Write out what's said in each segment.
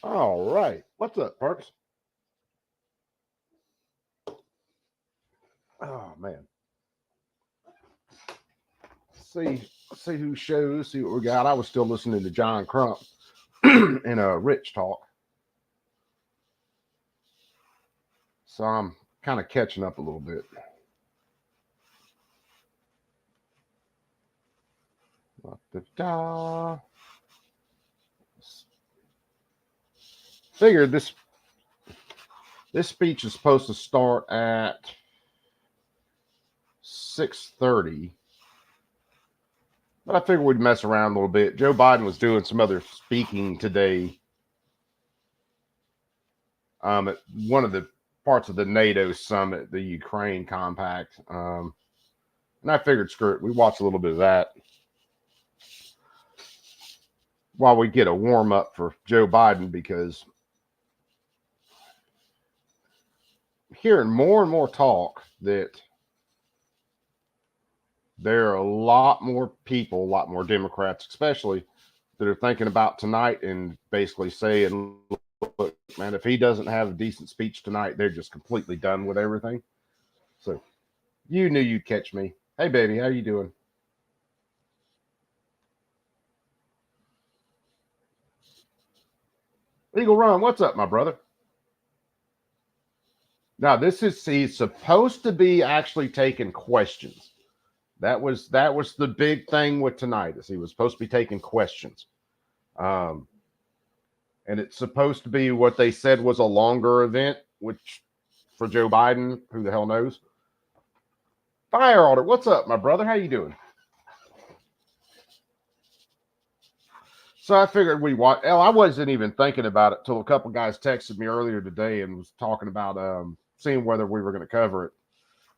All right. What's up, Perks? Oh man. See who shows, see what we got. I was still listening to John Crump and Rich talk. So I'm kind of catching up a little bit. Da-da-da. Figured this speech is supposed to start at 6:30, but I figured we'd mess around a little bit. Joe Biden was doing some other speaking today at one of the parts of the NATO summit, the Ukraine compact. And I figured, screw it, we watch a little bit of that while we get a warm up for Joe Biden, because I'm hearing more and more talk that there are a lot more people, a lot more Democrats, especially, that are thinking about tonight and basically saying, look, man, if he doesn't have a decent speech tonight, they're just completely done with everything. So you knew you'd catch me. Hey, baby, how you doing? Eagle Run, what's up, my brother? Now, he's supposed to be actually taking questions. That was the big thing with tonight, is he was supposed to be taking questions. Um, and it's supposed to be what they said was a longer event, which for Joe Biden, who the hell knows? Fire Order, what's up, my brother? How you doing? So I figured we watch. Hell, I wasn't even thinking about it till a couple guys texted me earlier today and was talking about seeing whether we were going to cover it.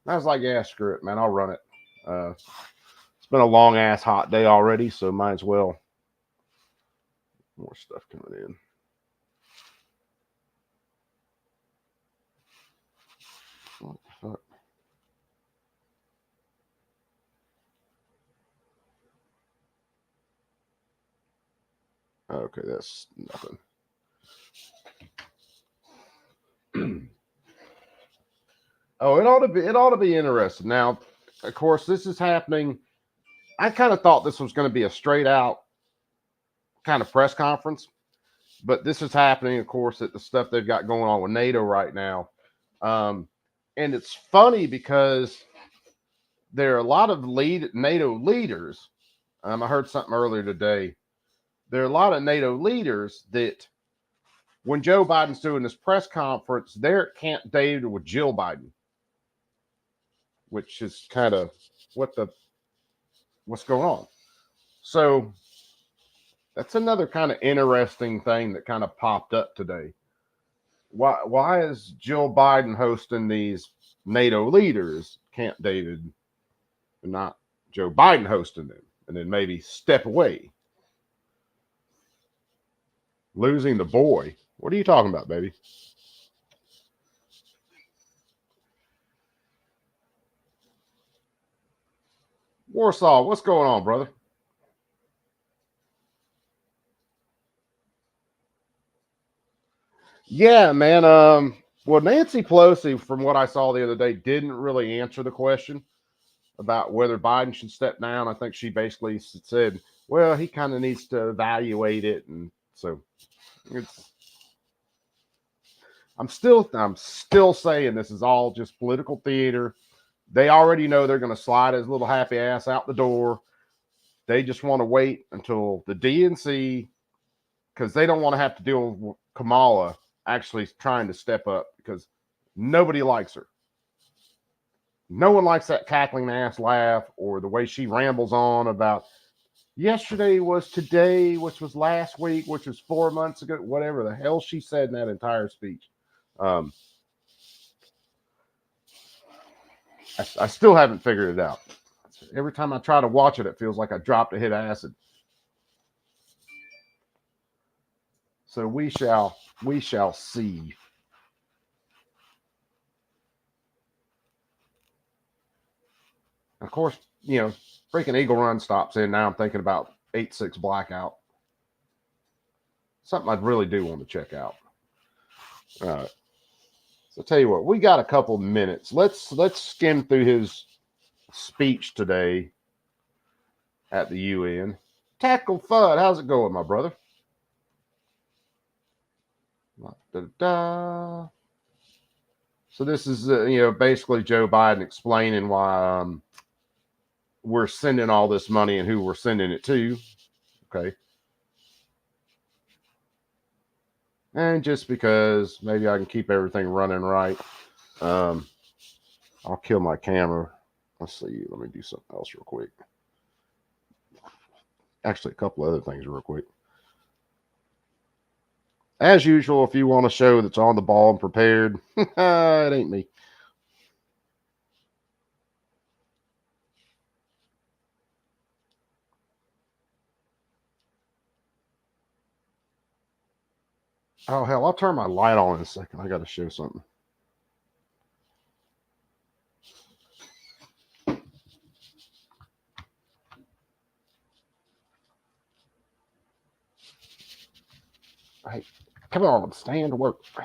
And I was like, yeah, screw it, man, I'll run it. It's been a long ass hot day already, so might as well. More stuff coming in. What the fuck? Okay, that's nothing. Oh, it ought to be interesting. Now, of course, this is happening. I kind of thought this was going to be a straight out kind of press conference, but this is happening, of course, at the stuff they've got going on with NATO right now. Um, and it's funny because there are a lot of NATO leaders. I heard something earlier today. There are a lot of NATO leaders that, when Joe Biden's doing this press conference, they're at Camp David with Jill Biden, which is kind of what the what's going on. So that's another kind of interesting thing that kind of popped up today. Why is Jill Biden hosting these NATO leaders, Camp David, and not Joe Biden hosting them, and then maybe step away? Losing the boy. What are you talking about, baby? Warsaw, what's going on, brother? Yeah, man. Well, Nancy Pelosi, from what I saw the other day, didn't really answer the question about whether Biden should step down. I think she basically said, "Well, he kind of needs to evaluate it," and so it's. I'm still saying this is all just political theater. They already know they're going to slide his little happy ass out the door. They just want to wait until the DNC, because they don't want to have to deal with Kamala actually trying to step up, because nobody likes her. No one likes that cackling ass laugh or the way she rambles on about yesterday was today, which was last week, which was 4 months ago, whatever the hell she said in that entire speech. Um, I still haven't figured it out. Every time I try to watch it, it feels like I dropped a hit of acid. So we shall see. Of course, freaking Eagle Run stops in. Now I'm thinking about 8-6 blackout. something I'd really do want to check out. All right. So I'll tell you what, we got a couple minutes. Let's skim through his speech today at the UN. Tackle Fudd, how's it going, my brother? Da-da-da. So this is basically Joe Biden explaining why we're sending all this money and who we're sending it to. Okay. And just because maybe I can keep everything running right, I'll kill my camera. Let's see. Let me do something else real quick. Actually, a couple other things real quick. As usual, if you want a show that's on the ball and prepared, it ain't me. Oh, hell, I'll turn my light on in a second. I got to show something. Hey, come on, stand to work. All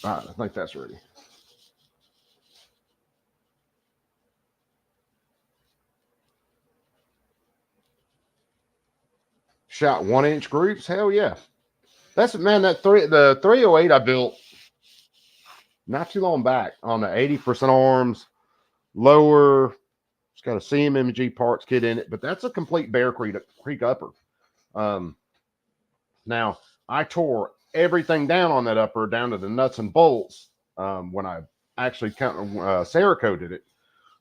right, I think that's ready. Shot 1-inch groups? Hell yeah. That's, man, the 308 I built not too long back on the 80% arms, lower. It's got a CMMG parts kit in it, but that's a complete Bear Creek upper. Now, I tore everything down on that upper down to the nuts and bolts when I actually Cerakoted it,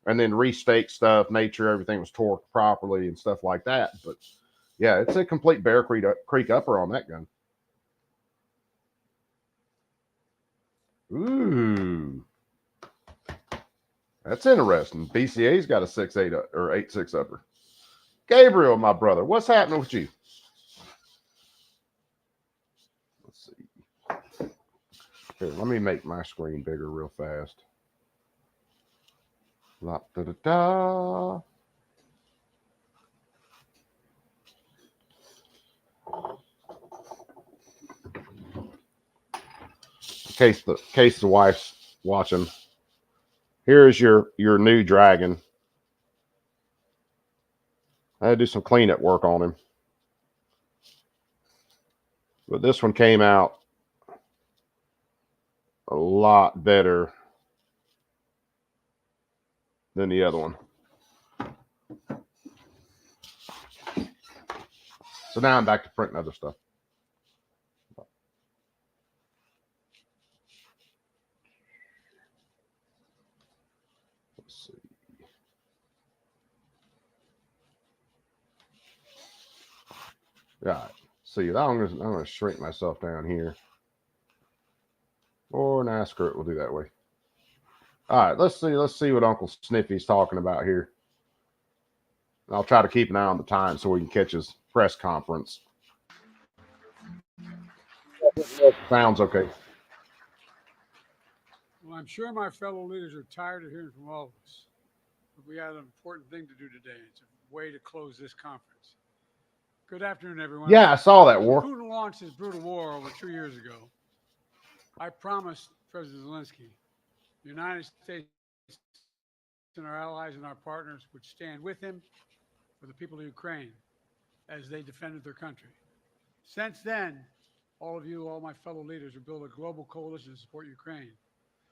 and then restaked stuff, made sure everything was torqued properly and stuff like that. But yeah, it's a complete Bear Creek upper on that gun. Ooh, that's interesting. BCA's got a 6.8 or 8.6 upper. Gabriel, my brother, what's happening with you? Let's see. Here, let me make my screen bigger real fast. La, da, da, da. In case the wife's watching, here is your new Dragon. I had to do some cleanup work on him, but this one came out a lot better than the other one. So now I'm back to printing other stuff. Let's see. All right. See, I'm going to shrink myself down here. Or nah, screw it. We'll do that way. All right. Let's see what Uncle Sniffy's talking about here. I'll try to keep an eye on the time so we can catch his press conference. Sounds okay. Well, I'm sure my fellow leaders are tired of hearing from all of us, but we had an important thing to do today. It's a way to close this conference. Good afternoon, everyone. Yeah, I saw that war. When Putin launched his brutal war over 2 years ago, I promised President Zelensky the United States and our allies and our partners would stand with him for the people of Ukraine as they defended their country. Since then, all of you, all my fellow leaders, have built a global coalition to support Ukraine,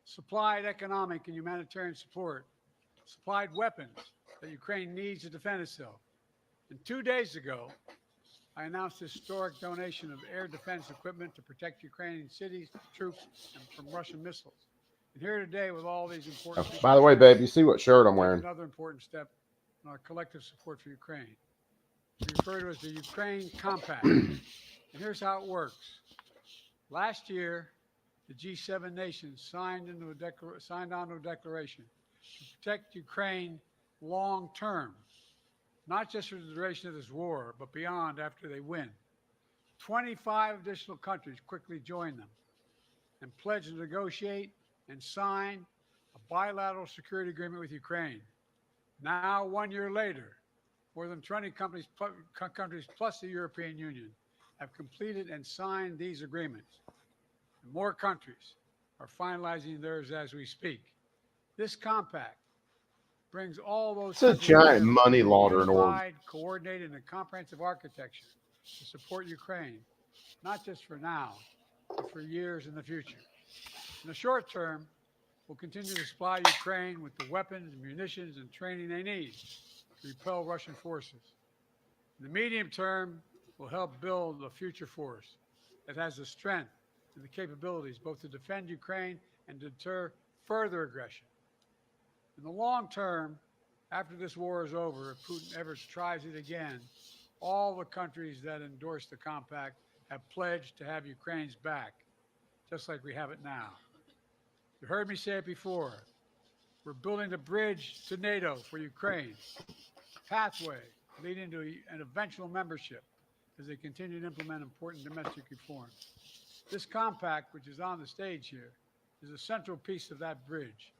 supplied economic and humanitarian support, supplied weapons that Ukraine needs to defend itself. And 2 days ago, I announced a historic donation of air defense equipment to protect Ukrainian cities, troops, and from Russian missiles. And here today with all these important... By the way, babe, you see what shirt I'm wearing? Another important step in our collective support for Ukraine. We refer to it as the Ukraine Compact. And here's how it works. Last year, the G7 nations signed onto a declaration to protect Ukraine long term, not just for the duration of this war, but beyond after they win. 25 additional countries quickly joined them and pledged to negotiate and sign a bilateral security agreement with Ukraine. Now, 1 year later, More than 20 countries plus the European Union have completed and signed these agreements. And more countries are finalizing theirs as we speak. This compact brings all those It's a countries giant together money in a laundering org. unified, coordinated, and comprehensive architecture to support Ukraine, not just for now, but for years in the future. In the short term, we'll continue to supply Ukraine with the weapons, munitions, and training they need to repel Russian forces. In the medium term, we'll help build a future force that has the strength and the capabilities both to defend Ukraine and deter further aggression. In the long term, after this war is over, if Putin ever tries it again, all the countries that endorsed the compact have pledged to have Ukraine's back, just like we have it now. You heard me say it before. We're building a bridge to NATO for Ukraine, a pathway leading to an eventual membership as they continue to implement important domestic reforms. This compact, which is on the stage here, is a central piece of that bridge.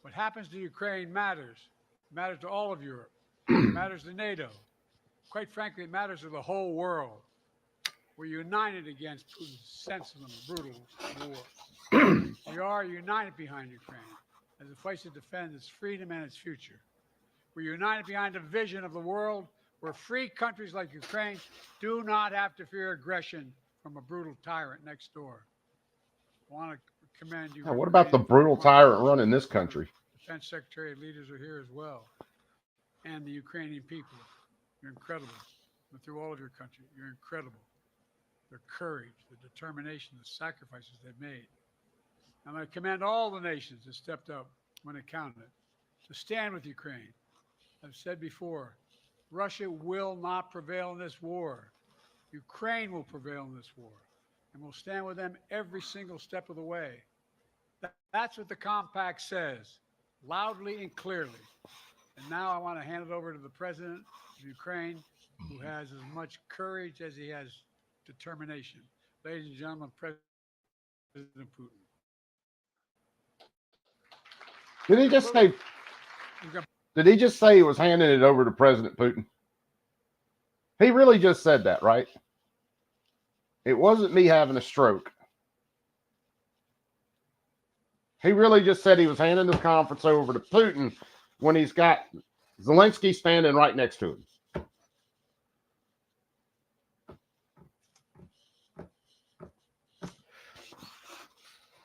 What happens to Ukraine matters. It matters to all of Europe. It matters to NATO. Quite frankly, it matters to the whole world. We're united against Putin's senseless, brutal war. We are united behind Ukraine as it fights to defend its freedom and its future. We're united behind a vision of the world where free countries like Ukraine do not have to fear aggression from a brutal tyrant next door. I want to commend you. Now, what about the brutal tyrant running this country? Defense Secretary leaders are here as well, and the Ukrainian people. You're incredible. Through all of your country, you're incredible. Their courage, the determination, the sacrifices they've made. I'm going to commend all the nations that stepped up when it counted to stand with Ukraine. I've said before, Russia will not prevail in this war. Ukraine will prevail in this war, and we'll stand with them every single step of the way. That's what the compact says, loudly and clearly. And now I want to hand it over to the president of Ukraine, who has as much courage as he has determination. Ladies and gentlemen, President Putin. Did he just say? Did he just say he was handing it over to President Putin? He really just said that, right? It wasn't me having a stroke. He really just said he was handing the conference over to Putin when he's got Zelensky standing right next to him.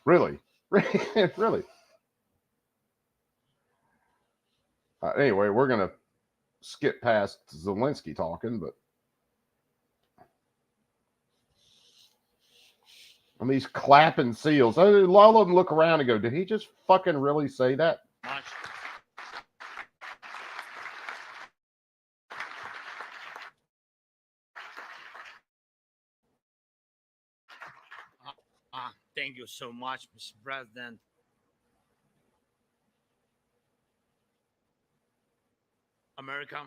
Really? Really? Anyway, we're going to skip past Zelensky talking, but and these clapping seals. A lot of them look around and go, did he just fucking really say that? Thank you so much, Mr. President. America,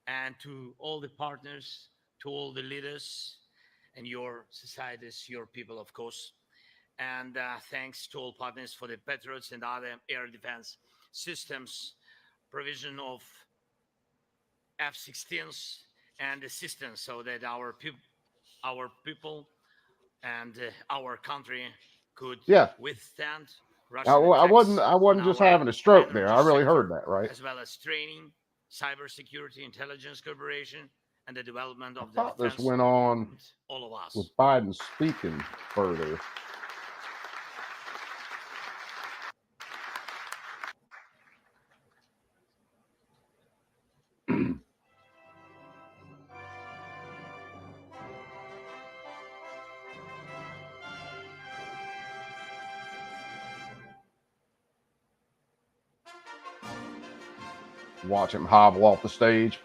and to all the partners, to all the leaders and your societies, your people, of course. And thanks to all partners for the Patriots and other air defense systems, provision of F-16s and assistance so that our people and our country could withstand Russian attacks. I wasn't just having a stroke there. I really heard that, right? As well as training, cybersecurity, intelligence cooperation, and the development of I the thought defense. This went on all of us. with Biden speaking further. Watch him hobble off the stage.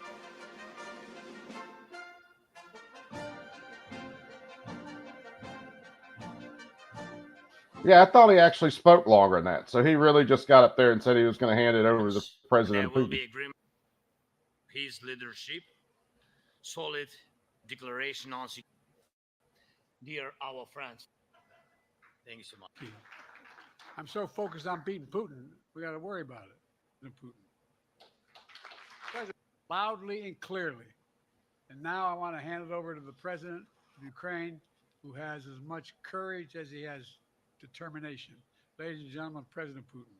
Yeah, I thought he actually spoke longer than that. So he really just got up there and said he was going to hand it over to President There will Putin. be agreement. His leadership, solid declaration on security. Dear our friends, thank you so much. I'm so focused on beating Putin, we got to worry about it. Putin. loudly and clearly. And now I want to hand it over to the president of Ukraine, who has as much courage as he has determination. Ladies and gentlemen, President Putin.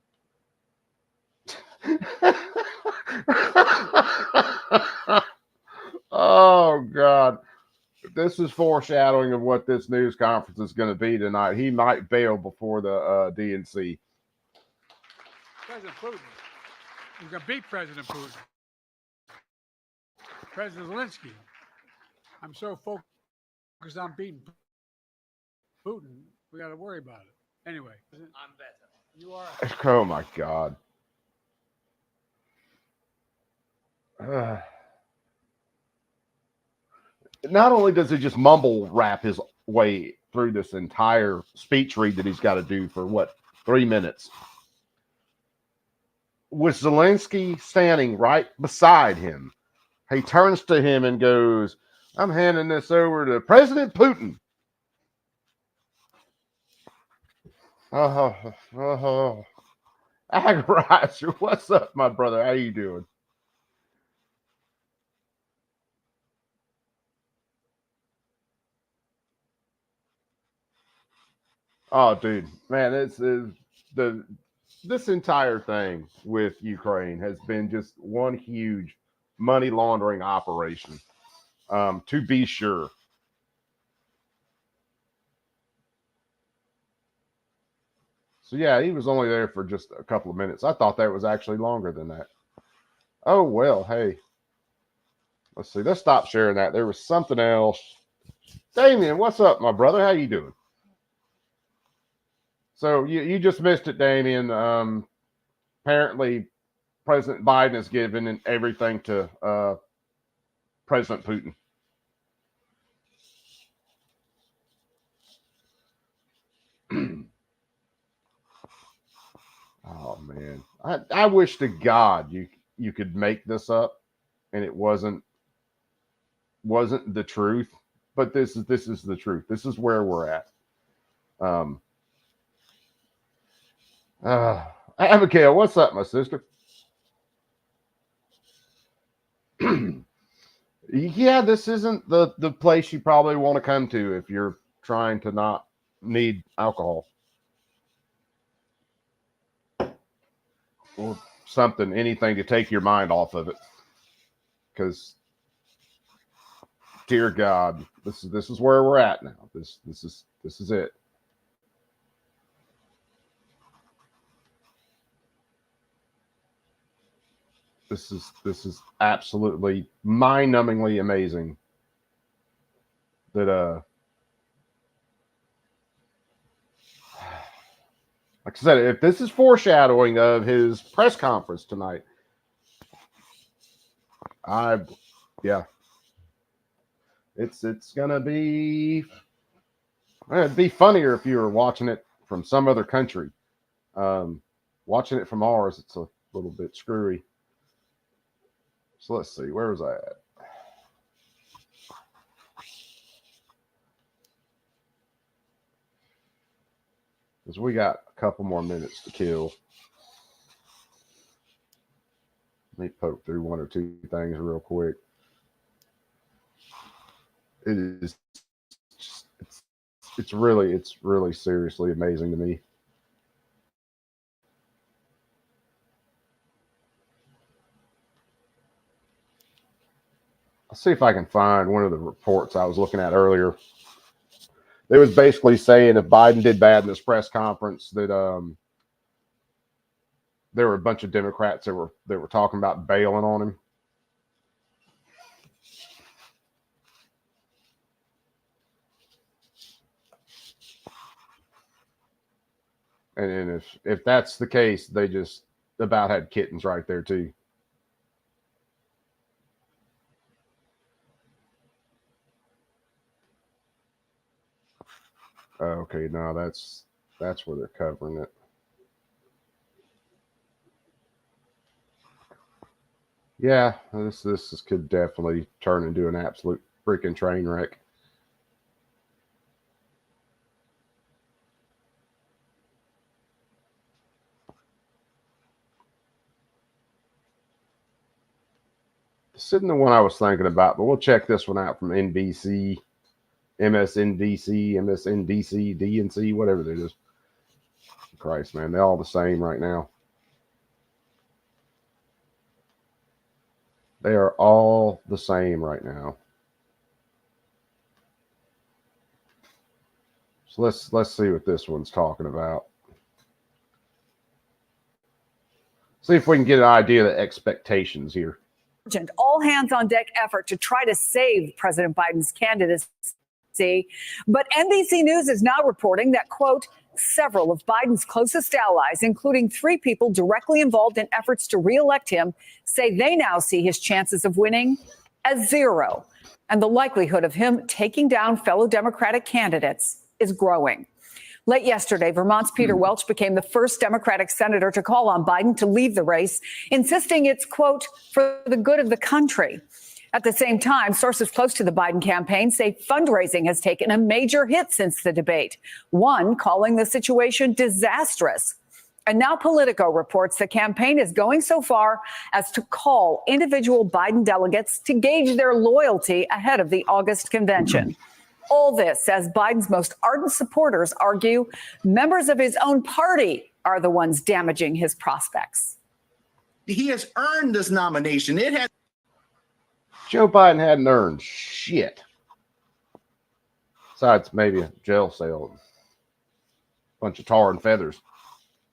Oh God. This is foreshadowing of what this news conference is going to be tonight. He might bail before the DNC. President Putin. He's going to beat President Putin. President Zelensky. I'm so focused on beating Putin, we got to worry about it. Anyway, I'm better. you are. Oh my God. Not only does he just mumble rap his way through this entire speech read that he's got to do for what, 3 minutes, with Zelensky standing right beside him, he turns to him and goes, I'm handing this over to President Putin. Oh, Agarizer, what's up, my brother? How you doing? Oh, dude, man, it's the this entire thing with Ukraine has been just one huge money laundering operation. To be sure. So yeah, he was only there for just a couple of minutes. I thought that was actually longer than that. Oh well, hey. Let's see. Let's stop sharing that. There was something else. Damien, what's up, my brother? How you doing? So you just missed it, Damien. Apparently, President Biden has given everything to President Putin. Oh man, I wish to God you could make this up and it wasn't the truth, but this is the truth. This is where we're at. Um, uh, Abigail, what's up, my sister? Yeah, this isn't the place you probably want to come to if you're trying to not need alcohol or something, anything to take your mind off of it. Because, dear God, this is where we're at now. This is it. This is absolutely mind-numbingly amazing that like I said, if this is foreshadowing of his press conference tonight, I yeah, it's gonna be it'd be funnier if you were watching it from some other country. Watching it from ours, it's a little bit screwy. So let's see, where was I at? Because we got a couple more minutes to kill. Let me poke through one or two things real quick. It is just, it's really seriously amazing to me. I'll see if I can find one of the reports I was looking at earlier. It was basically saying if Biden did bad in this press conference, that there were a bunch of Democrats that were talking about bailing on him. And if that's the case, they just about had kittens right there too. Okay, no, that's where they're covering it. Yeah, this could definitely turn into an absolute freaking train wreck. This isn't the one I was thinking about, but we'll check this one out from NBC, MSNBC, MSNBC, DNC, whatever it is. Christ, man, they're all the same right now. They are all the same right now. So let's see what this one's talking about. See if we can get an idea of the expectations here. All hands on deck effort to try to save President Biden's candidacy. But NBC News is now reporting that, quote, several of Biden's closest allies, including 3 people directly involved in efforts to reelect him, say they now see his chances of winning as 0. And the likelihood of him taking down fellow Democratic candidates is growing. Late yesterday, Vermont's Peter Welch became the first Democratic senator to call on Biden to leave the race, insisting it's, quote, for the good of the country. At the same time, sources close to the Biden campaign say fundraising has taken a major hit since the debate, one calling the situation disastrous. And now Politico reports the campaign is going so far as to call individual Biden delegates to gauge their loyalty ahead of the August convention. All this, as Biden's most ardent supporters argue, members of his own party are the ones damaging his prospects. He has earned this nomination. It has. Joe Biden hadn't earned shit. Besides maybe a jail cell, a bunch of tar and feathers.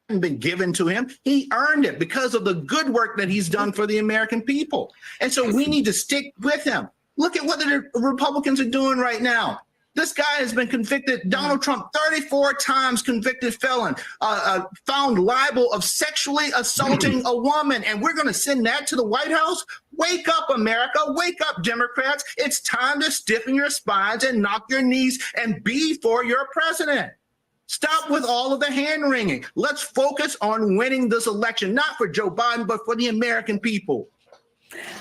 Been given to him. He earned it because of the good work that he's done for the American people. And so we need to stick with him. Look at what the Republicans are doing right now. This guy has been convicted, Donald Trump, 34 times convicted felon, found liable of sexually assaulting a woman. And we're going to send that to the White House? Wake up, America. Wake up, Democrats. It's time to stiffen your spines and knock your knees and be for your president. Stop with all of the hand wringing. Let's focus on winning this election, not for Joe Biden, but for the American people.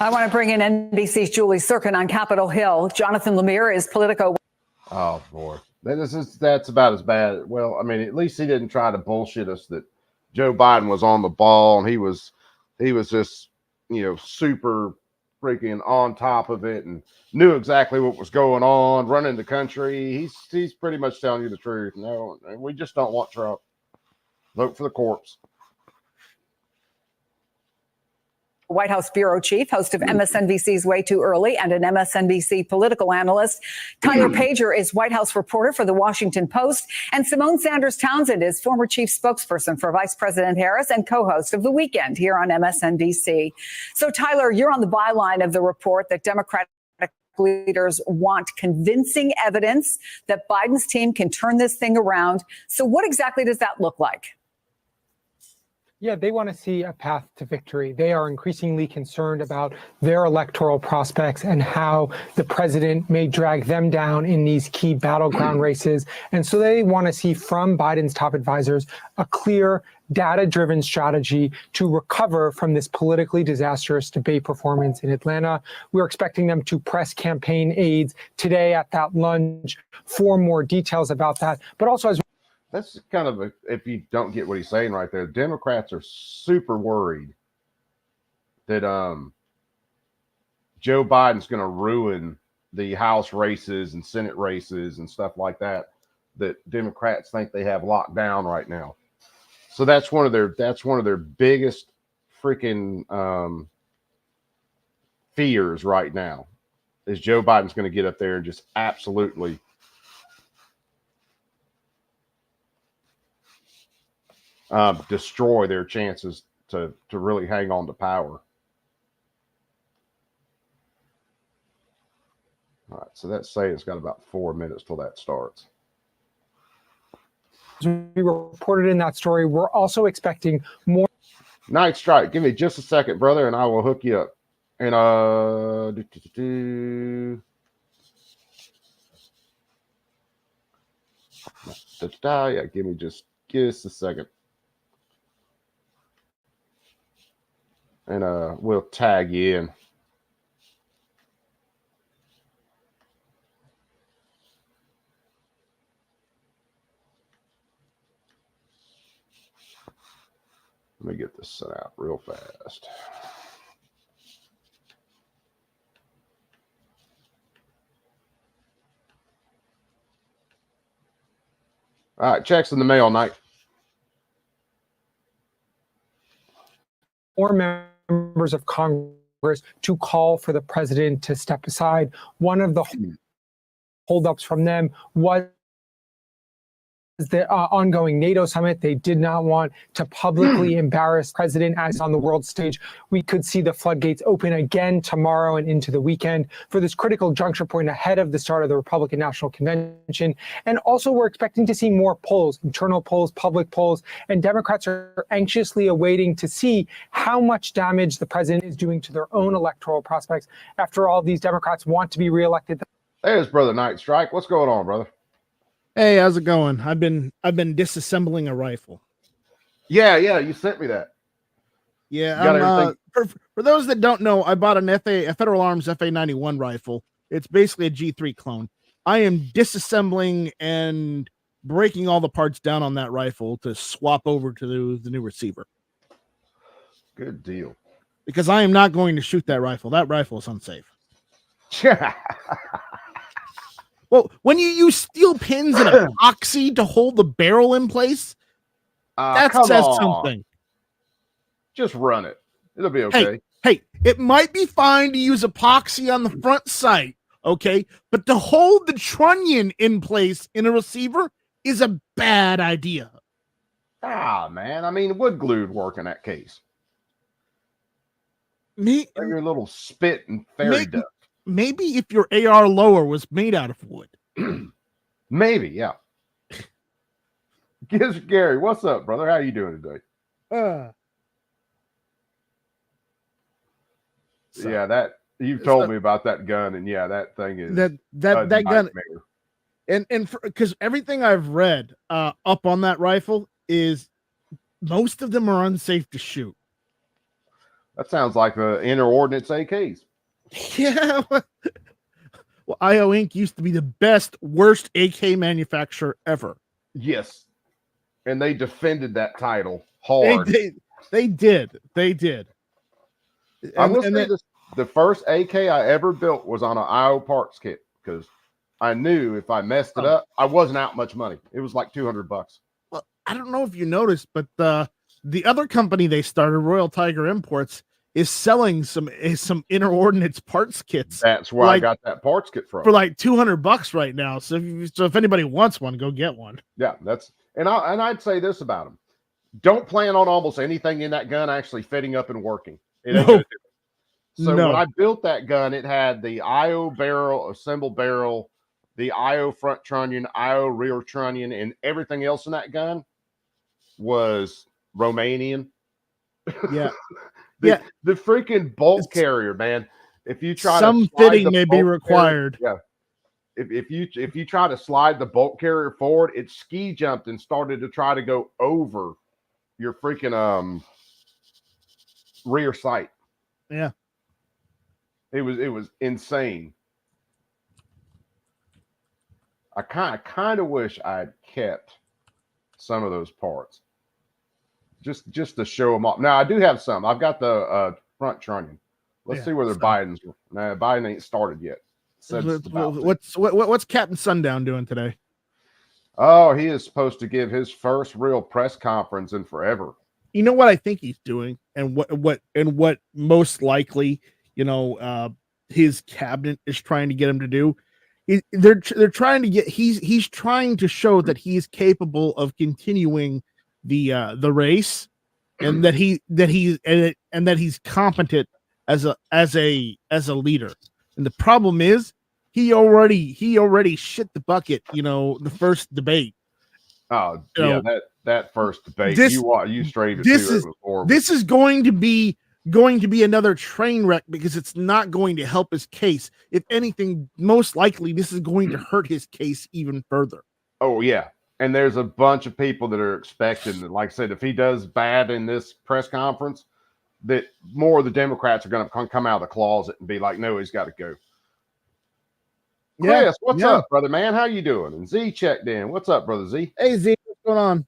I want to bring in NBC's Julie Sirkin on Capitol Hill. Jonathan Lemire is Politico. Oh boy, that's about as bad. Well, I mean, at least he didn't try to bullshit us that Joe Biden was on the ball and he was just, you know, super freaking on top of it and knew exactly what was going on, running the country. He's pretty much telling you the truth. No, we just don't want Trump. Vote for the corpse. White House bureau chief, host of MSNBC's Way Too Early, and an MSNBC political analyst. Tyler Pager is White House reporter for The Washington Post, and Simone Sanders Townsend is former chief spokesperson for Vice President Harris and co-host of The Weekend here on MSNBC. So, Tyler, you're on the byline of the report that Democratic leaders want convincing evidence that Biden's team can turn this thing around. So what exactly does that look like? Yeah, they want to see a path to victory. They are increasingly concerned about their electoral prospects and how the president may drag them down in these key battleground races. And so they want to see from Biden's top advisors a clear, data-driven strategy to recover from this politically disastrous debate performance in Atlanta. We're expecting them to press campaign aides today at that lunch for more details about that. But also, as that's kind of if you don't get what he's saying right there, Democrats are super worried that Joe Biden's going to ruin the House races and Senate races and stuff like that Democrats think they have locked down right now. So that's one of their biggest freaking fears right now is Joe Biden's going to get up there and just absolutely destroy their chances to really hang on to power. All right, so that's saying it's got about 4 minutes till that starts. we reported in that story, we're also expecting more. Night Strike, give me just a second, brother, and I will hook you up. And yeah, give me just a second. And we'll tag you in. Let me get this sent out real fast. All right, checks in the mail, Knight. More members of Congress to call for the president to step aside. One of the holdups from them was the ongoing NATO summit. They did not want to publicly embarrass the president as on the world stage. We could see the floodgates open again tomorrow and into the weekend for this critical juncture point ahead of the start of the Republican National Convention. And also, we're expecting to see more polls, internal polls, public polls, and Democrats are anxiously awaiting to see how much damage the president is doing to their own electoral prospects. After all, these Democrats want to be reelected. There's Brother Night Strike. What's going on, brother? Hey, how's it going? I've been disassembling a rifle. Yeah, you sent me that. Yeah, for those that don't know, I bought a Federal Arms FA-91 rifle. It's basically a G3 clone. I am disassembling and breaking all the parts down on that rifle to swap over to the new receiver. Good deal. Because I am not going to shoot that rifle. That rifle is unsafe. Well, when you use steel pins and epoxy to hold the barrel in place, that says something. Just run it. It'll be okay. Hey, it might be fine to use epoxy on the front sight, okay? But to hold the trunnion in place in a receiver is a bad idea. Man. I mean, wood glue would work in that case. Your little spit and fairy dust. Maybe if your AR lower was made out of wood. Maybe, yeah. Gary, what's up, brother? How you doing today? Yeah, that you've told me about that gun, and yeah, that thing is that gun. And because everything I've read up on that rifle is most of them are unsafe to shoot. That sounds like the inner ordnance AKs. Yeah. Well, IO Inc. used to be the worst AK manufacturer ever. Yes. And they defended that title hard. They did. I will say this, the first AK I ever built was on an IO parts kit because I knew if I messed it up, I wasn't out much money. It was like $200. Well, I don't know if you noticed, but the other company they started, Royal Tiger Imports, is selling some inner ordnance parts kits. That's where I got that parts kit from for like $200 right now. So if anybody wants one, go get one. Yeah, I'd say this about them: don't plan on almost anything in that gun actually fitting up and working. It ain't gonna do it. So when I built that gun, it had the IO barrel, assembled barrel, the IO front trunnion, IO rear trunnion, and everything else in that gun was Romanian. Yeah. The freaking bolt carrier, man. If you try some fitting may be required. Carrier, if you try to slide the bolt carrier forward, it ski jumped and started to try to go over your freaking rear sight. Yeah. It was insane. I kind of wish I had kept some of those parts. Just to show them off. Now I do have some. I've got the front trunnion. Let's see whether Biden's. Nah, Biden ain't started yet. What's Captain Sundown doing today? Oh, he is supposed to give his first real press conference in forever. You know what I think he's doing, and what most likely, his cabinet is trying to get him to do. They're trying to get. He's trying to show that he's capable of continuing the race, and that he's competent as a leader. And the problem is he already shit the bucket, the first debate. Oh, yeah, that first debate, you straight it. This is going to be another train wreck because it's not going to help his case. If anything, most likely this is going to hurt his case even further. Oh yeah. And there's a bunch of people that are expecting that, like I said, if he does bad in this press conference, that more of the Democrats are going to come out of the closet and be like, no, he's got to go. Chris, what's up, brother, man? How you doing? And Z checked in. What's up, brother Z? Hey, Z, what's going on?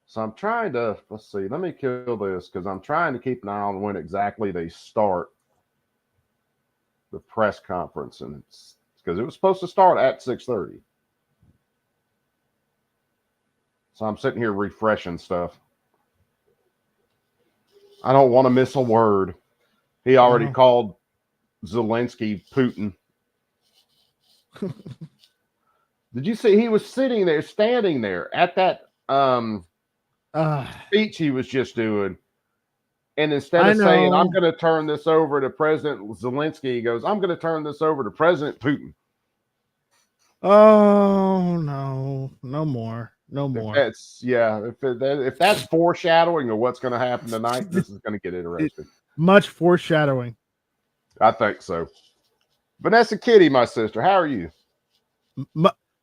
So I'm trying to, let's see, let me kill this because I'm trying to keep an eye on when exactly they start the press conference. And it's because it was supposed to start at 6:30. So I'm sitting here refreshing stuff. I don't want to miss a word. He already called Zelensky Putin. Did you see he was sitting there, standing there at that speech he was just doing? And instead of saying, I'm going to turn this over to President Zelensky, he goes, I'm going to turn this over to President Putin. Oh, no. No more. No more. If that's foreshadowing of what's going to happen tonight, this is going to get interesting. Much foreshadowing. I think so. Vanessa Kitty, my sister, how are you?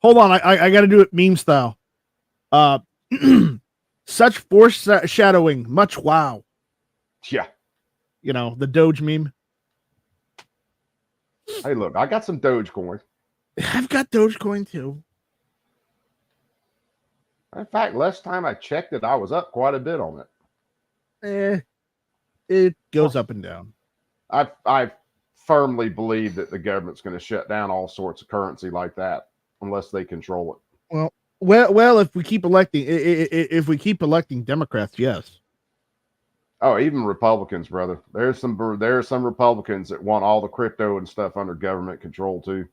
Hold on, I got to do it meme style. Such foreshadowing, much wow. Yeah. You know, the Doge meme. Hey, look, I got some Dogecoin. I've got Dogecoin too. In fact, last time I checked it, I was up quite a bit on it. It goes up and down. I firmly believe that the government's going to shut down all sorts of currency like that unless they control it. Well, if we keep electing Democrats, yes. Oh, even Republicans, brother. There are some Republicans that want all the crypto and stuff under government control too.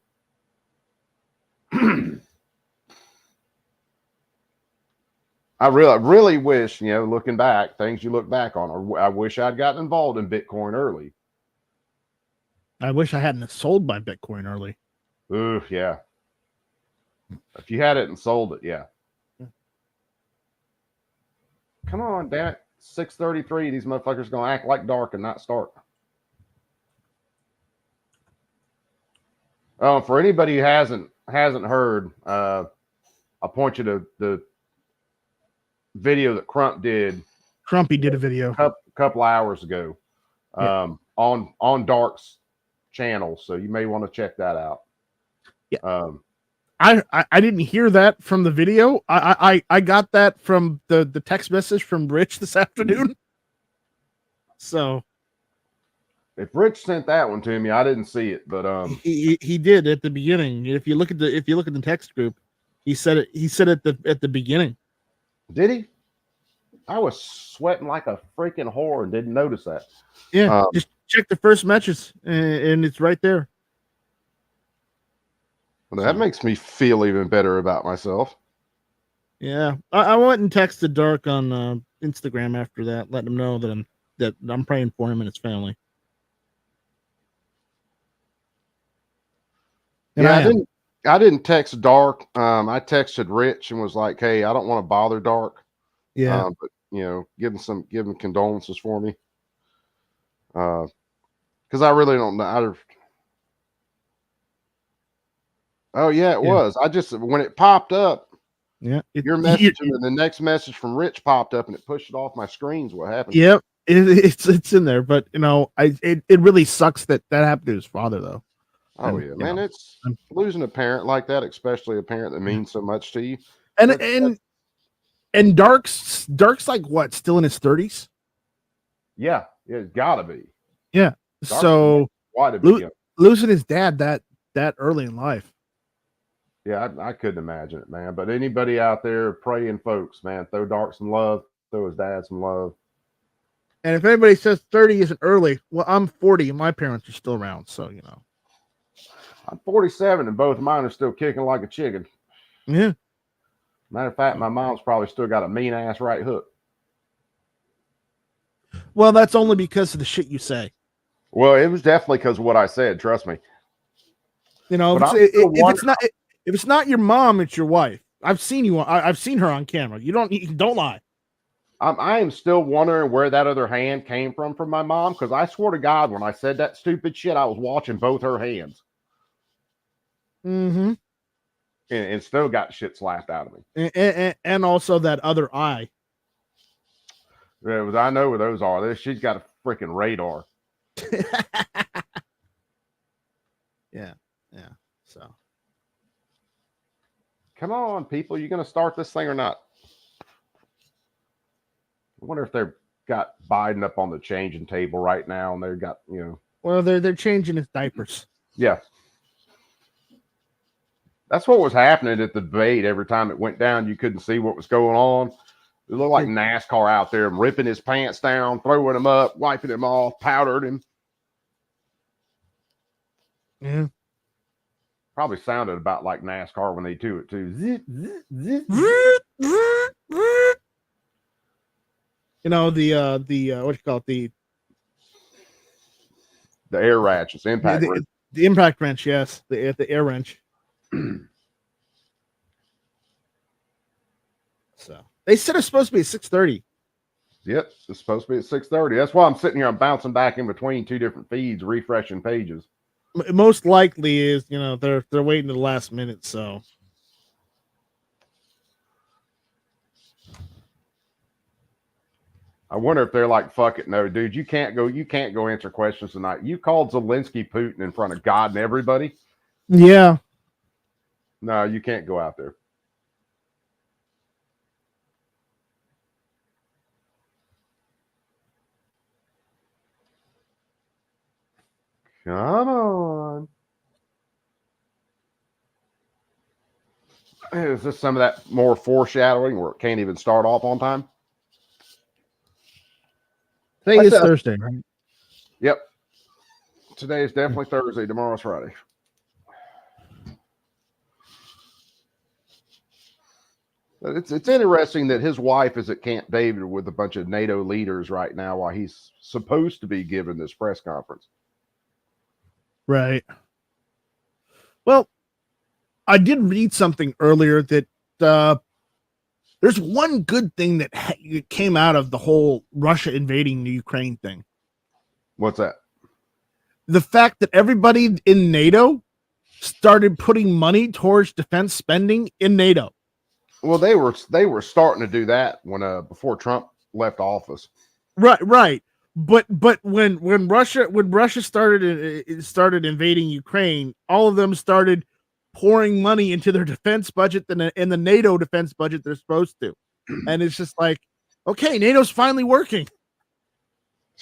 I really wish, looking back, things you look back on, I wish I'd gotten involved in Bitcoin early. I wish I hadn't sold my Bitcoin early. Ooh, yeah. If you had it and sold it, yeah. Come on, damn it. 6:33. These motherfuckers gonna act like dark and not start. For anybody who hasn't heard, I'll point you to the video that Crumpy did a video a couple hours ago on Dark's channel, so you may want to check that out. Yeah. I didn't hear that from the video. I got that from the text message from Rich this afternoon. So if Rich sent that one to me, I didn't see it, but he did at the beginning. If you look at the text group, he said it at the beginning. Did he? I was sweating like a freaking whore and didn't notice that. Yeah, just check the first messages and it's right there. Well, that makes me feel even better about myself. Yeah, I went and texted Dark on Instagram after that, letting him know that I'm praying for him and his family. And yeah, I didn't text Dark. I texted Rich and was like, "Hey, I don't want to bother Dark. Yeah, but give him condolences for me. Because I really don't know. Oh yeah, it was. I just when it popped up, your message and then the next message from Rich popped up and it pushed it off my screens. What happened? Yep, it's in there, but it really sucks that happened to his father though. Oh yeah, man, it's losing a parent like that, especially a parent that means so much to you. And Dark's like what? Still in his 30s? Yeah, it's gotta be. Yeah. Dark's so losing his dad that early in life. Yeah, I couldn't imagine it, man. But anybody out there praying folks, man, throw Dark some love, throw his dad some love. And if anybody says 30 isn't early, well, I'm 40 and my parents are still around, so I'm 47 and both of mine are still kicking like a chicken. Yeah. Matter of fact, my mom's probably still got a mean ass right hook. Well, that's only because of the shit you say. Well, it was definitely because of what I said. Trust me. If it's not your mom, it's your wife. I've seen you. I've seen her on camera. Don't lie. I am still wondering where that other hand came from my mom, because I swear to God, when I said that stupid shit, I was watching both her hands. Mm-hmm. And still got shit slapped out of me. And also that other eye. I know where those are. She's got a freaking radar. Yeah. So. Come on, people. You going to start this thing or not? I wonder if they've got Biden up on the changing table right now, and they've got, Well, they're changing his diapers. Yeah. That's what was happening at the debate. Every time it went down, you couldn't see what was going on. It looked like NASCAR out there, ripping his pants down, throwing him up, wiping him off, powdered him. Yeah. Probably sounded about like NASCAR when they do it too. Zip, zip, zip, zip. You know, the what you call it, The air ratchets, impact wrench. the impact wrench, yes, the air wrench. So they said it's supposed to be at 6:30. Yep, it's supposed to be at 6:30. That's why I'm sitting here. I'm bouncing back in between two different feeds, refreshing pages. Most likely is, you know, they're waiting to the last minute. So I wonder if they're like, fuck it, no, dude, you can't go answer questions tonight. You called Zelensky Putin in front of God and everybody. yeah, No, you can't go out there. Come on. Is this some of that more foreshadowing where it can't even start off on time? today is Thursday, right? Yep. Today is definitely Thursday. Tomorrow's Friday. It's interesting that his wife is at Camp David with a bunch of NATO leaders right now while he's supposed to be giving this press conference. Right. Well, I did read something earlier that there's one good thing that came out of the whole Russia invading the Ukraine thing. What's that? The fact that everybody in NATO started putting money towards defense spending in NATO. Well, they were starting to do that when before Trump left office. Right. But when Russia started invading Ukraine, all of them started pouring money into their defense budget than in the NATO defense budget they're supposed to. And it's just like, okay, NATO's finally working.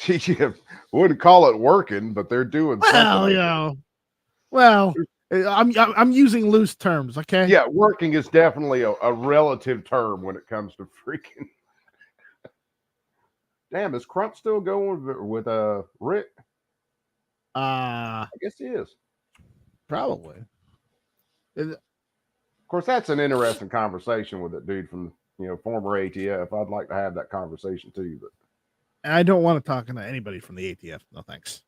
You wouldn't call it working, but they're doing something. Yeah. Well, I'm using loose terms, okay? Yeah, working is definitely a relative term when it comes to freaking. Damn, is Crump still going with Rick? I guess he is. Probably. Of course, that's an interesting conversation with that dude from former ATF. I'd like to have that conversation too, but I don't want to talk to anybody from the ATF. No thanks.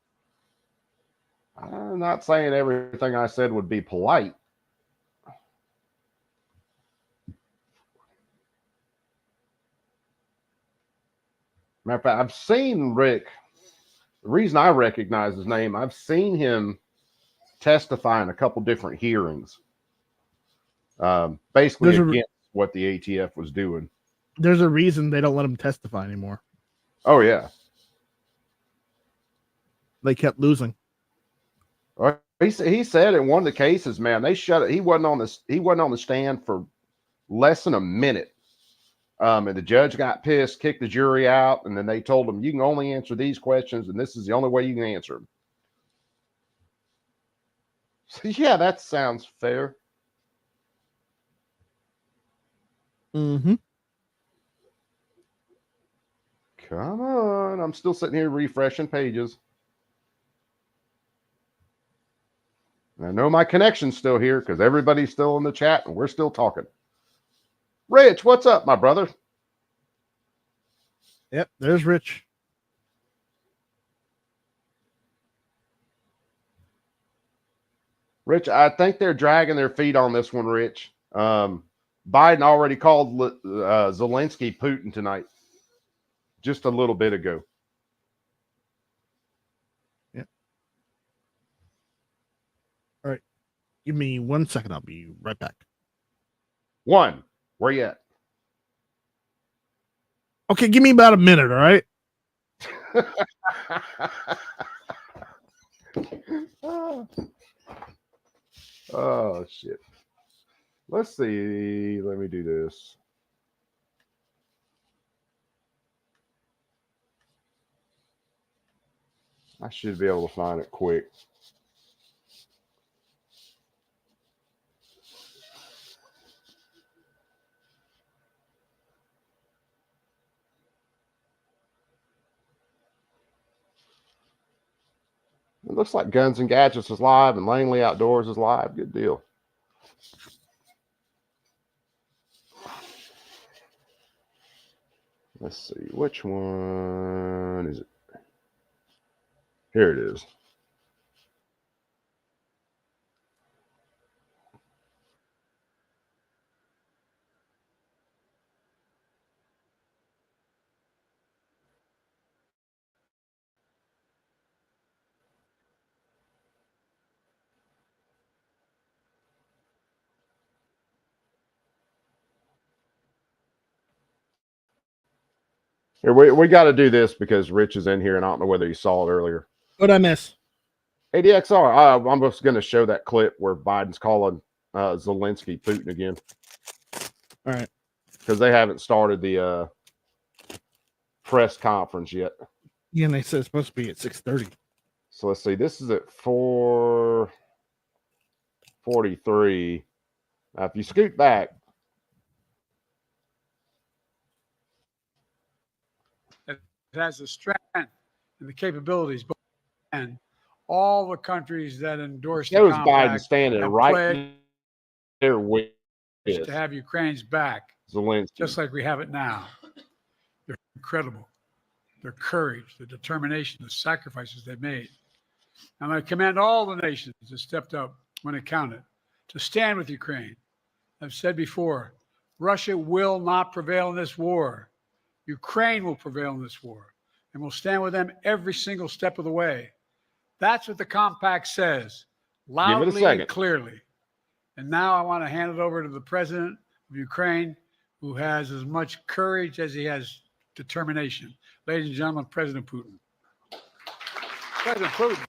I'm not saying everything I said would be polite. Matter of fact, I've seen Rick. The reason I recognize his name, I've seen him testify in a couple different hearings. Basically against what the ATF was doing. There's a reason they don't let him testify anymore. Oh yeah. They kept losing. He said in one of the cases, man, they shut it. He wasn't on the stand for less than a minute. And the judge got pissed, kicked the jury out, and then they told him, you can only answer these questions, and this is the only way you can answer them. So, yeah, that sounds fair. Mm-hmm. Come on. I'm still sitting here refreshing pages. I know my connection's still here because everybody's still in the chat and we're still talking. Rich, what's up, my brother? Yep, there's Rich. Rich, I think they're dragging their feet on this one, Rich. Biden already called Zelensky Putin tonight, just a little bit ago. Yep. All right. Give me 1 second. I'll be right back. One, where you at? Okay, give me about a minute, all right? Oh, shit. Let's see. Let me do this. I should be able to find it quick. It looks like Guns and Gadgets is live and Langley Outdoors is live. Good deal. Let's see. Which one is it? Here it is. Here, we got to do this because Rich is in here, and I don't know whether you saw it earlier. What'd I miss? ADXR. I'm just going to show that clip where Biden's calling Zelensky Putin again. All right. Because they haven't started the press conference yet. Yeah, and they said it's supposed to be at 6:30. So let's see. This is at 4:43. Now, if you scoot back, It has the strength and the capabilities, and all the countries that endorse the shows Biden compact standing have right pledged there with to have Ukraine's back, Zelensky. just like we have it now. They're incredible. Their courage, the determination, the sacrifices they made. And I commend all the nations that stepped up when it counted to stand with Ukraine. I've said before, Russia will not prevail in this war. Ukraine will prevail in this war, and we'll stand with them every single step of the way. That's what the compact says, loudly and clearly. And now I want to hand it over to the president of Ukraine, who has as much courage as he has determination. Ladies and gentlemen, President Putin. President Putin.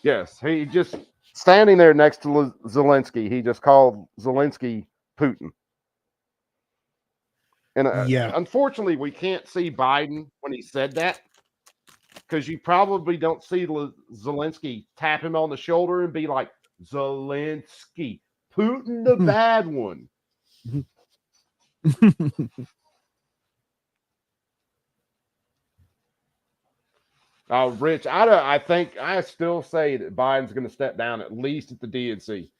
Yes, he just standing there next to Zelensky. He just called Zelensky Putin. And unfortunately, we can't see Biden when he said that because you probably don't see Zelensky tap him on the shoulder and be like, Zelensky, Putin the bad one. Rich, I still say that Biden's going to step down at least at the DNC.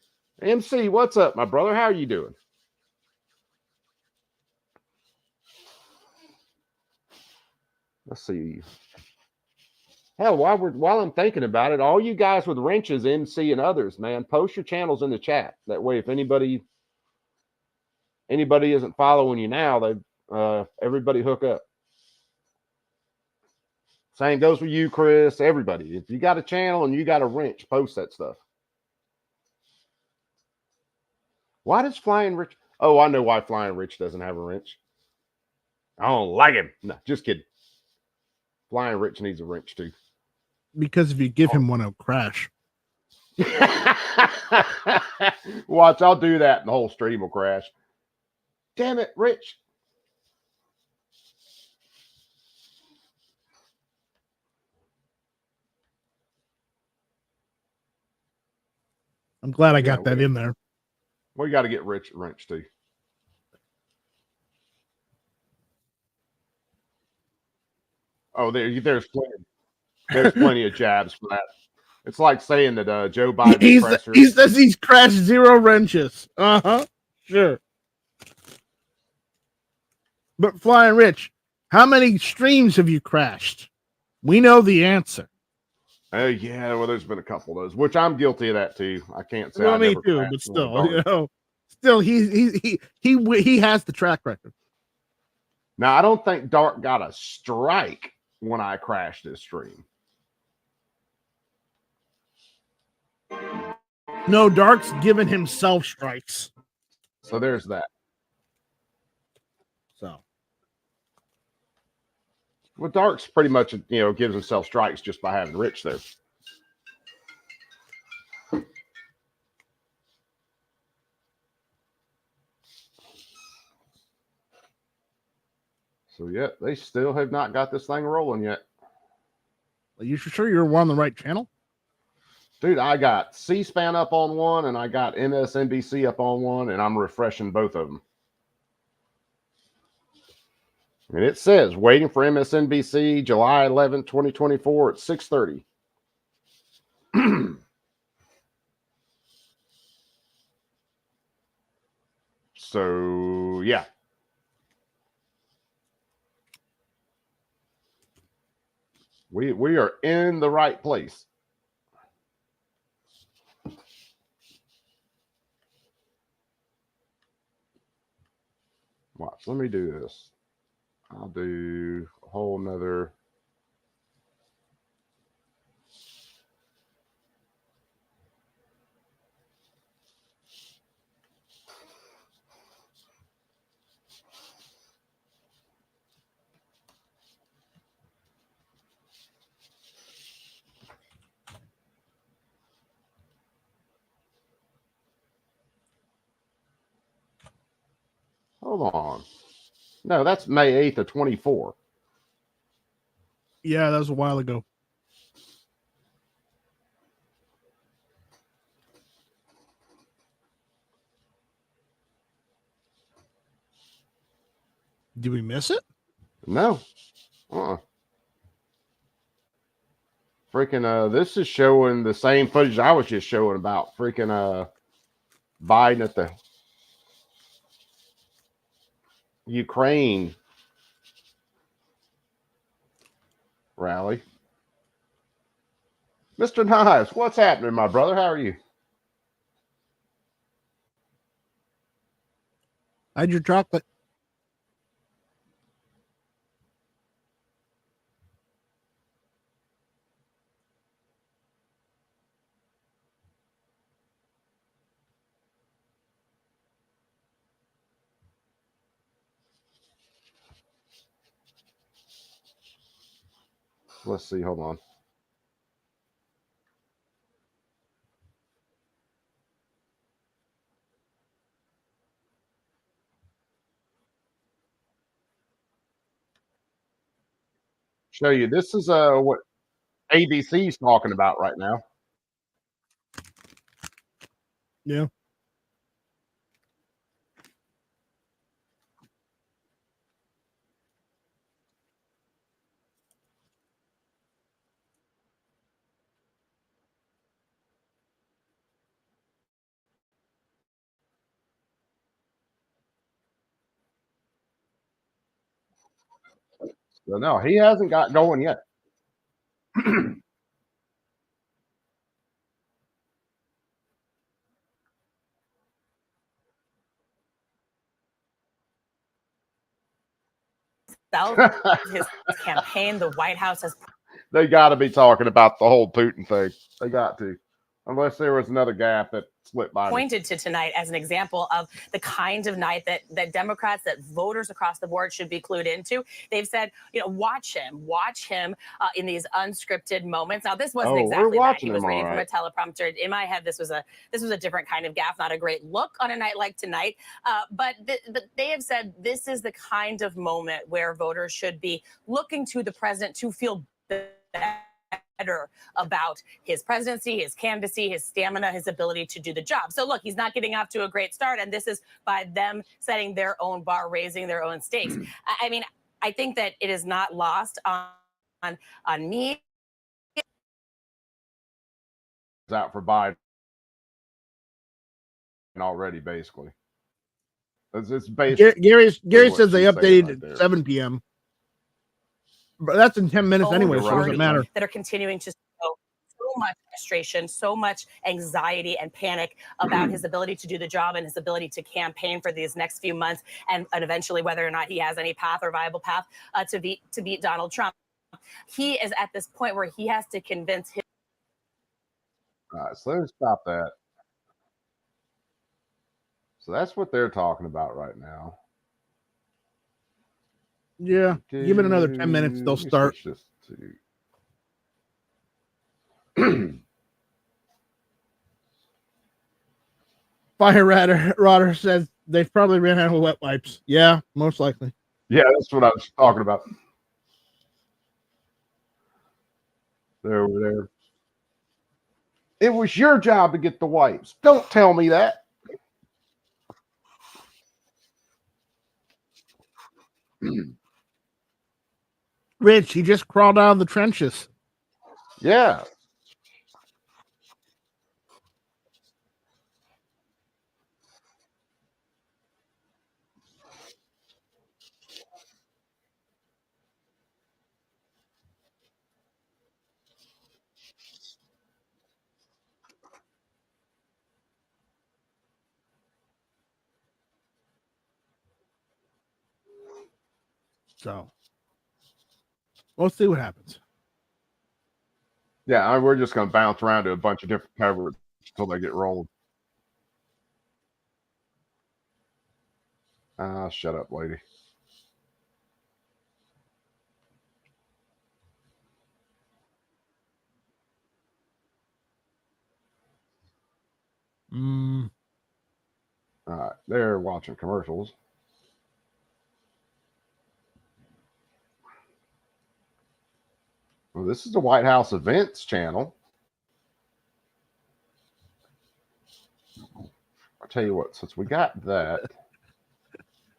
MC, what's up, my brother? How are you doing? Let's see. Hell, while I'm thinking about it, all you guys with wrenches, MC and others, man, post your channels in the chat. That way, if anybody isn't following you now, everybody hook up. Same goes for you, Chris. Everybody. If you got a channel and you got a wrench, post that stuff. Why does Flying Rich? Oh, I know why Flying Rich doesn't have a wrench. I don't like him. No, just kidding. Flying Rich needs a wrench too. Because if you give him one, it'll crash. Watch, I'll do that and the whole stream will crash. Damn it, Rich. I'm glad I got that in there. We got to get Rich a wrench too. Oh, there's plenty of jabs for that. It's like saying that Joe Biden he says he's crashed 0 wrenches. Sure. But Flying Rich, how many streams have you crashed? We know the answer. Oh yeah, well, there's been a couple of those, which I'm guilty of that too. I can't say. Well, me too, but still, he has the track record. Now, I don't think Dark got a strike when I crashed his stream. No, Dark's given himself strikes. So there's that. So, well, Dark's pretty much, gives himself strikes just by having Rich there. So, yeah, they still have not got this thing rolling yet. Are you sure you're on the right channel? Dude, I got C-SPAN up on one, and I got MSNBC up on one, and I'm refreshing both of them. And it says, waiting for MSNBC, July 11, 2024 at 6:30. So yeah. We are in the right place. Watch, let me do this. I'll do a whole nother. Hold on. No, that's May 8th of 24. Yeah, that was a while ago. Did we miss it? No. Freaking this is showing the same footage I was just showing about freaking Biden at the Ukraine rally. Mr. Knives, what's happening, my brother? How are you? Hide your chocolate. Let's see. Hold on. Show you. This is what ABC's talking about right now. Yeah. So no, he hasn't got going yet. his campaign, the White House has They got to be talking about the whole Putin thing. They got to, unless there was another gap that slipped by. pointed to tonight as an example of the kind of night that Democrats, that voters across the board should be clued into. They've said, watch him in these unscripted moments. Now, this wasn't exactly that. He was reading from a teleprompter. In my head, this was a different kind of gaffe, not a great look on a night like tonight. But they have said this is the kind of moment where voters should be looking to the president to feel better about his presidency, his candidacy, his stamina, his ability to do the job. So look, he's not getting off to a great start, and this is by them setting their own bar, raising their own stakes. I mean, I think that it is not lost on me. It's out for Biden already, basically. It's basically Gary what says they she's saying updated right at there. 7 p.m. But that's in 10 minutes anyway, so it doesn't matter. That are continuing to show so much frustration, so much anxiety and panic about his ability to do the job and his ability to campaign for these next few months, and eventually whether or not he has any path or viable path to beat Donald Trump. He is at this point where he has to convince his. All right, so let's stop that. So that's what they're talking about right now. Yeah, give it another 10 minutes, they'll start. Fire Rotter says they've probably ran out of wet wipes. Yeah, most likely. Yeah, that's what I was talking about. They're over there. It was your job to get the wipes. Don't tell me that. Rich, he just crawled out of the trenches. Yeah. So we'll see what happens. Yeah, we're just going to bounce around to a bunch of different coverage until they get rolling. Shut up, lady. Mm. All right, they're watching commercials. Well, this is the White House Events channel. I'll tell you what, since we got that.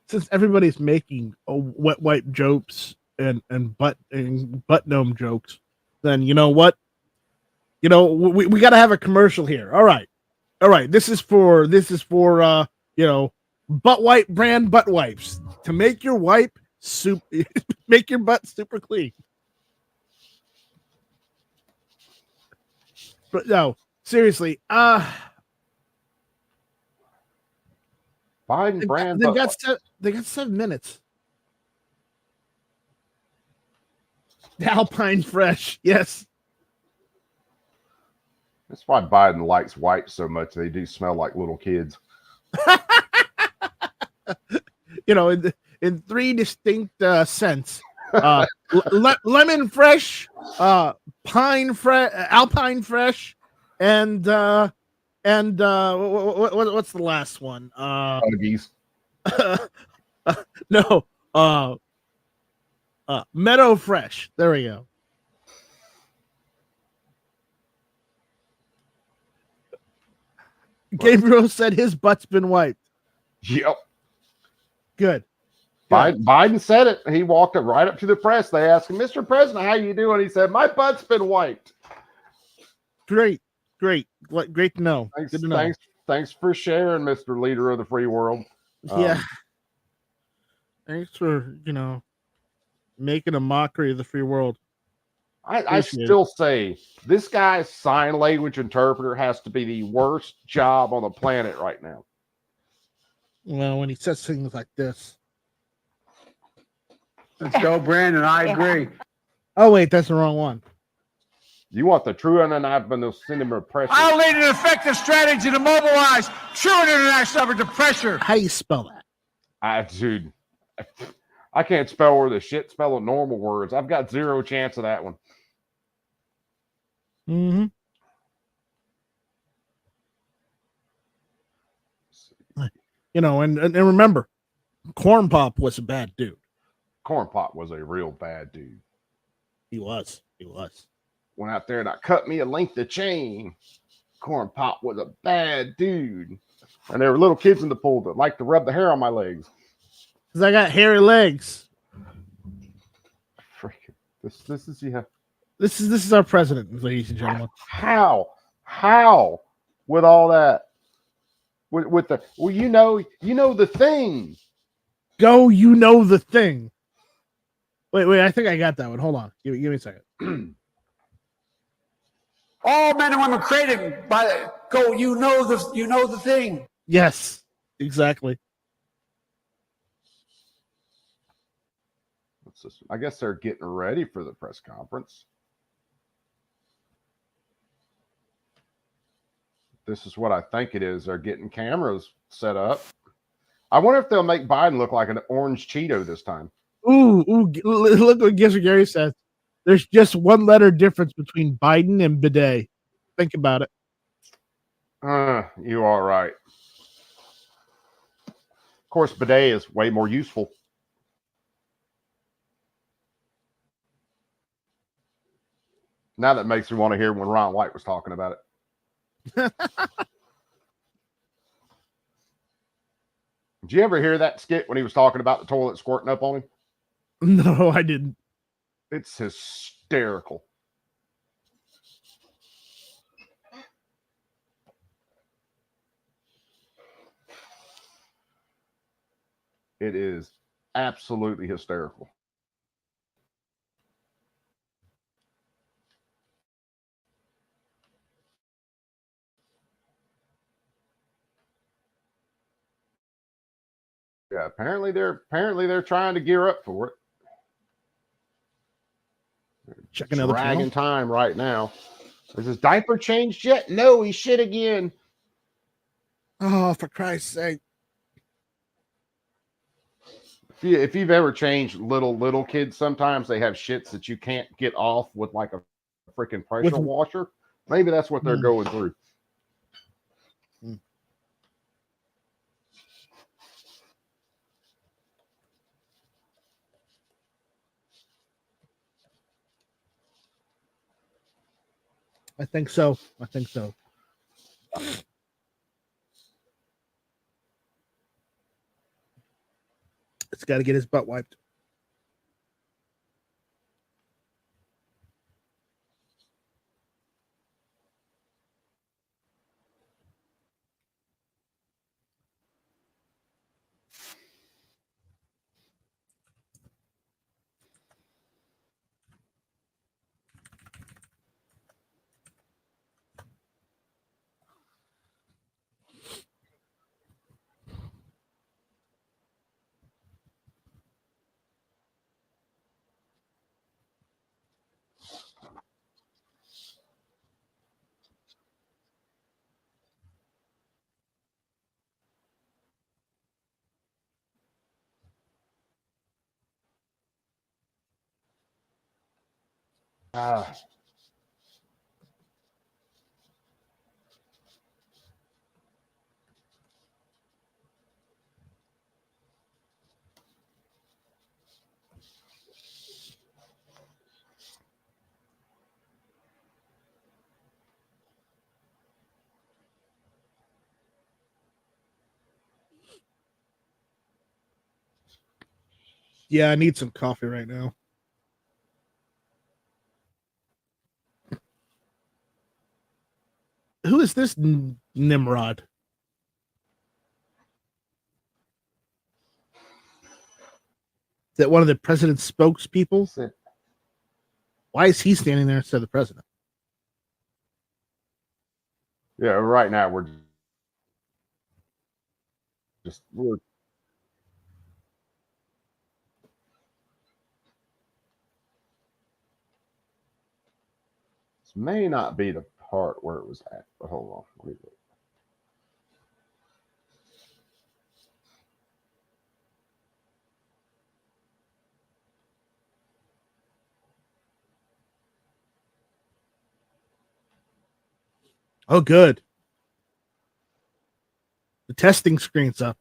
Since everybody's making wet wipe jokes and butt gnome jokes, then you know what? You know, we got to have a commercial here. All right. This is for you know, butt wipe brand butt wipes to make your wipe soup, make your butt super clean. But no, seriously, Biden brand. they got 7 minutes. The Alpine Fresh, yes. That's why Biden likes wipes so much. They do smell like little kids. You know, in 3 distinct scents: lemon fresh, pine fresh, Alpine Fresh, and what's the last one? Huggies. No, Meadow Fresh. There we go. Gabriel said his butt's been wiped. Yep. Good. Biden said it. He walked it right up to the press. They asked him, "Mr. President, how you doing?" He said, "My butt's been wiped." Great to know. Thanks, Good to know. Thanks for sharing, Mr. Leader of the Free World. Yeah. Thanks for, you know, making a mockery of the free world. I still say this guy's sign language interpreter has to be the worst job on the planet right now. Well, when he says things like this. Let's go, Brandon. I agree. Oh, wait, that's the wrong one. You want the true unanimous cinema pressure. I'll lead an effective strategy to mobilize true international effort to pressure. How do you spell that? Dude, I can't spell worth a shit spelling normal words. I've got zero chance of that one. Mm-hmm. You know, and remember, Corn Pop was a bad dude. Corn Pop was a real bad dude. He was. Went out there and I cut me a length of chain. Corn Pop was a bad dude. And there were little kids in the pool that liked to rub the hair on my legs. Because I got hairy legs. Freaking, this is yeah. This is our president, ladies and gentlemen. How with all that? With the you know the thing. Go, you know the thing. Wait, I think I got that one. Hold on. Give me a second. All men and women created by go. You know the thing. Yes, exactly. I guess they're getting ready for the press conference. This is what I think it is. They're getting cameras set up. I wonder if they'll make Biden look like an orange Cheeto this time. Ooh, look what Gary says. There's just one letter difference between Biden and bidet. Think about it. You are right. Of course, bidet is way more useful. Now that makes me want to hear when Ron White was talking about it. Did you ever hear that skit when he was talking about the toilet squirting up on him? No, I didn't. It's hysterical. It is absolutely hysterical. Yeah, apparently they're trying to gear up for it. Check another dragging channel. time right now. Is his diaper changed yet? No, he shit again. Oh, for Christ's sake! If you've ever changed little kids, sometimes they have shits that you can't get off with like a freaking pressure With- washer. Maybe that's what they're Hmm. going through. I think so. I think so. It's got to get his butt wiped. Ah. Yeah, I need some coffee right now. Who is this Nimrod? Is that one of the president's spokespeople? Why is he standing there instead of the president? Yeah, right now we're just we're this may not be the part where it was at, but hold on. Let me look. Oh, good. The testing screen's up.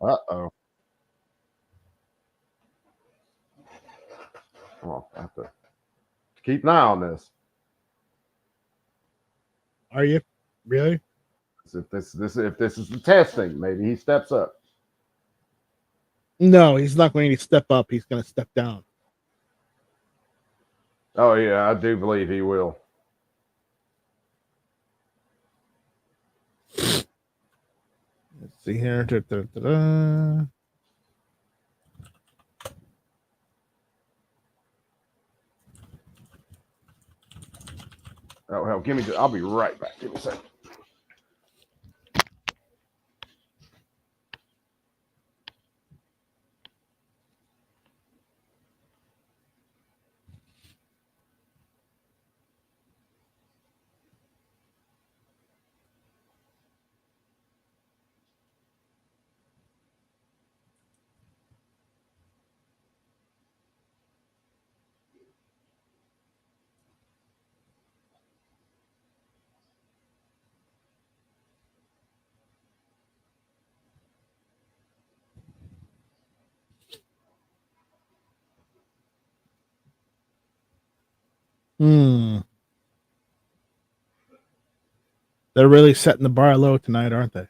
Uh-oh. Well, I have to keep an eye on this. Are you really? If this is the testing, maybe he steps up. No, he's not going to step up. He's going to step down. Oh yeah, I do believe he will. Let's see here. Da-da-da-da. Oh hell, give me. I'll be right back. Give me a second. Hmm. They're really setting the bar low tonight, aren't they?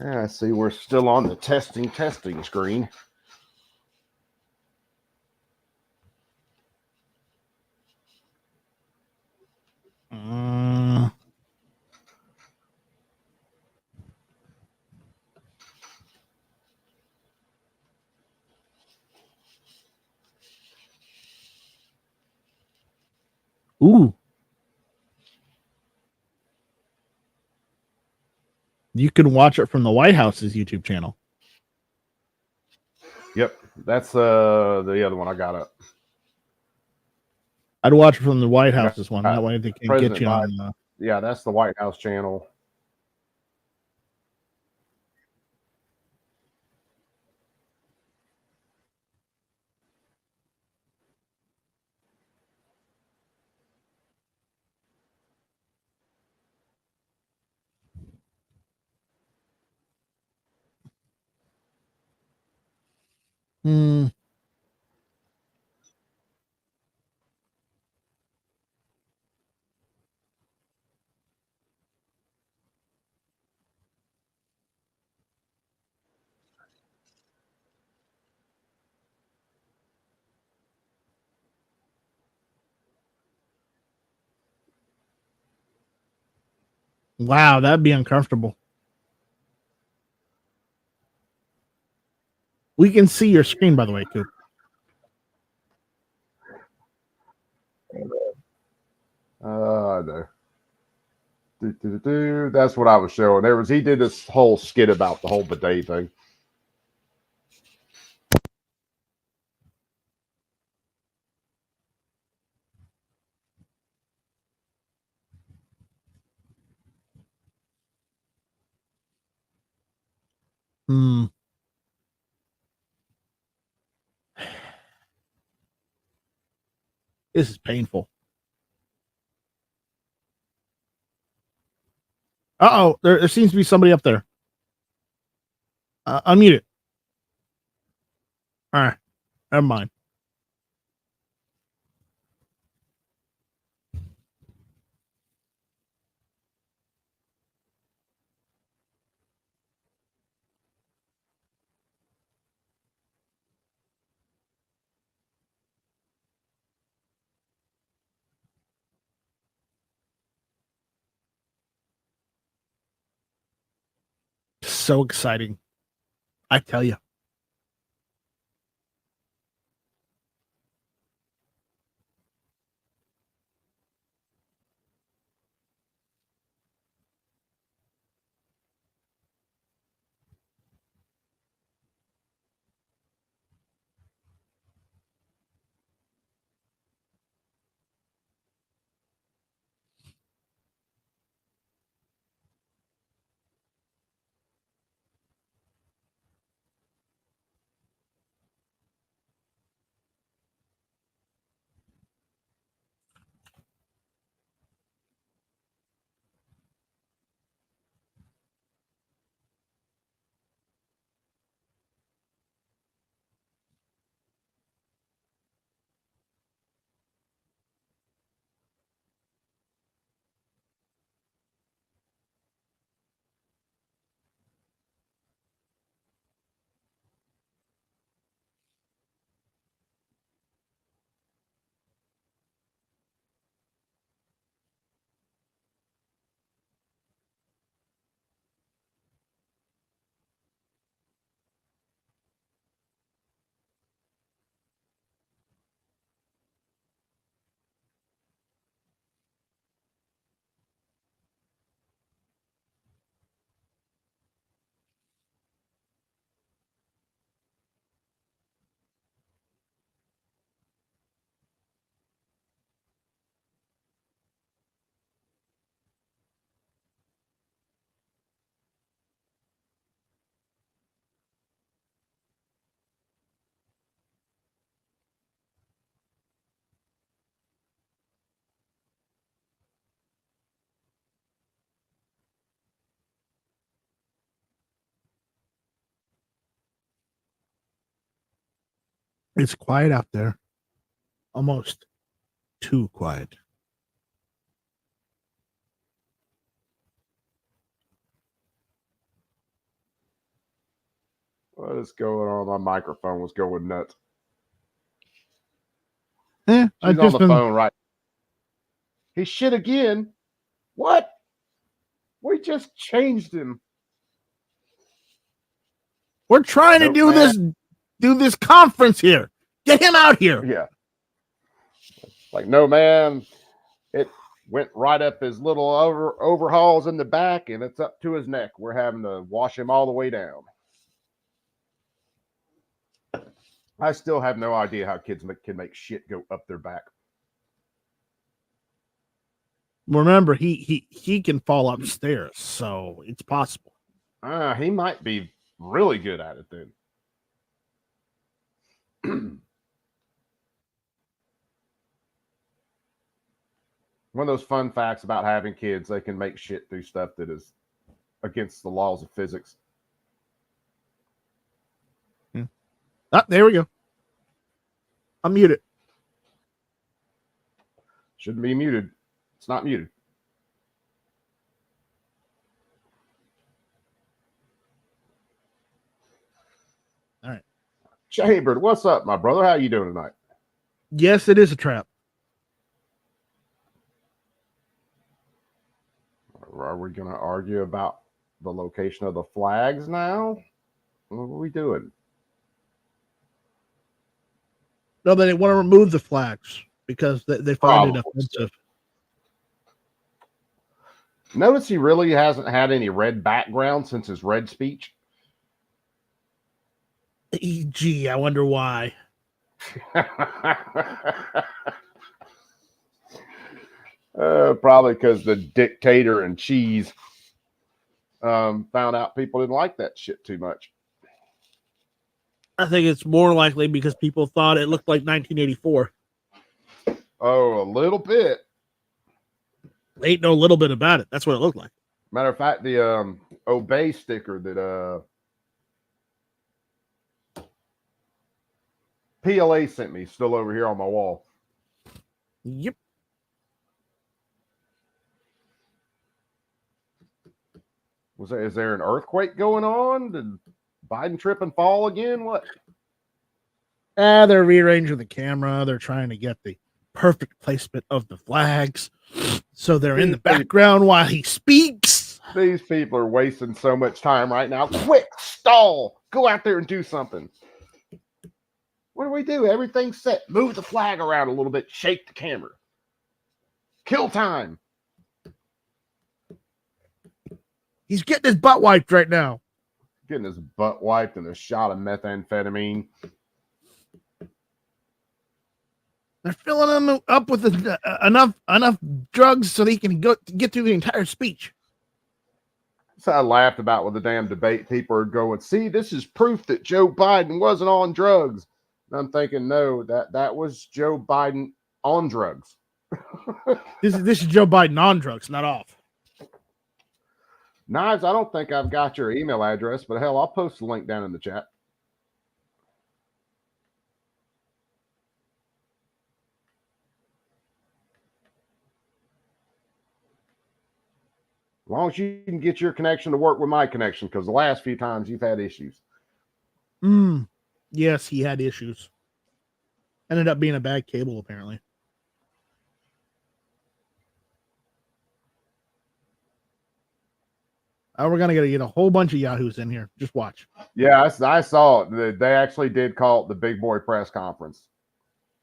Yeah, I see. We're still on the testing screen. Ooh. You can watch it from the White House's YouTube channel. Yep, that's the other one I got up. I'd watch it from the White I House's one. got That way they can President get you on. Yeah, that's the White House channel. Hmm. Wow, that'd be uncomfortable. We can see your screen, by the way, Coop. I know. That's what I was showing. He did this whole skit about the whole bidet thing. Hmm. This is painful. Uh-oh, there seems to be somebody up there. Unmute it. All right, never mind. So exciting. I tell you. It's quiet out there. Almost too quiet. What is going on? My microphone was going nuts. I've She's on just the been. phone right. He shit again. What? We just changed him. We're trying to Nope, do man. this conference here. Get him out here. Yeah. Like, no, man. It went right up his little overhauls in the back, and it's up to his neck. We're having to wash him all the way down. I still have no idea how kids can make shit go up their back. Remember, he can fall upstairs, so it's possible. He might be really good at it then. One of those fun facts about having kids, they can make shit do stuff that is against the laws of physics. Ah, there we go. Unmute it. Shouldn't be muted. It's not muted. All right. Chambered, what's up, my brother? How you doing tonight? Yes, it is a trap. Are we going to argue about the location of the flags now? What are we doing? No, they want to remove the flags because they find it offensive. Notice he really hasn't had any red background since his red speech. Gee, I wonder why. Probably because the dictator and cheese found out people didn't like that shit too much. I think it's more likely because people thought it looked like 1984. Oh, a little bit. Ain't no little bit about it. That's what it looked like. Matter of fact, the obey sticker that PLA sent me still over here on my wall. Yep. Is there an earthquake going on? Did Biden trip and fall again? What? They're rearranging the camera. They're trying to get the perfect placement of the flags. So they're in the background while he speaks. These people are wasting so much time right now. Quick, stall. Go out there and do something. What do we do? Everything's set. Move the flag around a little bit. Shake the camera. Kill time. He's getting his butt wiped right now. Getting his butt wiped and a shot of methamphetamine. They're filling him up with enough drugs so that he can get through the entire speech. So I laughed about with the damn debate. People are going, see, this is proof that Joe Biden wasn't on drugs. And I'm thinking, no, that was Joe Biden on drugs. This is Joe Biden on drugs, not off. Knives, I don't think I've got your email address, but hell, I'll post the link down in the chat. As long as you can get your connection to work with my connection, because the last few times you've had issues. Yes, he had issues. Ended up being a bad cable, apparently. We're going to get a whole bunch of yahoos in here. Just watch. Yeah, I saw it. They actually did call it the Big Boy Press Conference,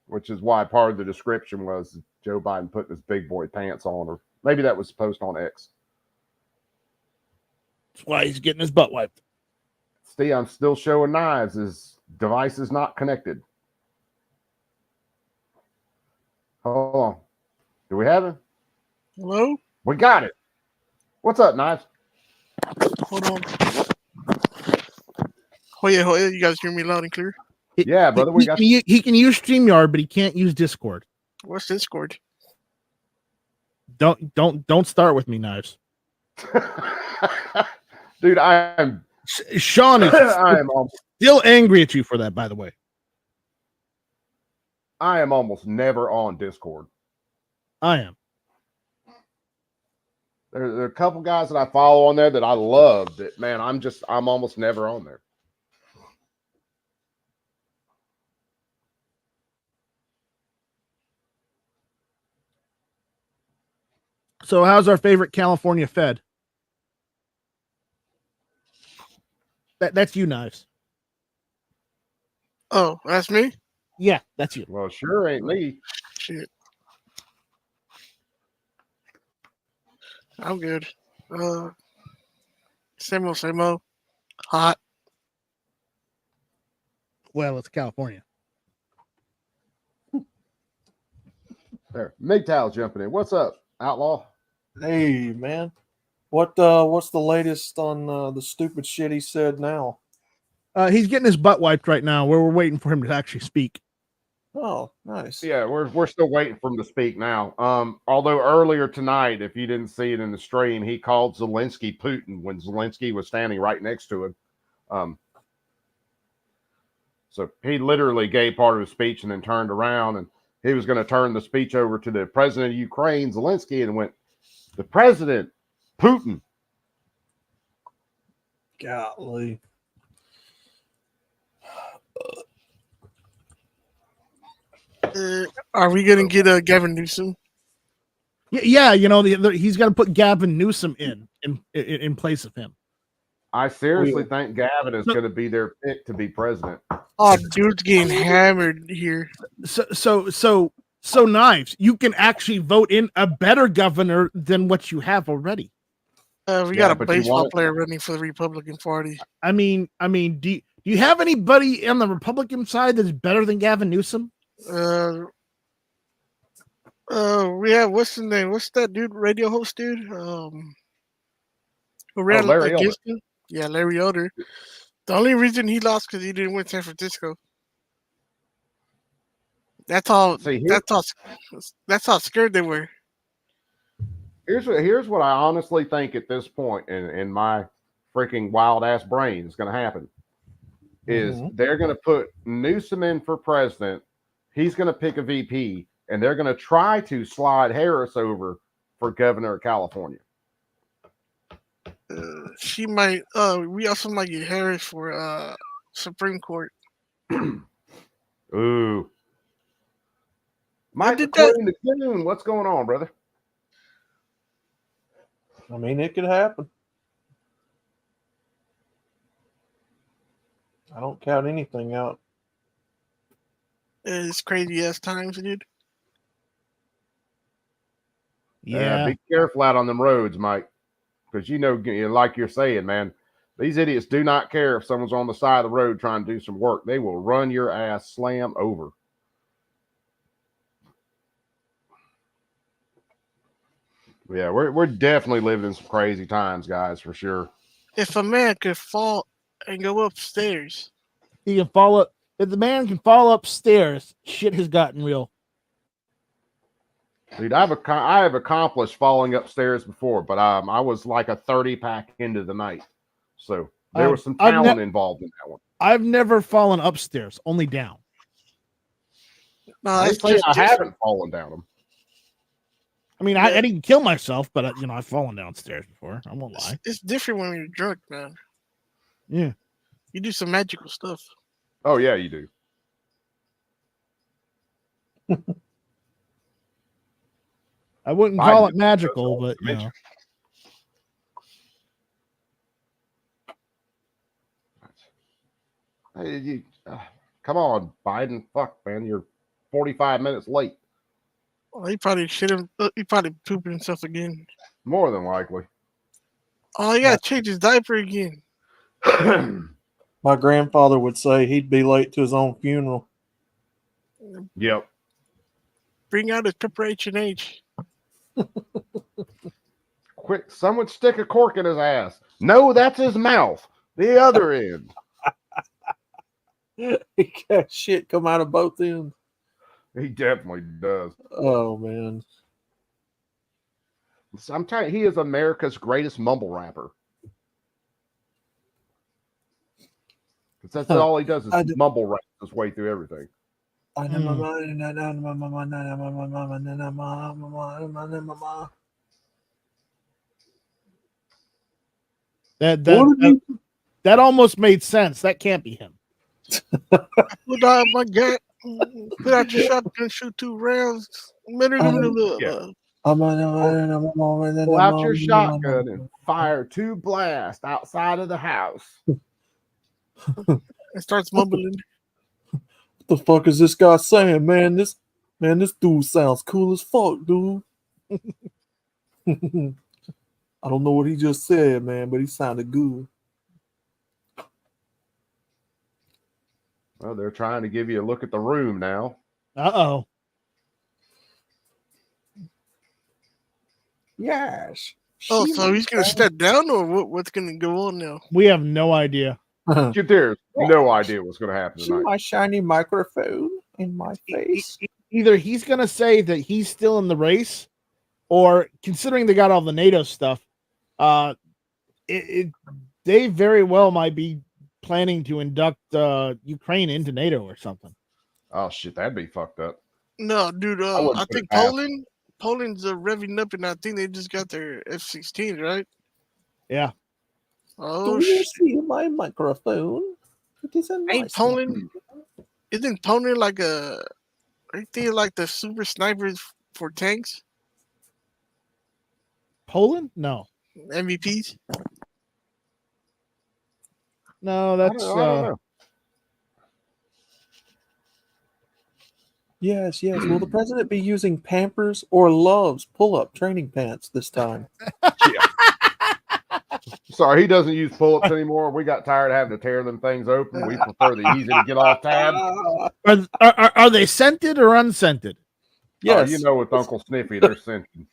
which is why part of the description was Joe Biden putting his big boy pants on, or maybe that was post on X. That's why he's getting his butt wiped. See, I'm still showing Knives. His device is not connected. Hold on. Do we have it? Hello? We got it. What's up, Knives? Hold on. Hoya, you guys hear me loud and clear? Yeah, brother. He can use StreamYard, but he can't use Discord. What's Discord? Don't start with me, Knives. Dude, I'm Sean is I am still angry at you for that, by the way. I am almost never on Discord. I am. There are a couple guys that I follow on there that I love. That man, I'm almost never on there. So, how's our favorite California Fed? That's you, Knives. Oh, that's me? Yeah, that's you. Well, sure ain't me. Shit. I'm good. Same old. Hot. Well, it's California. There, MGTOW's jumping in. What's up, Outlaw? Hey, man. What's the latest on the stupid shit he said now? He's getting his butt wiped right now. Where we're waiting for him to actually speak. Oh, nice. Yeah, we're still waiting for him to speak now. Although earlier tonight, if you didn't see it in the stream, he called Zelensky Putin when Zelensky was standing right next to him. So he literally gave part of his speech and then turned around, and he was going to turn the speech over to the president of Ukraine, Zelensky, and went, "The president, Putin." Golly. Are we gonna get Gavin Newsom? Yeah, he's got to put Gavin Newsom in place of him. I seriously think Gavin is going to be their pick to be president. Oh, dude's getting hammered here. So Knives, you can actually vote in a better governor than what you have already. We got a baseball player running for the Republican Party. I mean, do you have anybody on the Republican side that's better than Gavin Newsom? We have what's his name? What's that dude? Radio host dude? Who ran Larry against him? Yeah, Larry Elder. The only reason he lost because he didn't win San Francisco. That's all. That's how scared they were. Here's what I honestly think at this point in my freaking wild ass brain is going to happen. Is they're going to put Newsom in for president. He's going to pick a VP, and they're going to try to slide Harris over for governor of California. She might. We also might get Harris for Supreme Court. Ooh. Mike McClune, what's going on, brother? I mean, it could happen. I don't count anything out. It's crazy ass times, dude. Yeah, be careful out on them roads, Mike, because like you're saying, man, these idiots do not care if someone's on the side of the road trying to do some work. They will run your ass slam over. Yeah, we're definitely living in some crazy times, guys, for sure. If a man could fall and go upstairs, he can fall up. If the man can fall upstairs, shit has gotten real. Dude, I have accomplished falling upstairs before, but I was like a 30-pack into the night, so there was some talent involved in that one. I've never fallen upstairs, only down. No, I haven't fallen down them. I mean, I didn't kill myself, but I've fallen downstairs before. I won't lie. It's different when you're drunk, man. Yeah, you do some magical stuff. Oh yeah, you do. I wouldn't call it magical, but you know. Hey, come on, Biden. Fuck, man, you're 45 minutes late. Well, he probably he probably pooped himself again. More than likely. Oh, he got to change his diaper again. My grandfather would say he'd be late to his own funeral. Yep. Bring out his pepper H&H. Quick, someone stick a cork in his ass. No, that's his mouth. The other end. He got shit come out of both ends. He definitely does. Oh, man. I'm telling you, he is America's greatest mumble rapper. That's all he does is mumble rap his way through everything. That almost made sense. That can't be him. Put out my gun. Put out your shotgun, shoot 2 rounds. Pull out your shotgun and fire 2 blasts outside of the house. It starts mumbling. What the fuck is this guy saying, man? This dude sounds cool as fuck, dude. I don't know what he just said, man, but he sounded good. Well, they're trying to give you a look at the room now. Uh-oh. Yes. Oh, She so he's gonna might- step down, or what's gonna go on now? We have no idea. There's no idea what's going to happen See tonight. my shiny microphone in my face. Either he's going to say that he's still in the race, or considering they got all the NATO stuff, they very well might be planning to induct Ukraine into NATO or something. Oh shit, that'd be fucked up. No, dude. wouldn't I put it think past Poland's revving up, and I think they just got their F-16, right? Yeah. Oh Do you shit! see my microphone? It is a Ain't nice Poland? Isn't Poland like a? Ain't they like the super snipers for tanks? Poland? No. MVPs? No, I that's don't know. Yes, yes. Will the president be using Pampers or Love's pull-up training pants this time? Sorry, he doesn't use pull-ups anymore. We got tired of having to tear them things open. We prefer the easy to get off tab. Are they scented or unscented? Yes. Oh, you know, with Uncle Sniffy, they're scented.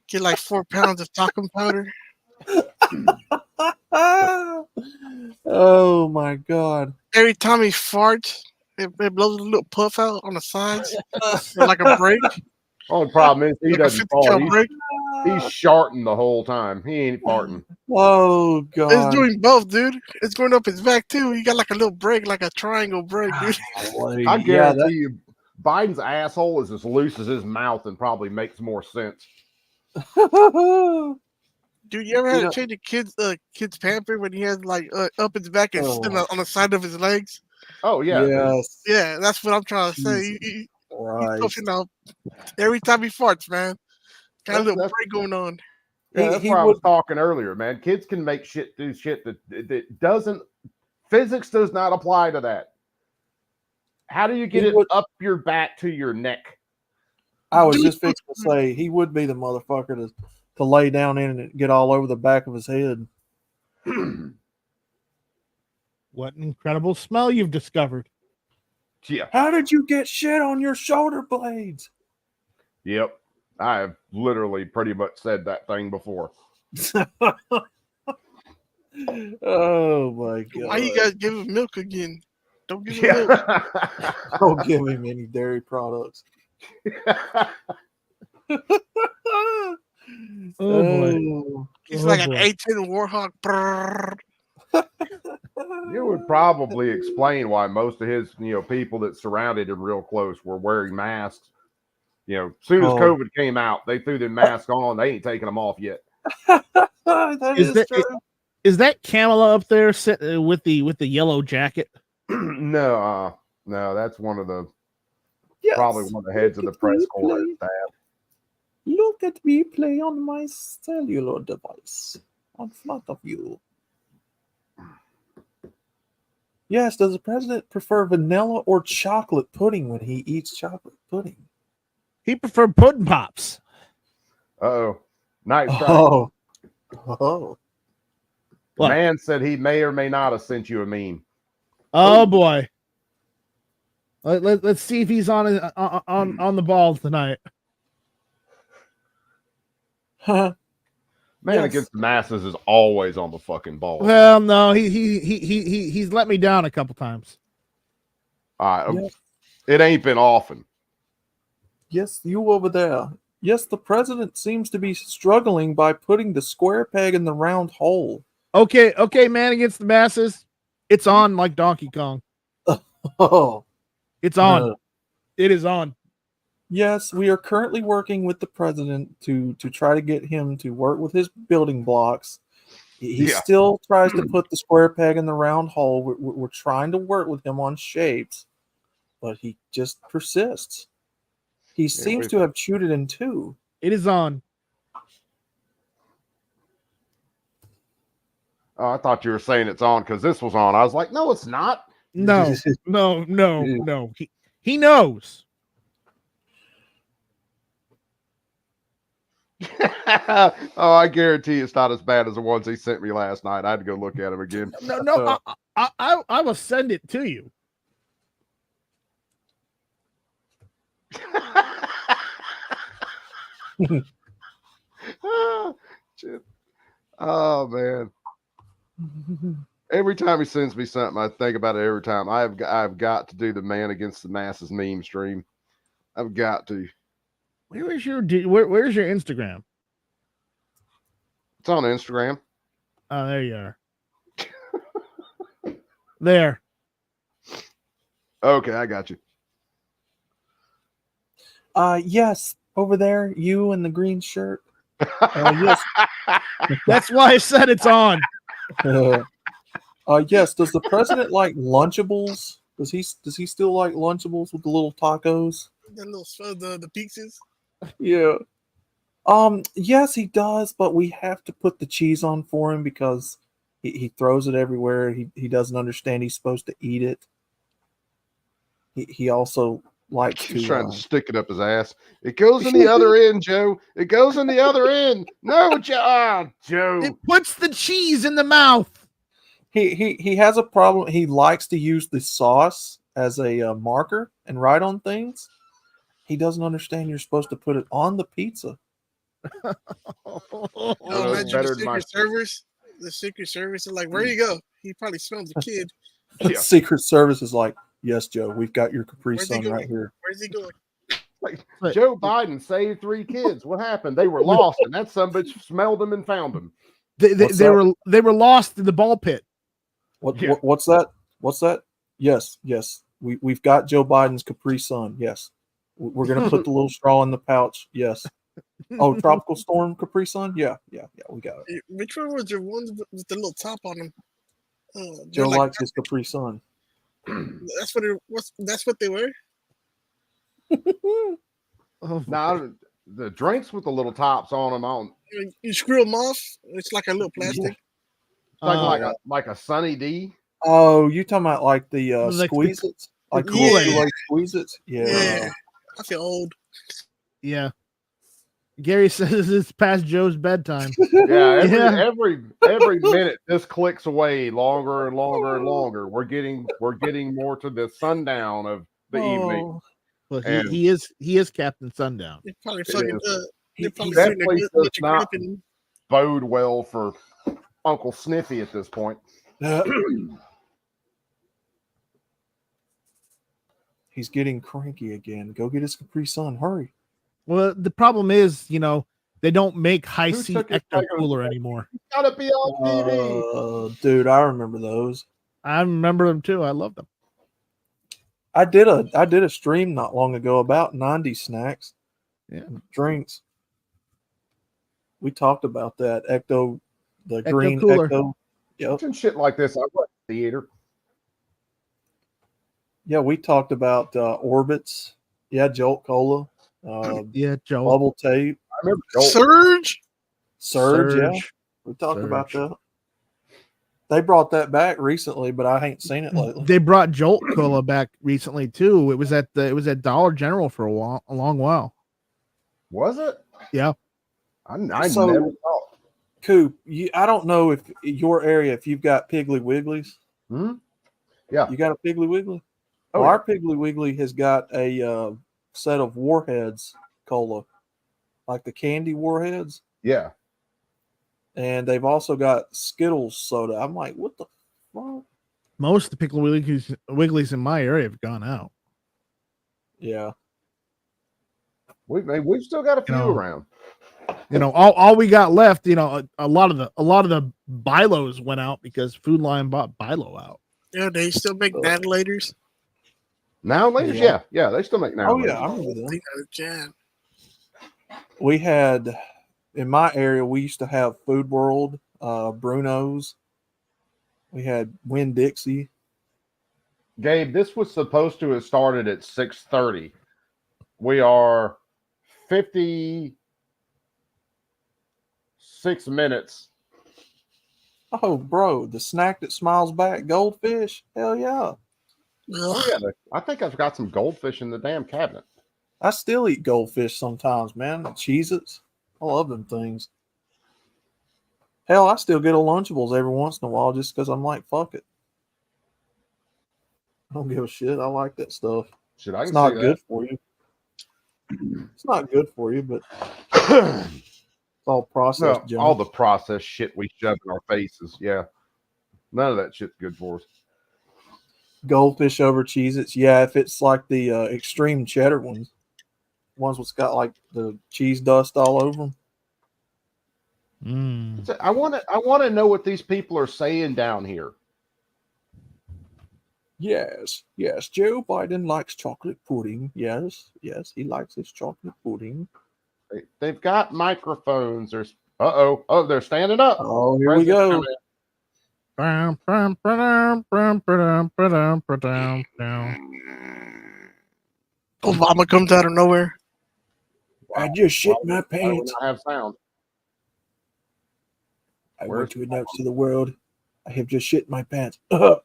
Get like 4 pounds of talcum powder. Oh my god. Every time he farts, it blows a little puff out on the sides, or like a break. Only problem is he Like a doesn't 50 fart. cal break. He's sharting the whole time. He ain't farting. Oh It's god. doing both, dude. It's going up his back too. He got like a little break, like a triangle break, dude. I guarantee you, Biden's asshole is as loose as his mouth and probably makes more sense. Dude, you ever had to change a kid's pamper when he has like up his back and sitting on the side of his legs? Oh yeah. Yes. Yeah, that's what I'm trying to say. He's Right. puffing out every time he farts, man. Got a little That's- break going on. Yeah, that's why I was talking earlier, man. Kids can make shit do shit that doesn't. Physics does not apply to that. How do you get it up your back to your neck? I was just fixing to say he would be the motherfucker to lay down in and get all over the back of his head. What an incredible smell you've discovered. Yeah. How did you get shit on your shoulder blades? Yep. I have literally pretty much said that thing before. Oh my god. Why you guys give him milk again? Don't give him milk. Don't give him any dairy products. Oh boy. He's Oh, like an boy. A10 Warhawk. Brrr. You would probably explain why most of his, people that surrounded him real close were wearing masks. As soon as COVID came out, they threw their mask on. They ain't taking them off yet. That is true. Is that Kamala up there sitting with the yellow jacket? No, that's one of the Yes. probably one of the heads of the press corps staff. Look at me play on my cellular device in front of you. Yes, does the president prefer vanilla or chocolate pudding when he eats chocolate pudding? He preferred pudding pops. Uh-oh. Nice try. Oh. The man said he may or may not have sent you a meme. Oh boy. Let's see if he's on the ball tonight. Man Yes. against the masses is always on the fucking ball. Well, no, he's let me down a couple times. It ain't been often. Yes, you over there. Yes, the president seems to be struggling by putting the square peg in the round hole. Okay, man against the masses. It's on like Donkey Kong. Oh. It's on. It is on. Yes, we are currently working with the president to try to get him to work with his building blocks. He still tries to put the square peg in the round hole. We're trying to work with him on shapes, but he just persists. He seems to have chewed it in two. It is on. Oh, I thought you were saying it's on because this was on. I was like, no, it's not. No. He knows. Oh, I guarantee it's not as bad as the ones he sent me last night. I had to go look at them again. No, I will send it to you. Shit. Oh man. Every time he sends me something, I think about it every time. I've got to do the man against the masses meme stream. I've got to. Where's your Instagram? It's on Instagram. Oh, there you are. There. Okay, I got you. Yes, over there, you in the green shirt. Yes. That's why I said it's on. Yes. Does the president like Lunchables? Does he still like Lunchables with the little tacos? The little the pizzas. Yeah. Yes, he does, but we have to put the cheese on for him because he throws it everywhere. He doesn't understand he's supposed to eat it. He also likes He's to trying to stick it up his ass. It goes in the other end, Joe. It goes in the other end. No, Joe. Oh, Joe. It puts the cheese in the mouth. He has a problem. He likes to use the sauce as a marker and write on things. He doesn't understand you're supposed to put it on the pizza. Oh, no, imagine better the than my- Secret Service. The Secret Service is like, where you go? He probably smells a kid. Yeah. Secret Service is like, yes, Joe, we've got your Capri Where's he Sun going? right here. Where's he going? Like, But- Joe Biden saved 3 kids. What happened? They were lost, and that son of a bitch smelled them and found them. What's They that? were lost in the ball pit. Yeah. What's that? What's that? Yes. We've got Joe Biden's Capri Sun. Yes. We're gonna put the little straw in the pouch. Yes. Oh, tropical storm Capri Sun. Yeah. We got it. Which one was the one with the little top on them? Joe likes his Capri Sun. That's what it was. That's what they were. Oh, Now, the drinks with the little tops on them, on You screw them off. It's like a little plastic. like a Sunny D. Oh, you talking about like the Like squeeze it? Like Yeah. Kool-Aid squeeze it? Yeah. Yeah. I feel old. yeah. Gary says it's past Joe's bedtime. Yeah, Yeah. every minute this clicks away longer and longer and longer. We're getting more to the sundown of the evening. Oh, Well, And- he is Captain Sundown. They're probably It fucking. is. They're probably That shooting a place good does bunch of not- grip in- Bode well for Uncle Sniffy at this point. He's getting cranky again. Go get his Capri Sun. Hurry. Well, the problem is, they don't make high Who C took his Ecto Ecto Cooler anymore. Gotta be on TV. Dude, I remember those. I remember them too. I love them. I did a stream not long ago about 90s snacks. Yeah. And drinks. We talked about that Ecto, the Ecto green Cooler. Ecto. Yep. And shit like this. I went to the theater. Yeah, we talked about Orbits. Yeah, Jolt Cola. Yeah, Joe. Bubble tape. I remember Joel. Surge. Yeah. We talked about that. They brought that back recently, but I ain't seen it lately. They brought Jolt Cola back recently too. It was at Dollar General for a long while. Was it? Yeah. I So- never thought. Coop, I don't know if your area, if you've got Piggly Wigglies. Hmm? Yeah. You got a Piggly Wiggly? Oh, Well, yeah. our Piggly Wiggly has got a set of Warheads cola, like the candy Warheads, Yeah. and they've also got Skittles soda. I'm like, what the fuck? Most of the Piggly Wigglies in my area have gone out. Yeah. We've still got a few know, around. All we got left, a lot of the Bilos went out because Food Lion bought Bilo out. Yeah, they still make Natalators. Now later, Yeah. yeah, they still make now. Oh yeah, I remember They that. got a jam. We had in my area. We used to have Food World, Bruno's. We had Winn Dixie. Gabe, this was supposed to have started at 6:30. We are 56 minutes. Oh, bro, the snack that smiles back, goldfish. Hell yeah! Oh, yeah, I think I've got some goldfish in the damn cabinet. I still eat goldfish sometimes, man. Cheez-Its. I love them things. Hell, I still get a Lunchables every once in a while just because I'm like, fuck it. I don't give a shit. I like that stuff. Shit, I It's can not see good for you. It's not good for you, but that. it's all processed No, junk. all the processed shit we shove in our faces. Yeah. None of that shit's good for us. Goldfish over Cheez-Its. Yeah, if it's like the extreme cheddar ones what's got like the cheese dust all over them. Mm. I want to know what these people are saying down here. Yes, Joe Biden likes chocolate pudding. Yes, he likes his chocolate pudding. They've got microphones. There's oh, they're standing up. Oh, here we go. Obama comes out of nowhere. I just shit my Why do we pants. not have sound? I Where's want to announce to the world, I have just shit my pants. Hold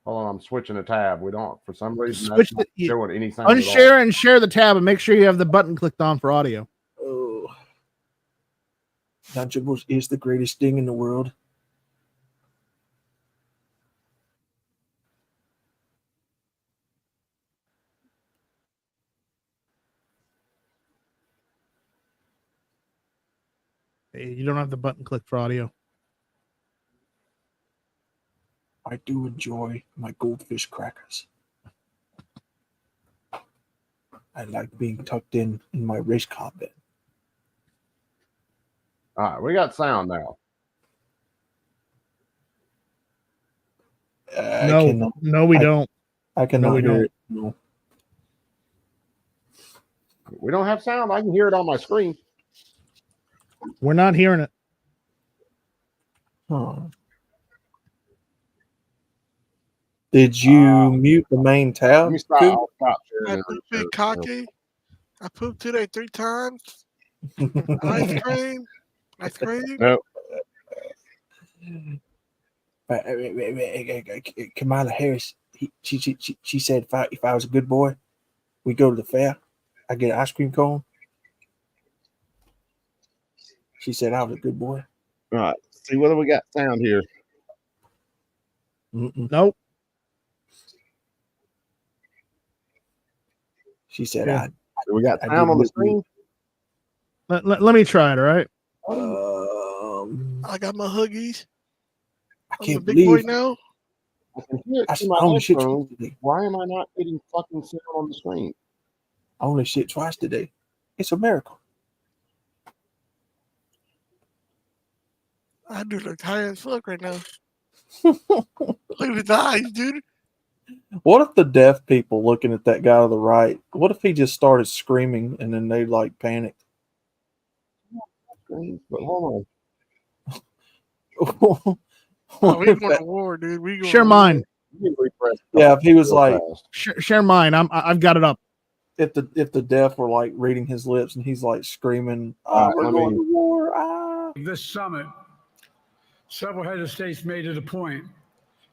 on, I'm switching a tab. We don't, for some reason, Switch that's not the- showing any sound at all. Unshare and share the tab and make sure you have the button clicked on for audio. Oh, Lunchables is the greatest thing in the world. Hey, you don't have the button clicked for audio. I do enjoy my goldfish crackers. I like being tucked in my race car bed. All right, we got sound now. No, we don't. I cannot we hear don't. it. No. We don't have sound. I can hear it on my screen. We're not hearing it. Huh. Did you mute the main tab? Let me stop. Coop? I'll stop I sharing. pooped cocky. I pooped today 3 times. Ice cream. No. Kamala Harris, she said if I was a good boy, we go to the fair. I get an ice cream cone. She said I was a good boy. All right. See whether we got sound here. Mm-mm. Nope. She said Yeah. Do we got I sound did on the good. screen? Let me try it, all right? I got my huggies. I I'm a can't big boy believe now. I can hear it I through my only shit headphones. twice today. Why am I not getting fucking sound on the screen? I only shit twice today. It's a miracle. I do look high as fuck right now. Look at his eyes, dude. What if the deaf people looking at that guy to the right? What if he just started screaming and then they like panicked? But hold What Oh, we if going that- to war, dude. We going Share to mine. on. You can refresh Yeah, if he was real like, fast. Share mine. I've got it up. if the deaf were like reading his lips and he's like screaming, All right, we're let going me- to war. Ah. This summit, several heads of states made it a point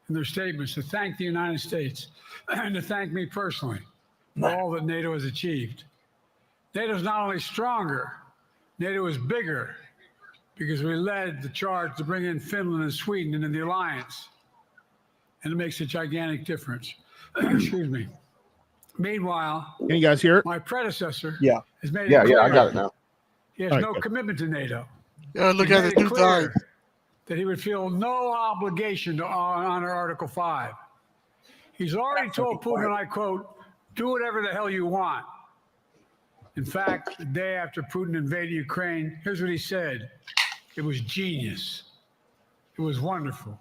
in their statements to thank the United States and to thank me personally for all that NATO has achieved. NATO is not only stronger, NATO is bigger because we led the charge to bring in Finland and Sweden into the alliance. And it makes a gigantic difference. Excuse me. Meanwhile, Can you guys hear it? my predecessor Yeah. has made Yeah, it yeah, clear I got it now. he has All right, no good. commitment to NATO. Yeah, look He at made the it dude's eyes. clear that he would feel no obligation to honor Article 5. He's already told Putin, and I quote, do whatever the hell you want. In fact, the day after Putin invaded Ukraine, here's what he said. It was genius. It was wonderful.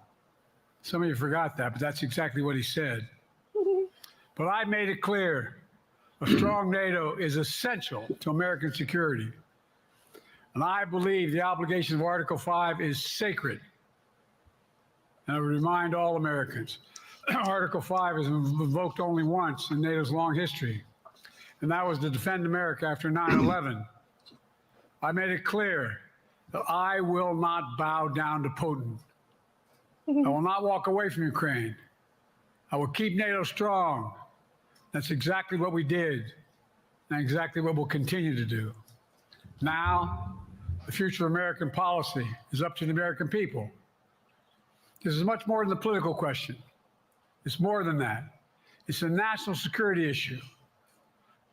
Some of you forgot that, but that's exactly what he said. But I made it clear, a strong NATO is essential to American security. And I believe the obligation of Article 5 is sacred. And I would remind all Americans, Article 5 is invoked only once in NATO's long history, and that was to defend America after 9/11. I made it clear that I will not bow down to Putin. I will not walk away from Ukraine. I will keep NATO strong. That's exactly what we did. and exactly what we'll continue to do. Now, the future of American policy is up to the American people. This is much more than a political question. It's more than that. It's a national security issue.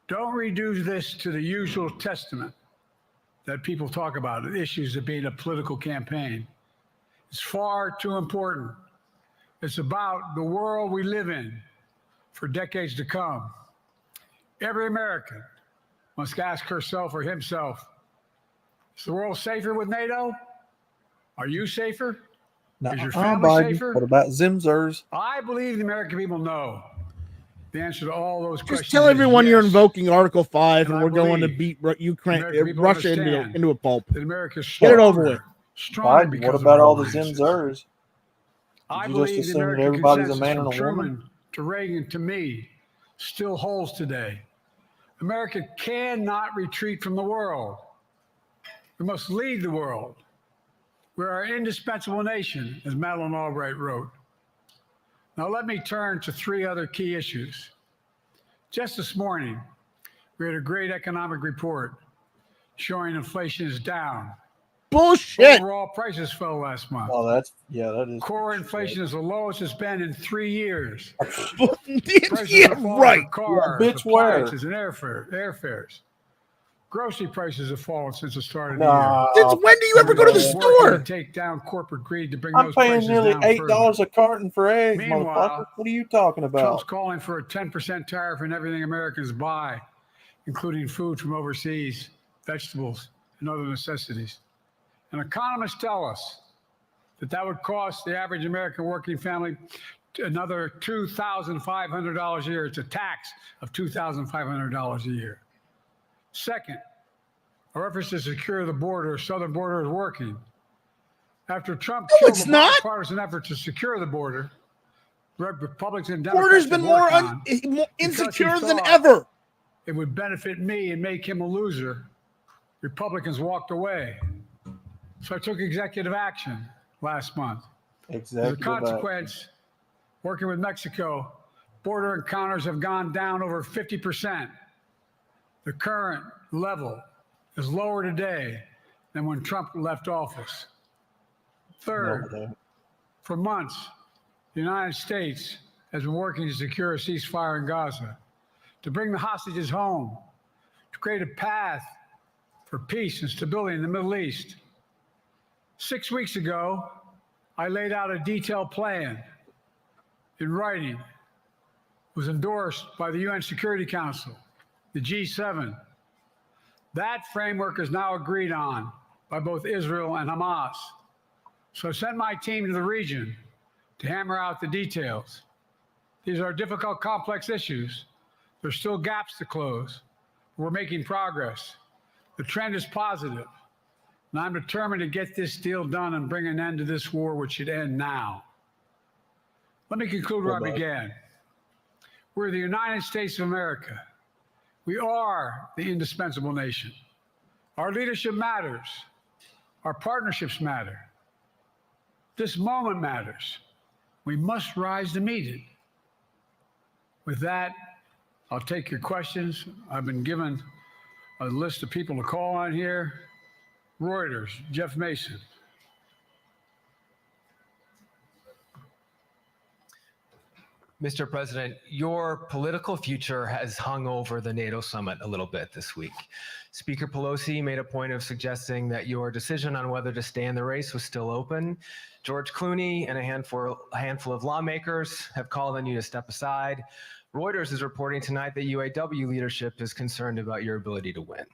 Don't reduce this to the usual testament that people talk about, issues of being a political campaign. It's far too important. It's about the world we live in for decades to come. Every American must ask herself or himself, is the world safer with NATO? Are you safer? Is your family Biden. safer? What about Zimzers? I believe the American people know the answer to all those questions. Just tell everyone is you're yes. invoking Article 5 and And I we're going to believe beat Ukraine, American people Russia understand into a pulp. that America is Get it stronger, over with. stronger Biden, because what of about our all the alliances. Zimzers? I Did you just believe the assume that American everybody's a consensus man from and a woman? Truman to Reagan to me still holds today. America cannot retreat from the world. We must lead the world. We're our indispensable nation, as Madeleine Albright wrote. Now let me turn to three other key issues. Just this morning, we had a great economic report showing inflation is down. Bullshit. Overall prices fell last month. Oh, that is. Core inflation is the lowest it's been in 3 years. Prices Yeah, have fallen right. for cars, Yeah, bitch, where? appliances, and airfares. Grocery prices have fallen since the start of the Nah, Since when do you ever go to the year. We're working store? to take down corporate greed to bring I'm those paying prices nearly down $8 a carton for eggs, Meanwhile, motherfucker. What are you talking Trump's about? calling for a 10% tariff on everything Americans buy, including food from overseas, vegetables, and other necessities. And economists tell us that would cost the average American working family another $2,500 a year. It's a tax of $2,500 a year. Second, our efforts to secure the border, southern border, is working. After Trump killed it's the not. bipartisan effort to secure the border, Republicans and Democrats Border's been have more worked on more because he insecure than thought ever. it would benefit me and make him a loser. Republicans walked away. So I took executive action last month. As a Executive consequence, working with Mexico, border encounters have gone down over 50%. The current level is lower today than when Trump left office. Third, action. for months, the United States has been working to secure a ceasefire in Gaza, to bring the hostages home, to create a path for peace and stability in the Middle East. 6 weeks ago, I laid out a detailed plan in writing. It was endorsed by the UN Security Council, the G7. That framework is now agreed on by both Israel and Hamas. So I sent my team to the region to hammer out the details. These are difficult, complex issues. There's still gaps to close. We're making progress. The trend is positive. And I'm determined to get this deal done and bring an end to this war, which should end now. Let me conclude where I began. We're the United States of America. We are the indispensable nation. Our leadership matters. Our partnerships matter. This moment matters. We must rise to meet it. With that, I'll take your questions. I've been given a list of people to call on here. Reuters, Jeff Mason. Mr. President, your political future has hung over the NATO summit a little bit this week. Speaker Pelosi made a point of suggesting that your decision on whether to stay in the race was still open. George Clooney and a handful of lawmakers have called on you to step aside. Reuters is reporting tonight that UAW leadership is concerned about your ability to win.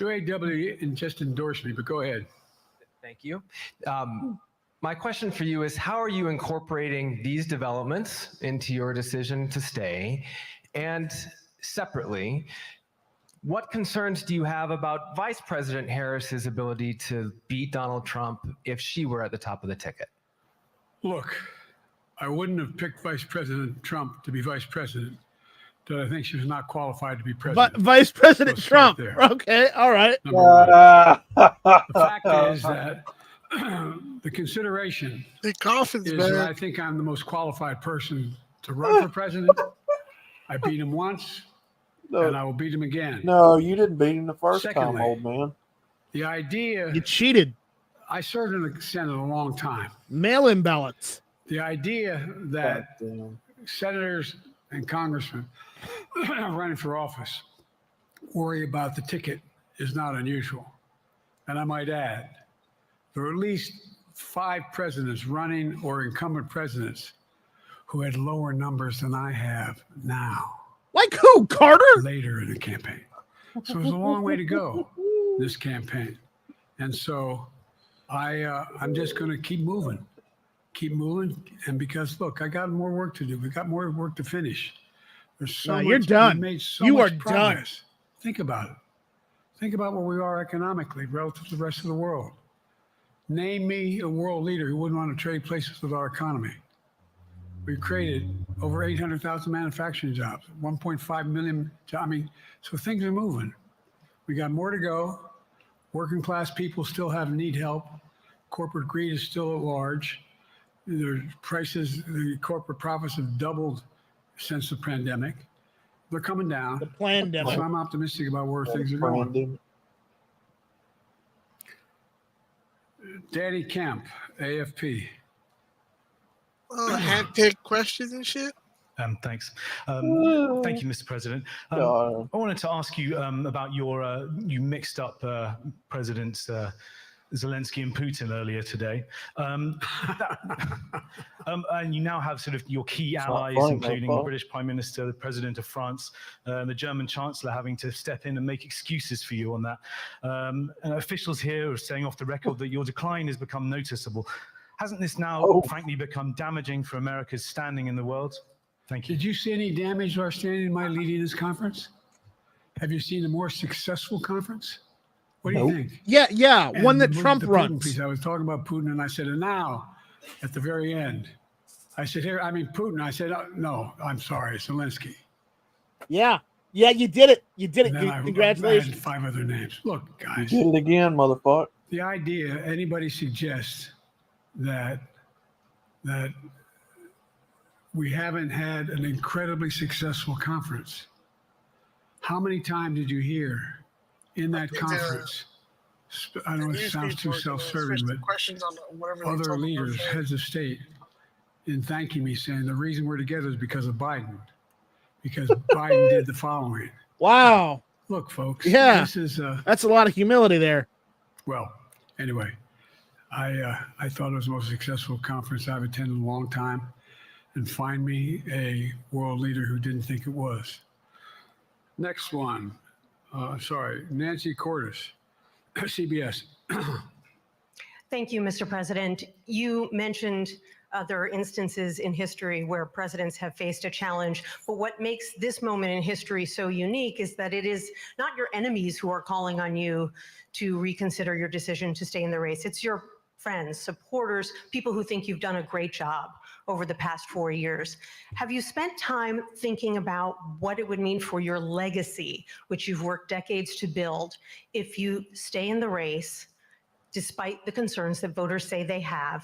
UAW just endorsed me, but go ahead. Thank you. My question for you is, how are you incorporating these developments into your decision to stay? And separately, what concerns do you have about Vice President Harris's ability to beat Donald Trump if she were at the top of the ticket? Look, I wouldn't have picked Vice President Trump to be vice president, but I think she was not qualified to be president. Vice President Let's start Trump. there. Okay, all right. Number one. The fact is that the consideration The coffins, is that man. I think I'm the most qualified person to run for president. I beat him once. and I will beat him again. No, you didn't beat him the first time, Secondly, old man. The idea, You cheated. I served in the Senate a long time. Mail-in ballots. The idea that Goddamn. senators and congressmen running for office worry about the ticket is not unusual. And I might add, there are at least 5 presidents running or incumbent presidents who had lower numbers than I have now, Like who? Carter? later in the campaign. So there's a long way to go, this campaign. And so I'm just going to keep moving. And because, look, I got more work to do. We got more work to finish. There's so No, much, you're done. we made so You much are progress. Think about it. Think about where we are economically relative to the rest of the world. Name me a world leader who wouldn't want to trade places with our economy. We've created over 800,000 manufacturing jobs, 1.5 million. I mean, so things are moving. We got more to go. Working class people still need help. Corporate greed is still at large. Their prices, the corporate profits have doubled since the pandemic. They're coming down. The pandemic. So I'm optimistic about where things are going. Danny Kemp, AFP. Hand-picked questions and shit. Thanks. Thank you, Mr. President. I wanted to ask you about you mixed up Presidents Zelensky and Putin earlier today. And you now have sort of your key allies, including the British Prime Minister, the President of France, and the German Chancellor having to step in and make excuses for you on that. And officials here are saying off the record that your decline has become noticeable. Hasn't this now, frankly, become damaging for America's standing in the world? Thank you. Did you see any damage to our standing in my leading this conference? Have you seen a more successful conference? What do you think? Yeah, And one that the Trump Putin runs. piece, I was talking about Putin, and I said, and now, at the very end, I said, here, I mean, Putin. I said, no, I'm sorry, Zelensky. Yeah, you did it. You did it. And then I Congratulations. had 5 other names. Look, guys. You did it again, motherfucker. The idea anybody suggests that we haven't had an incredibly successful conference. How many times did you hear in that conference? I know it sounds too self-serving, but other leaders, heads of state, in thanking me, saying the reason we're together is because of Biden, because Biden did the following. Wow. Look, folks. Yeah. This is that's a lot of humility there. well. Anyway, I thought it was the most successful conference I've attended in a long time, and find me a world leader who didn't think it was. Next one. Nancy Cordes, CBS. Thank you, Mr. President. You mentioned other instances in history where presidents have faced a challenge, but what makes this moment in history so unique is that it is not your enemies who are calling on you to reconsider your decision to stay in the race. It's your friends, supporters, people who think you've done a great job over the past 4 years. Have you spent time thinking about what it would mean for your legacy, which you've worked decades to build, if you stay in the race, despite the concerns that voters say they have,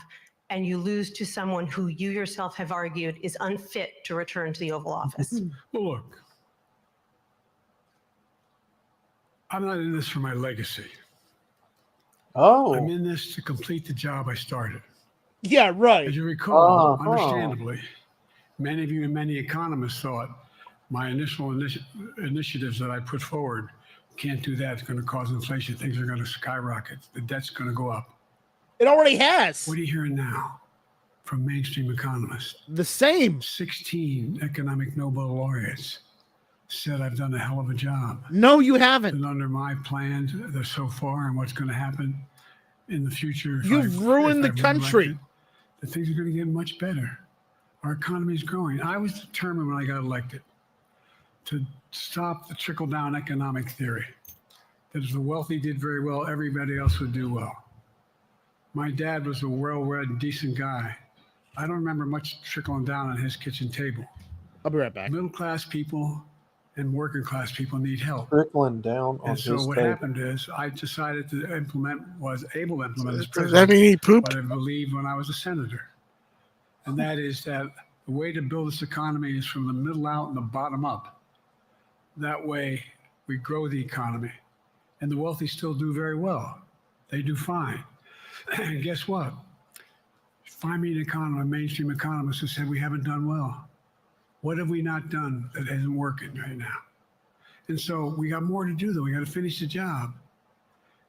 and you lose to someone who you yourself have argued is unfit to return to the Oval Office? Well, look, I'm not in this for my legacy. I'm in this to complete the job I started. Yeah, right. As you recall, understandably, many of you and many economists thought my initial initiatives that I put forward, can't do that. It's going to cause inflation. Things are going to skyrocket. The debt's going to go up. It already has. What are you hearing now from mainstream economists? The same. 16 economic Nobel laureates said I've done a hell of a job. No, you haven't. And under my plans so far and what's going to happen in the future. You've ruined the country. That things are going to get much better. Our economy is growing. I was determined when I got elected to stop the trickle-down economic theory. That if the wealthy did very well, everybody else would do well. My dad was a well-read, decent guy. I don't remember much trickling down on his kitchen table. I'll be right back. Middle-class people and working-class people need help. Trickling down on And so his what table. happened is I decided to was able to implement as Does president. that mean he pooped? What I believed when I was a senator. And that is that the way to build this economy is from the middle out and the bottom up. That way, we grow the economy, and the wealthy still do very well. They do fine. And guess what? Find me an economist, a mainstream economist, who said we haven't done well. What have we not done that isn't working right now? And so we got more to do, though. We got to finish the job.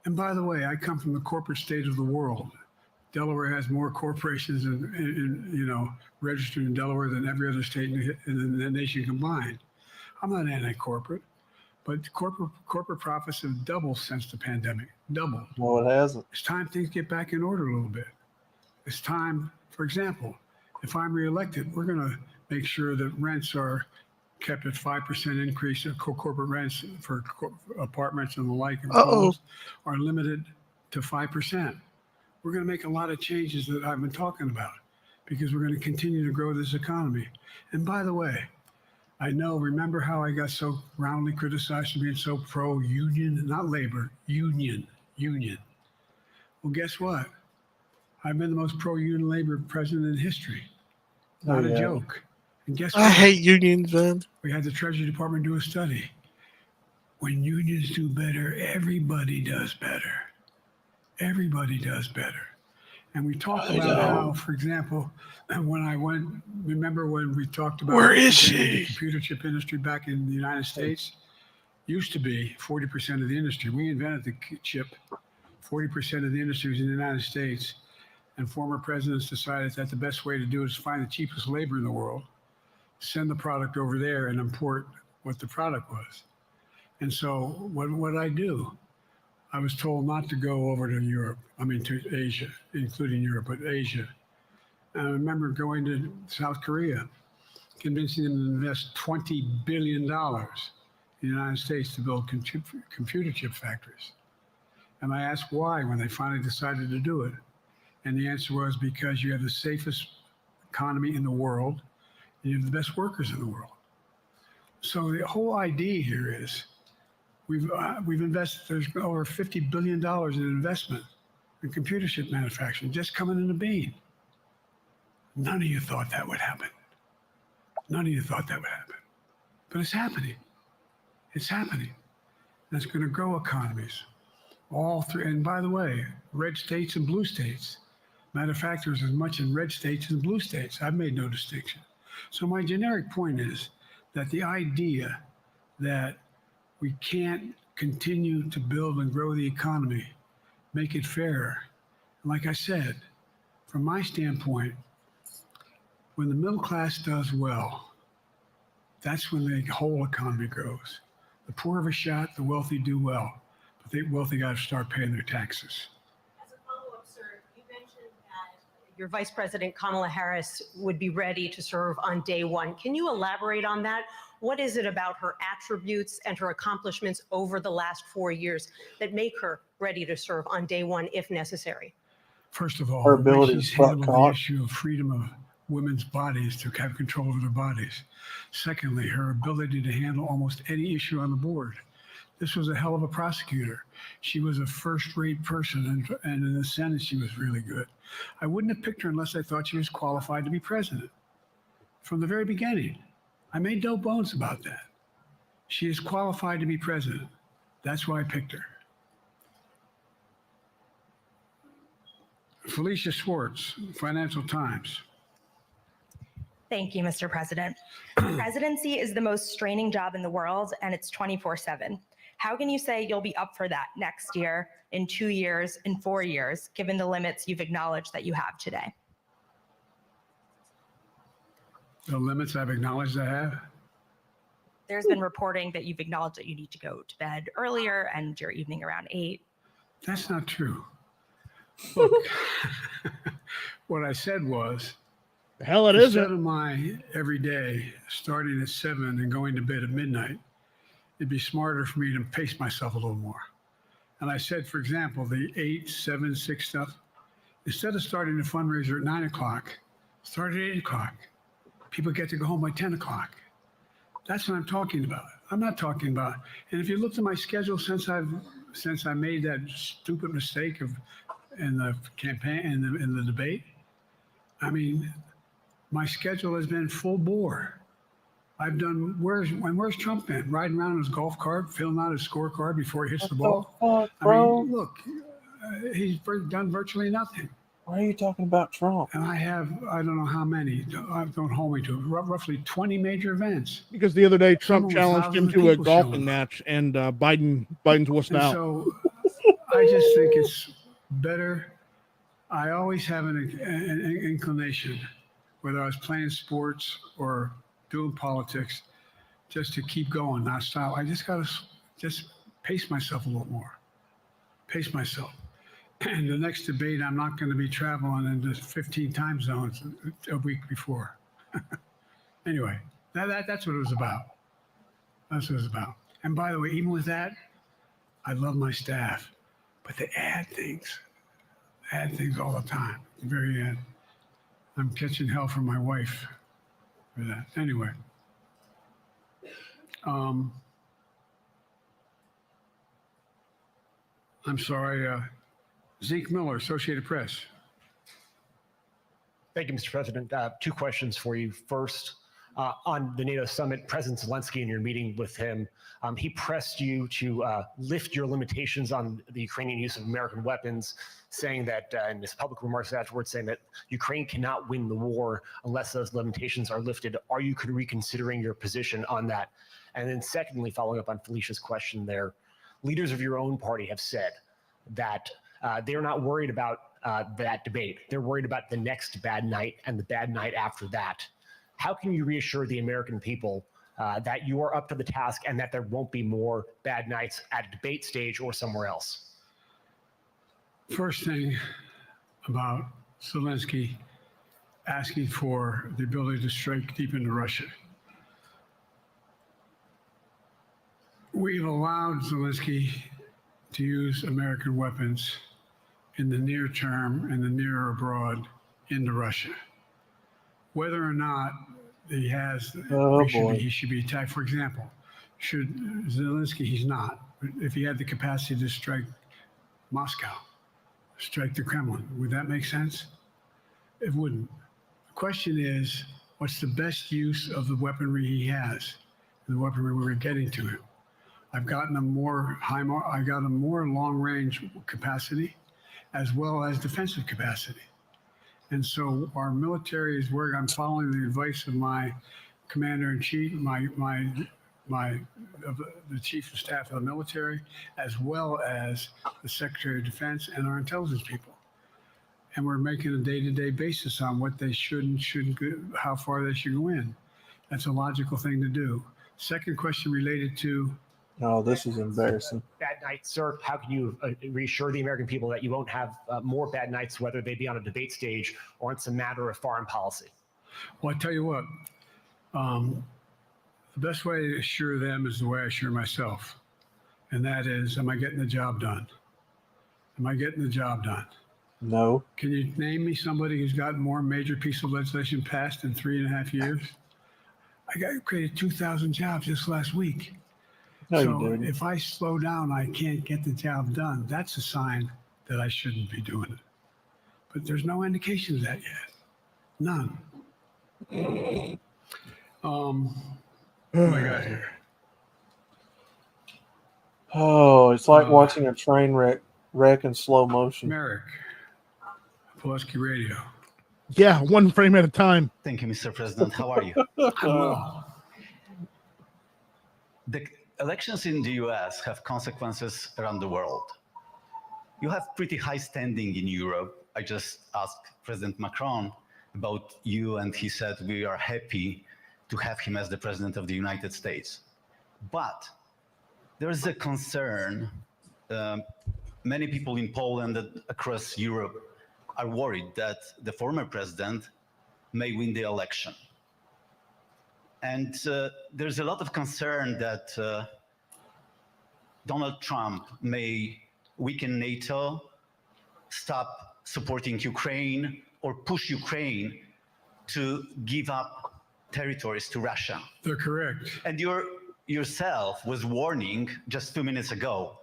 And by the way, I come from the corporate state of the world. Delaware has more corporations registered in Delaware than every other state in the nation combined. I'm not anti-corporate, but corporate profits have doubled since the pandemic. Doubled. No, it hasn't. It's time things get back in order a little bit. It's time, for example, if I'm reelected, we're going to make sure that rents are kept at 5% increase of corporate rents for apartments and the like, and homes are limited to 5%. We're going to make a lot of changes that I've been talking about because we're going to continue to grow this economy. And by the way, remember how I got so roundly criticized for being so pro-union, not labor, union. Well, guess what? I've been the most pro-union labor president in history. Not a joke. And guess what? I hate unions, man. We had the Treasury Department do a study. When unions do better, everybody does better. Everybody does better. And we talked about how, for example, remember when we talked about the computer chip industry back in the United States? Used to be 40% of the industry. We invented the chip. 40% of the industry was in the United States. And former presidents decided that the best way to do it is find the cheapest labor in the world, send the product over there, and import what the product was. And so what did I do? I was told not to go over to to Asia, including Europe, but Asia. And I remember going to South Korea, convincing them to invest $20 billion in the United States to build computer chip factories. And I asked why when they finally decided to do it. And the answer was because you have the safest economy in the world, and you have the best workers in the world. So the whole idea here is we've invested, there's over $50 billion in investment in computer chip manufacturing just coming in the bean. None of you thought that would happen. None of you thought that would happen. But it's happening. It's happening. And it's going to grow economies. All three. And by the way, red states and blue states, manufacturers as much in red states as blue states. I've made no distinction. So my generic point is that the idea that we can't continue to build and grow the economy, make it fairer. Like I said, from my standpoint, when the middle class does well, that's when the whole economy grows. The poor have a shot, the wealthy do well, but the wealthy got to start paying their taxes. As a follow-up, sir, you mentioned that your Vice President Kamala Harris would be ready to serve on day one. Can you elaborate on that? What is it about her attributes and her accomplishments over the last 4 years that make her ready to serve on day one if necessary? First of all, Her ability she's to handled the talk. issue of freedom of women's bodies to have control over their bodies. Secondly, her ability to handle almost any issue on the board. This was a hell of a prosecutor. She was a first-rate person, and in the Senate, she was really good. I wouldn't have picked her unless I thought she was qualified to be president. From the very beginning, I made no bones about that. She is qualified to be president. That's why I picked her. Felicia Schwartz, Financial Times. Thank you, Mr. President. Presidency is the most straining job in the world, and it's 24/7. How can you say you'll be up for that next year, in 2 years, in 4 years, given the limits you've acknowledged that you have today? The limits I've acknowledged I have? There's been reporting that you've acknowledged that you need to go to bed earlier and your evening around 8. That's not true. Look, what I said was, The hell it instead isn't. of my every day starting at 7 and going to bed at midnight, it'd be smarter for me to pace myself a little more. And I said, for example, the 8, 7, 6 stuff, instead of starting the fundraiser at 9 o'clock, start at 8 o'clock. People get to go home by 10 o'clock. That's what I'm talking about. I'm not talking about, and if you looked at my schedule since I made that stupid mistake in the campaign, in the debate, I mean, my schedule has been full bore. I've done. Where's Trump been? Riding around in his golf cart, filling out his scorecard before he hits the ball. Fuck, bro? I mean, look, he's done virtually nothing. Why are you talking about Trump? And I don't know how many. Don't hold me to it. Roughly 20 major events. Because the other day Trump Someone with challenged him thousands of to a people golfing showing. match, and Biden's wussed And out. so I just think it's better. I always have an inclination, whether I was playing sports or doing politics, just to keep going, not stop. I just got to just pace myself a little more. Pace myself. And the next debate, I'm not going to be traveling into 15 time zones a week before. Anyway, that's what it was about. That's what it was about. And by the way, even with that, I love my staff, but they add things all the time. At the very end, I'm catching hell from my wife for that. Anyway, I'm sorry, Zeke Miller, Associated Press. Thank you, Mr. President. Two questions for you. First, on the NATO summit, President Zelensky, in your meeting with him, he pressed you to lift your limitations on the Ukrainian use of American weapons, saying that, in his public remarks afterwards, saying that Ukraine cannot win the war unless those limitations are lifted. Are you reconsidering your position on that? And then secondly, following up on Felicia's question there, leaders of your own party have said that they're not worried about that debate. They're worried about the next bad night and the bad night after that. How can you reassure the American people that you are up to the task and that there won't be more bad nights at a debate stage or somewhere else? First thing about Zelensky asking for the ability to strike deep into Russia. We've allowed Zelensky to use American weapons in the near term and the near abroad into Russia. Whether or not he has, he should be attacked. For example, should Zelensky, he's not. If he had the capacity to strike Moscow, strike the Kremlin, would that make sense? It wouldn't. The question is, what's the best use of the weaponry he has, the weaponry we're getting to him? I've gotten a more long-range capacity, as well as defensive capacity. And so our military is where I'm following the advice of my commander-in-chief, the chief of staff of the military, as well as the Secretary of Defense and our intelligence people. And we're making a day-to-day basis on what they should and shouldn't, how far they should go in. That's a logical thing to do. Second question related to. Oh, this is embarrassing. Bad nights, sir. How can you reassure the American people that you won't have more bad nights, whether they be on a debate stage or it's a matter of foreign policy? Well, I tell you what, the best way to assure them is the way I assure myself. And that is, am I getting the job done? Am I getting the job done? No. Can you name me somebody who's gotten more major piece of legislation passed in 3.5 years? I created 2,000 jobs just last week. No, So if I slow down, I can't get the job done. That's a sign that I shouldn't be doing it. But there's no indication of that yet. None. What do I got here? Oh, it's like watching a train wreck in slow motion. Merrick, Pulaski Radio. Yeah, one frame at a time. Thank you, Mr. President. How are you? I'm well. The elections in the US have consequences around the world. You have pretty high standing in Europe. I just asked President Macron about you, and he said we are happy to have him as the President of the United States. But there is a concern. Many people in Poland and across Europe are worried that the former president may win the election. And there's a lot of concern that Donald Trump may weaken NATO, stop supporting Ukraine, or push Ukraine to give up territories to Russia. They're correct. And yourself was warning just 2 minutes ago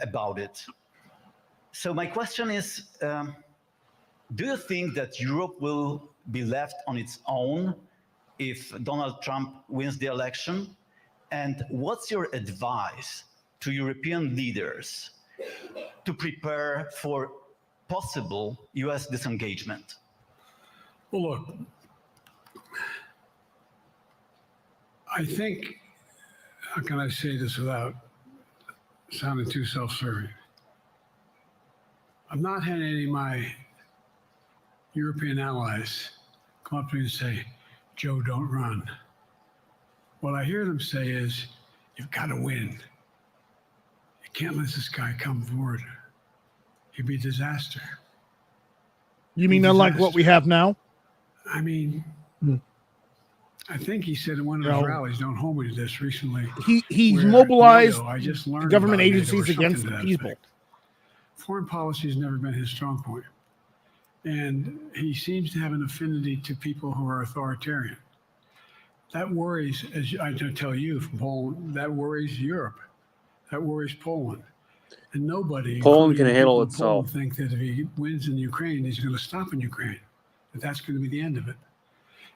about it. So my question is, do you think that Europe will be left on its own if Donald Trump wins the election? And what's your advice to European leaders to prepare for possible US disengagement? Well, look, I think, how can I say this without sounding too self-serving? I've not had any of my European allies come up to me and say, Joe, don't run. What I hear them say is, you've got to win. You can't let this guy come forward. He'd be a disaster. You mean unlike what we have now? I mean, I think he said in one of his rallies, don't hold me to this recently. He's where mobilized NATO, I just learned government about NATO or agencies against something the to that people. effect. Foreign policy has never been his strong point. And he seems to have an affinity to people who are authoritarian. That worries, as I tell you from Poland, that worries Europe. That worries Poland. And nobody, Poland including can handle people in itself. Poland, think that if he wins in Ukraine, he's going to stop in Ukraine. That that's going to be the end of it.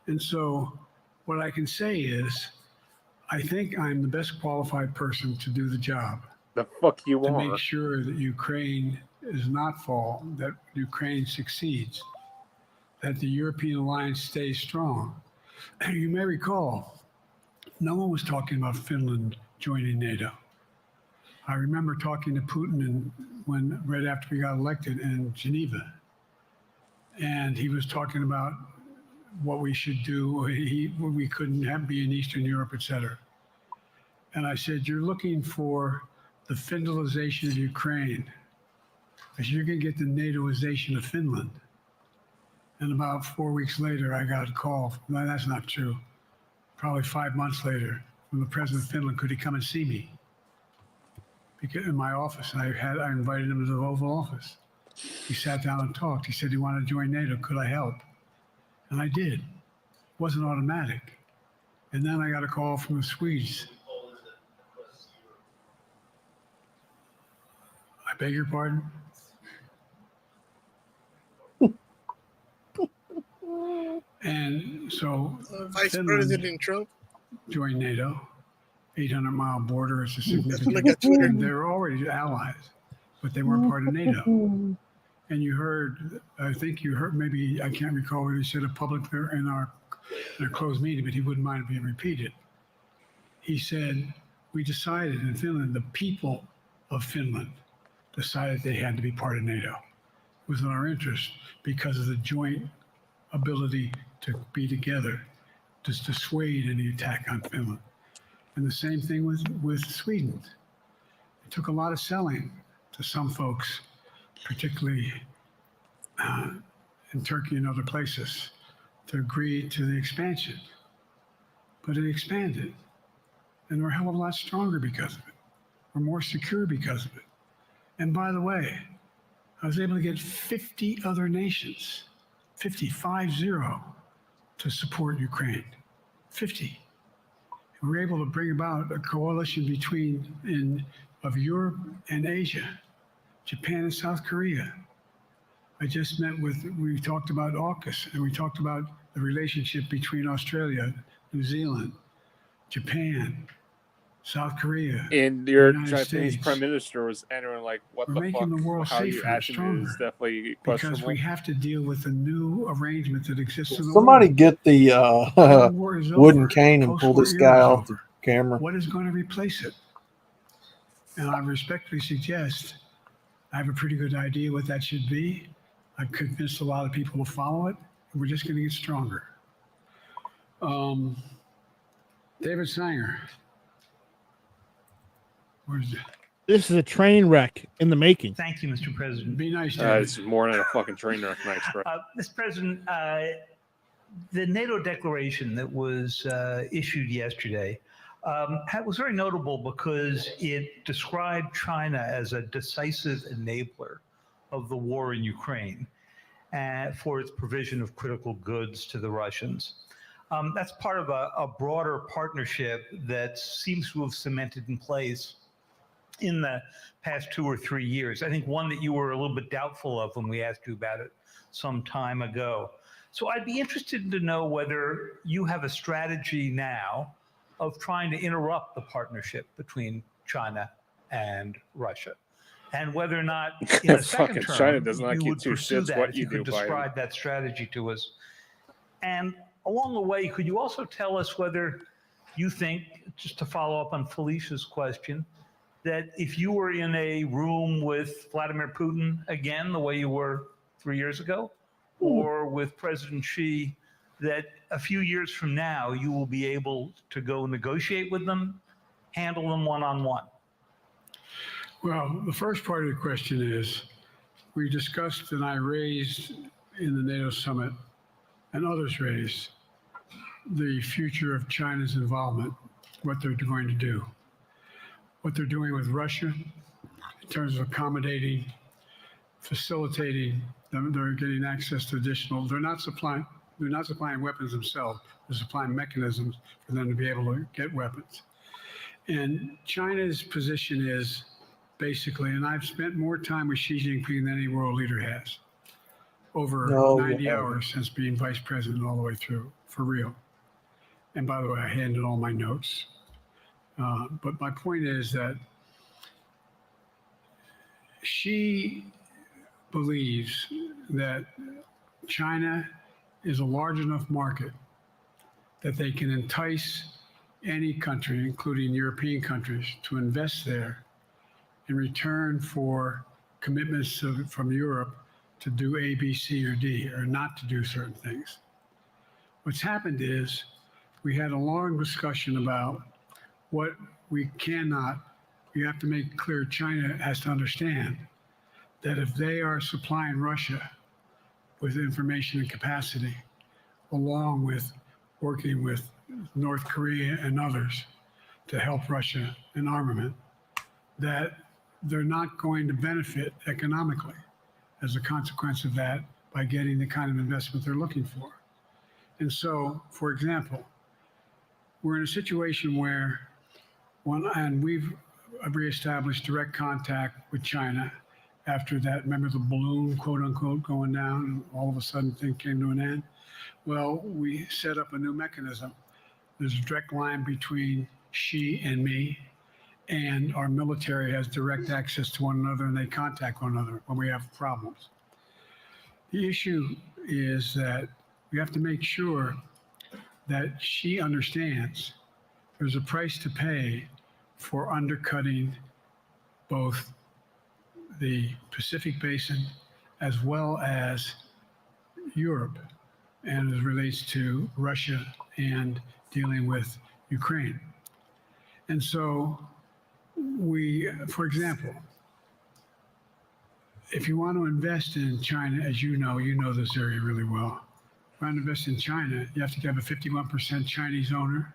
And so what I can say is, I think I'm the best qualified person to do the job. The fuck you To are. make sure that Ukraine does not fall, that Ukraine succeeds, that the European alliance stays strong. You may recall, no one was talking about Finland joining NATO. I remember talking to Putin right after we got elected in Geneva, and he was talking about what we should do. We couldn't be in Eastern Europe, et cetera. And I said, you're looking for the Finlandization of Ukraine, because you're going to get the NATOization of Finland. And about 4 weeks later, I got a call. No, that's not true. Probably 5 months later, from the president of Finland, could he come and see me? Because in my office, I invited him to the Oval Office. We sat down and talked. He said he wanted to join NATO. Could I help? And I did. It wasn't automatic. And then I got a call from the Swedes. I beg your pardon? And so Vice Finland President Trump joined NATO. 800-mile border is a That's when I significant. got Twitter. They were already allies, but they weren't part of NATO. And you heard, I think you heard, maybe I can't recall whether he said it publicly or in a closed meeting, but he wouldn't mind it being repeated. He said, we decided in Finland, the people of Finland decided they had to be part of NATO. It was in our interest because of the joint ability to be together to dissuade any attack on Finland. And the same thing with Sweden. It took a lot of selling to some folks, particularly in Turkey and other places, to agree to the expansion. But it expanded. And we're a hell of a lot stronger because of it. We're more secure because of it. And by the way, I was able to get 50 other nations, 50, to support Ukraine. 50. We were able to bring about a coalition of Europe and Asia, Japan and South Korea. I just we talked about AUKUS, and we talked about the relationship between Australia, New Zealand, Japan, South Korea, And your United Japanese States. Prime Minister was entering like, what We're the making fuck? the world How you safer and acting stronger is definitely because questionable. we have to deal with the new arrangement that exists in the Somebody world. get the Cold War is wooden over. cane and pull Post-war this era guy is off the over. camera. What is going to replace it? And I respectfully suggest I have a pretty good idea what that should be. I've convinced a lot of people to follow it, and we're just going to get stronger. David Sanger. Where's This is a train wreck in the making. Thank you, Mr. President. Be nice, David. It's more than a fucking train wreck, nice, bro. Mr. President, the NATO declaration that was issued yesterday was very notable because it described China as a decisive enabler of the war in Ukraine for its provision of critical goods to the Russians. That's part of a broader partnership that seems to have cemented in place in the past 2 or 3 years. I think one that you were a little bit doubtful of when we asked you about it some time ago. So I'd be interested to know whether you have a strategy now of trying to interrupt the partnership between China and Russia, and whether or not in a second Fucking term China does not you give would two pursue shits that. what If you you could do, Biden. describe that strategy to us. And along the way, could you also tell us whether you think, just to follow up on Felicia's question, that if you were in a room with Vladimir Putin again, the way you were 3 years ago, or with President Xi, that a few years from now you will be able to go negotiate with them, handle them one-on-one? Well, the first part of the question is, we discussed and I raised in the NATO summit, and others raised, the future of China's involvement, what they're going to do, what they're doing with Russia in terms of accommodating, facilitating them. They're getting access to additional, they're not supplying weapons themselves, they're supplying mechanisms for them to be able to get weapons. And China's position is basically, and I've spent more time with Xi Jinping than any world leader has, over 90 hours since being vice president all the way through, for real. And by the way, I handed all my notes. But my point is that she believes that China is a large enough market that they can entice any country, including European countries, to invest there in return for commitments from Europe to do A, B, C, or D, or not to do certain things. What's happened is we had a long discussion about what we cannot, you have to make clear, China has to understand that if they are supplying Russia with information and capacity, along with working with North Korea and others to help Russia in armament, that they're not going to benefit economically as a consequence of that by getting the kind of investment they're looking for. And so, for example, we're in a situation where we've reestablished direct contact with China after that, remember the balloon, quote unquote, going down, and all of a sudden things came to an end? Well, we set up a new mechanism. There's a direct line between Xi and me, and our military has direct access to one another, and they contact one another when we have problems. The issue is that we have to make sure that Xi understands there's a price to pay for undercutting both the Pacific Basin as well as Europe, and as it relates to Russia and dealing with Ukraine. And so for example, if you want to invest in China, as you know this area really well, if you want to invest in China, you have to have a 51% Chinese owner.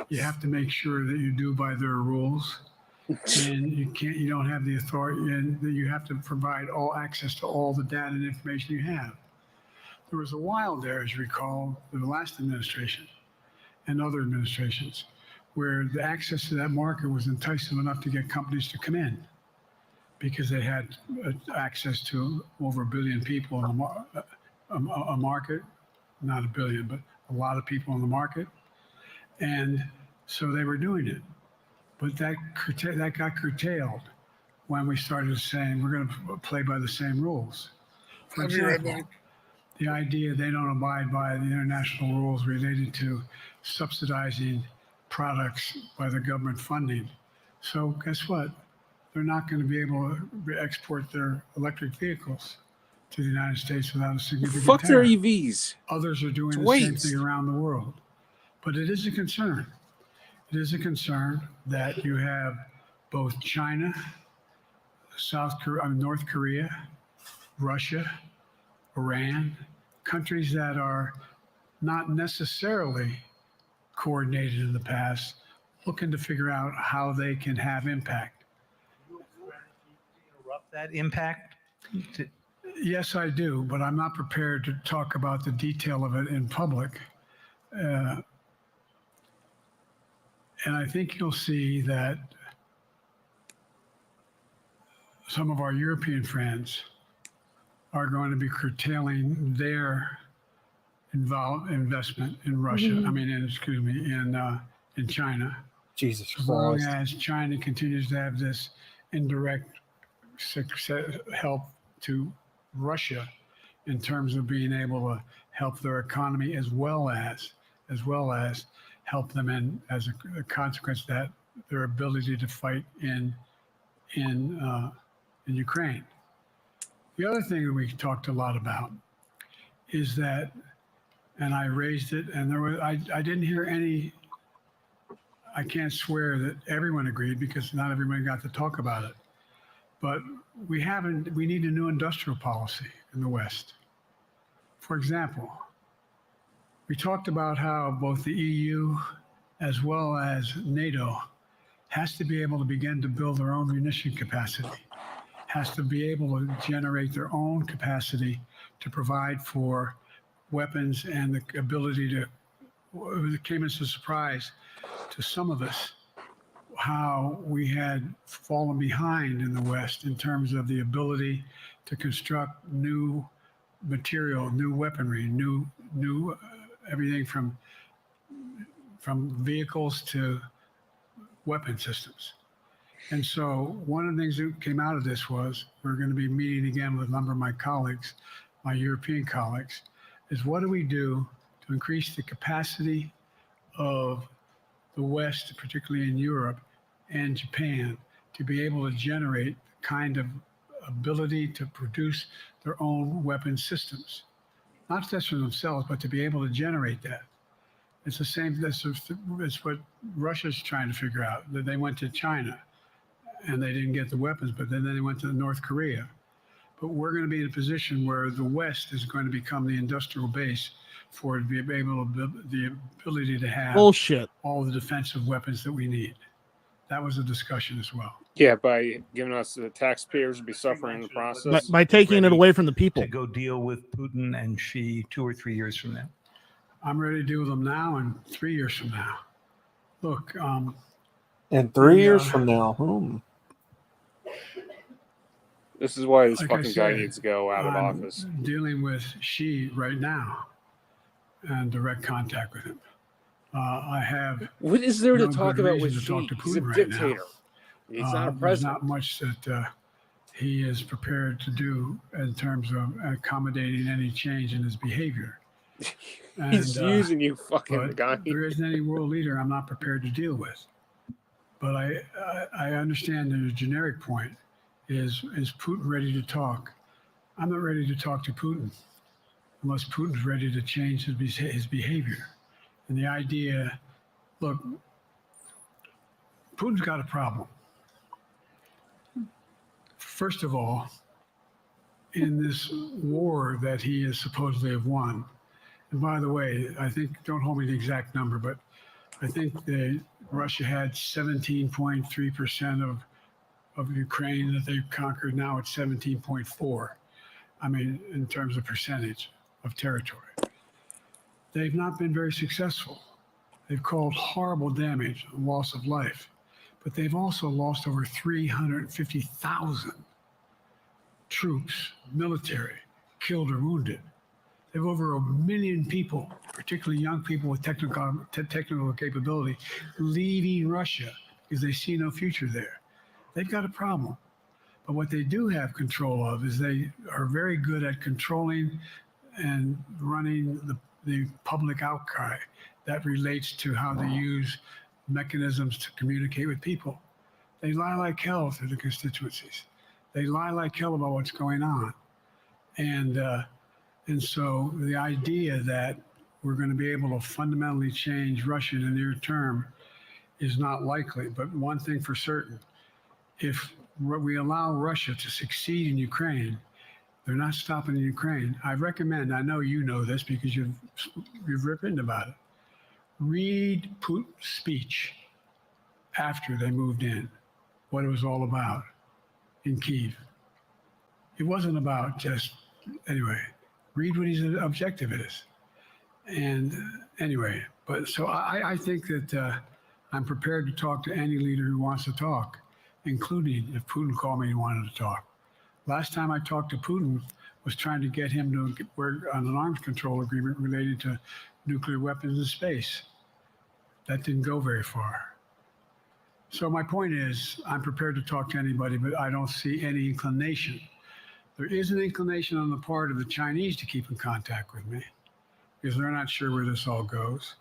You have to make sure that you do by their rules. And you don't have the authority, and you have to provide all access to all the data and information you have. There was a while there, as you recall, the last administration and other administrations, where the access to that market was enticing enough to get companies to come in because they had access to over 1 billion people in a market, not 1 billion, but a lot of people in the market. And so they were doing it. But that got curtailed when we started saying we're going to play by the same rules. For I'll be right example, back. the idea they don't abide by the international rules related to subsidizing products by the government funding. So guess what? They're not going to be able to export their electric vehicles to the United States without a significant Fuck their tariff. EVs. Others are doing It's the same waste. thing around the world. But it is a concern. It is a concern that you have both China, North Korea, Russia, Iran, countries that are not necessarily coordinated in the past, looking to figure out how they can have impact. Interrupt that impact? Yes, I do, but I'm not prepared to talk about the detail of it in public. And I think you'll see that some of our European friends are going to be curtailing their investment in Russia. I mean, in China. Jesus As long Christ. as China continues to have this indirect help to Russia in terms of being able to help their economy as well as help them in as a consequence of that their ability to fight in Ukraine. The other thing that we talked a lot about is that, and I raised it, and I didn't hear any. I can't swear that everyone agreed because not everyone got to talk about it. But we need a new industrial policy in the West. For example, we talked about how both the EU as well as NATO has to be able to begin to build their own munition capacity, has to be able to generate their own capacity to provide for weapons and the ability to, it came as a surprise to some of us how we had fallen behind in the West in terms of the ability to construct new material, new weaponry, new everything from vehicles to weapon systems. And so one of the things that came out of this was we're going to be meeting again with a number of my colleagues, my European colleagues, is what do we do to increase the capacity of the West, particularly in Europe and Japan, to be able to generate the kind of ability to produce their own weapon systems. Not just for themselves, but to be able to generate that. It's the same, that's what Russia's trying to figure out, that they went to China and they didn't get the weapons, but then they went to North Korea. But we're going to be in a position where the West is going to become the industrial base for the ability to have Bullshit. all the defensive weapons that we need. That was a discussion as well. Yeah, by giving us the taxpayers to be suffering in the process. By taking it away from the people. To go deal with Putin and Xi 2 or 3 years from now. I'm ready to deal with them now and 3 years from now. Look, and 3 years from now, This is why this like I fucking guy said, needs to go out of I'm office. dealing with Xi right now and direct contact with him. I have. What is there to no talk good about with reason to talk Xi? to He's a Putin right dictator. now. He's not a There's president. not much that he is prepared to do in terms of accommodating any change in his behavior. He's using you, fucking but guy. There isn't any world leader I'm not prepared to deal with. But I understand the generic point is Putin ready to talk? I'm not ready to talk to Putin unless Putin's ready to change his behavior. And the idea, look, Putin's got a problem. First of all, in this war that he is supposedly have won, and by the way, I think, don't hold me to the exact number, but I think Russia had 17.3% of Ukraine that they've conquered. Now it's 17.4. I mean, in terms of percentage of territory. They've not been very successful. They've caused horrible damage, loss of life, but they've also lost over 350,000 troops, military, killed or wounded. They have over 1 million people, particularly young people with technical capability, leaving Russia because they see no future there. They've got a problem. But what they do have control of is they are very good at controlling and running the public outcry that relates to how they use mechanisms to communicate with people. They lie like hell to the constituencies. They lie like hell about what's going on. And so the idea that we're going to be able to fundamentally change Russia in the near term is not likely. But one thing for certain, if we allow Russia to succeed in Ukraine, they're not stopping in Ukraine. I recommend, I know you know this because you've written about it, read Putin's speech after they moved in, what it was all about in Kyiv. It wasn't about just, anyway, read what his objective is. And anyway, but so I think that I'm prepared to talk to any leader who wants to talk, including if Putin called me and wanted to talk. Last time I talked to Putin was trying to get him to work on an arms control agreement related to nuclear weapons in space. That didn't go very far. So my point is, I'm prepared to talk to anybody, but I don't see any inclination. There is an inclination on the part of the Chinese to keep in contact with me because they're not sure where this all goes.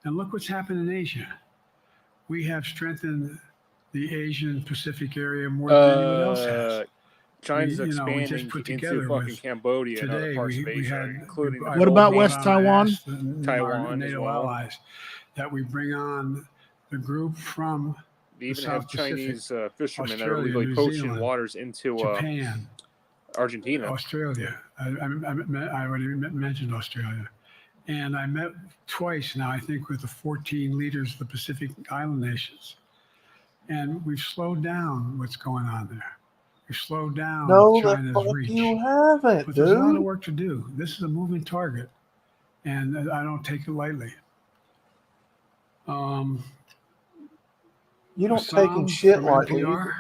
And look what's happened in Asia. We have strengthened the Asian Pacific area more than anyone else has. China's We expanding just put into together fucking with Cambodia and other today, parts of we Asia, had including the What about Philippines, West Taiwan? Taiwan our as NATO well. allies, that we bring on the group from They the even have South Pacific, Chinese fishermen that are Australia, illegally New poaching Zealand, waters into Japan, Argentina. Australia. I already mentioned Australia. And I met twice now, I think, with the 14 leaders of the Pacific Island nations. And we've slowed down what's going on there. We've slowed down No, the China's fuck reach. you haven't, But there's a lot of dude. work to do. This is a moving target, and I don't take it lightly. You don't Assam taking shit from lightly. NPR.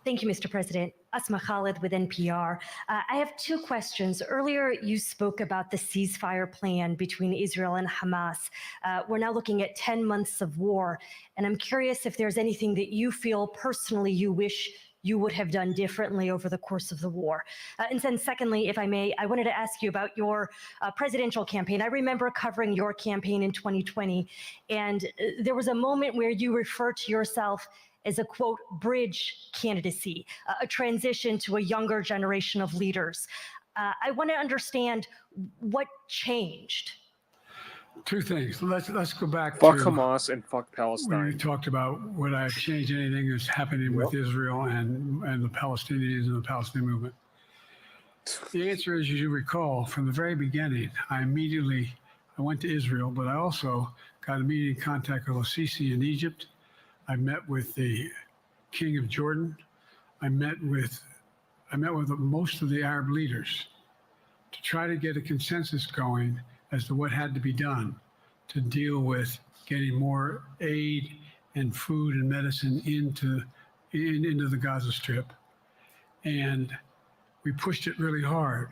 Thank you, Mr. President. Asma Khalid with NPR. I have two questions. Earlier, you spoke about the ceasefire plan between Israel and Hamas. We're now looking at 10 months of war, and I'm curious if there's anything that you feel personally you wish you would have done differently over the course of the war. And then secondly, if I may, I wanted to ask you about your presidential campaign. I remember covering your campaign in 2020, and there was a moment where you referred to yourself as a, quote, bridge candidacy, a transition to a younger generation of leaders. I want to understand what changed. Two things. Let's go back Fuck to Hamas and fuck when Palestine. we talked about would I have changed anything that's happening with Israel and the Palestinians and the Palestinian movement. The answer is, as you recall, from the very beginning, I went to Israel, but I also got immediate contact with Sisi in Egypt. I met with the King of Jordan. I met with most of the Arab leaders to try to get a consensus going as to what had to be done to deal with getting more aid and food and medicine into the Gaza Strip. And we pushed it really hard.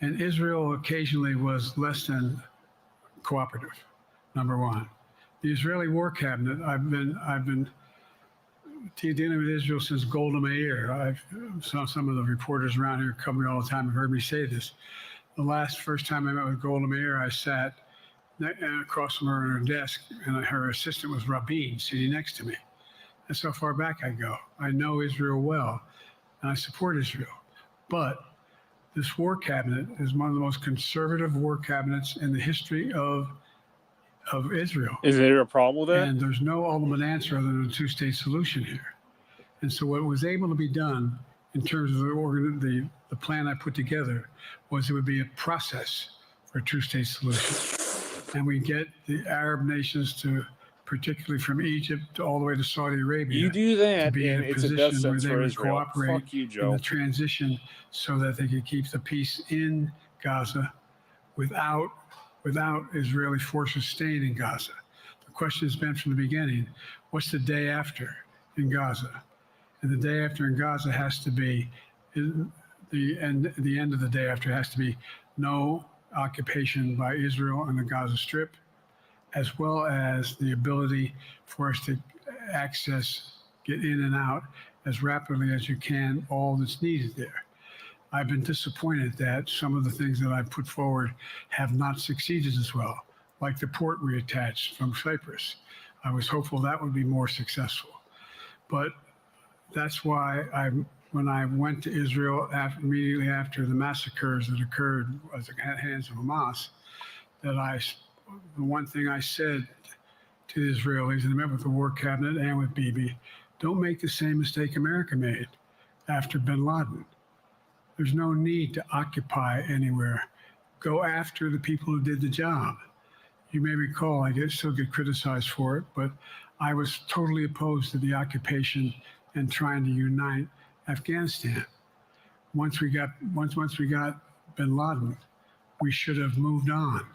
And Israel occasionally was less than cooperative, number one. The Israeli War Cabinet, I've been dealing with Israel since Golda Meir. I've saw some of the reporters around here covering all the time have heard me say this. The first time I met with Golda Meir, I sat across from her at her desk, and her assistant was Rabin sitting next to me. That's how far back I go. I know Israel well, and I support Israel. But this war cabinet is one of the most conservative war cabinets in the history of Israel. Is there a problem with that? And there's no ultimate answer other than a two-state solution here. And so what was able to be done in terms of the plan I put together was it would be a process for a two-state solution. And we get the Arab nations to, particularly from Egypt all the way to Saudi Arabia, You do that, to be in and a it's a position death where sentence they for would Israel. cooperate Fuck you, in Joe. the transition so that they could keep the peace in Gaza without Israeli forces staying in Gaza. The question has been from the beginning, what's the day after in Gaza? And the day after in Gaza has to be, the end of the day after has to be no occupation by Israel on the Gaza Strip, as well as the ability for us to get in and out as rapidly as you can, all that's needed there. I've been disappointed that some of the things that I've put forward have not succeeded as well, like the port reattached from Cyprus. I was hopeful that would be more successful. But that's why when I went to Israel immediately after the massacres that occurred at the hands of Hamas, the one thing I said to the Israelis, and I met with the War Cabinet and with Bibi, don't make the same mistake America made after bin Laden. There's no need to occupy anywhere. Go after the people who did the job. You may recall, I still get criticized for it, but I was totally opposed to the occupation and trying to unite Afghanistan. Once we got bin Laden, we should have moved on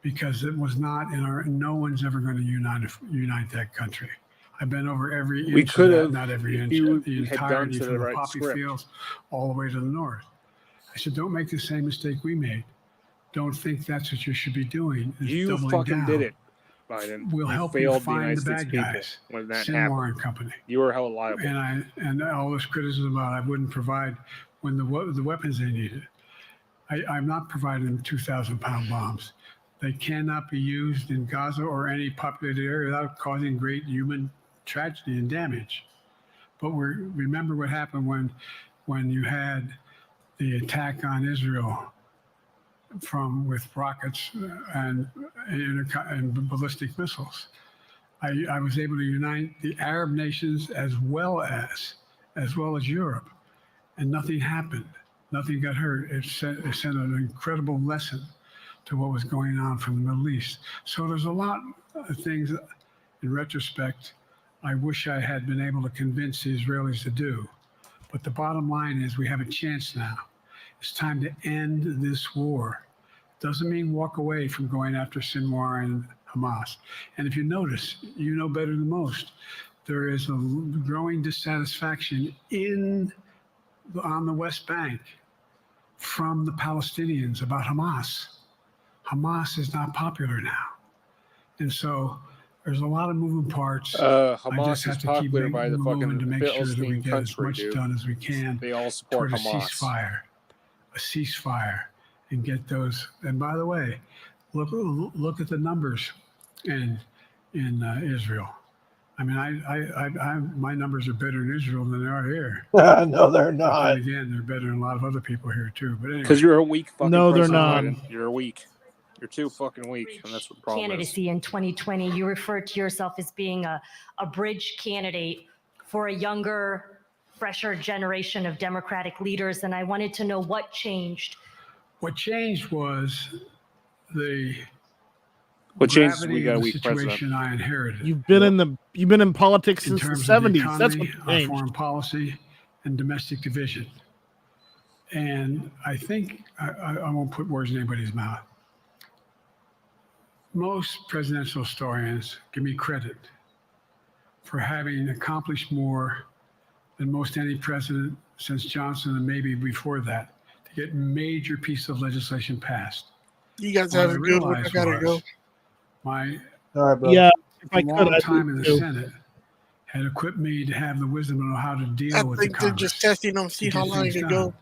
because it was not no one's ever going to unite that country. I've been over every We inch could of that, have, not every if inch, you the had done entirety to from the the right poppy script. fields all the way to the north. I said, don't make the same mistake we made. Don't think that's what you should be doing. Is You doubling fucking down. did it, Biden. We'll you help you failed the find United the States bad people guys. when that Sinwar happened. and Company. You were held liable. And all this criticism about I wouldn't provide when the weapons they needed. I'm not providing them 2,000-pound bombs. They cannot be used in Gaza or any populated area without causing great human tragedy and damage. But remember what happened when you had the attack on Israel with rockets and ballistic missiles. I was able to unite the Arab nations as well as Europe, and nothing happened. Nothing got hurt. It sent an incredible lesson to what was going on from the Middle East. So there's a lot of things, in retrospect, I wish I had been able to convince the Israelis to do. But the bottom line is we have a chance now. It's time to end this war. Doesn't mean walk away from going after Sinwar and Hamas. And if you notice, you know better than most, there is a growing dissatisfaction on the West Bank from the Palestinians about Hamas. Hamas is not popular now. And so there's a lot of moving parts. Hamas is popular by the fucking to make sure that we Philistine get as country, much dude. done as we can. They all support toward Hamas. A ceasefire, and get those. And by the way, look at the numbers in Israel. I mean, my numbers are better in Israel than they are here. No, they're not. And again, they're better than a lot of other people here too. But anyway, Because you're a weak fucking No, they're president, not. Biden. You're weak. You're too fucking weak, and that's what the problem is. Candidacy in 2020, you referred to yourself as being a bridge candidate for a younger, fresher generation of Democratic leaders. And I wanted to know what changed. What changed was the What changed is gravity we got of a the weak situation president. I inherited. You've been in politics in since the terms of the 70s. That's economy, what our changed. foreign policy, and domestic division. And I think I won't put words in anybody's mouth. Most presidential historians give me credit for having accomplished more than most any president since Johnson and maybe before that to get major pieces of legislation passed. You guys What have I a good one. I realized gotta go. was my All right, bro. Yeah, if I long could, I'd time in the too. Senate had equipped me to have the wisdom to know how to deal I with the think they're Congress. just testing them, see to how get long you things can done. go.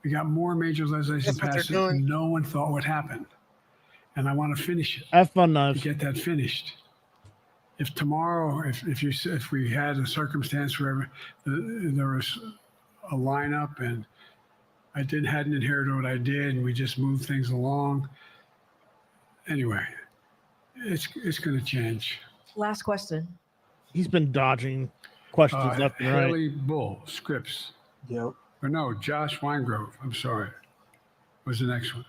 We got more major legislation That's what they're passed that doing. no one thought would happen. And I want to finish it, Have fun, to Naj. get that finished. If tomorrow, if we had a circumstance where there was a lineup and I hadn't inherited what I did and we just moved things along, anyway, it's going to change. Last question. He's been dodging questions left and right. Haley Bull, Scripps. Yep. Or no, Josh Weingrove, I'm sorry, was the next one.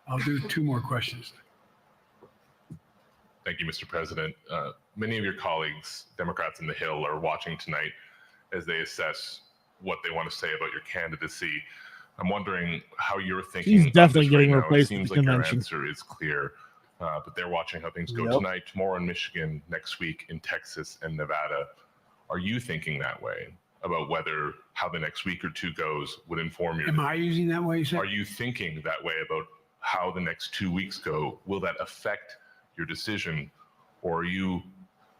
I'll do two more questions. Thank you, Mr. President. Many of your colleagues, Democrats in the Hill, are watching tonight as they assess what they want to say about your candidacy. I'm wondering how you're thinking. He's definitely on this getting right now. replaced It at seems the like your convention. answer is clear, but they're watching how things go Yep. tonight, tomorrow in Michigan, next week in Texas and Nevada. Are you thinking that way about how the next week or two goes would inform your? Am I using that way, you said? Are you thinking that way about how the next 2 weeks go? Will that affect your decision, or are you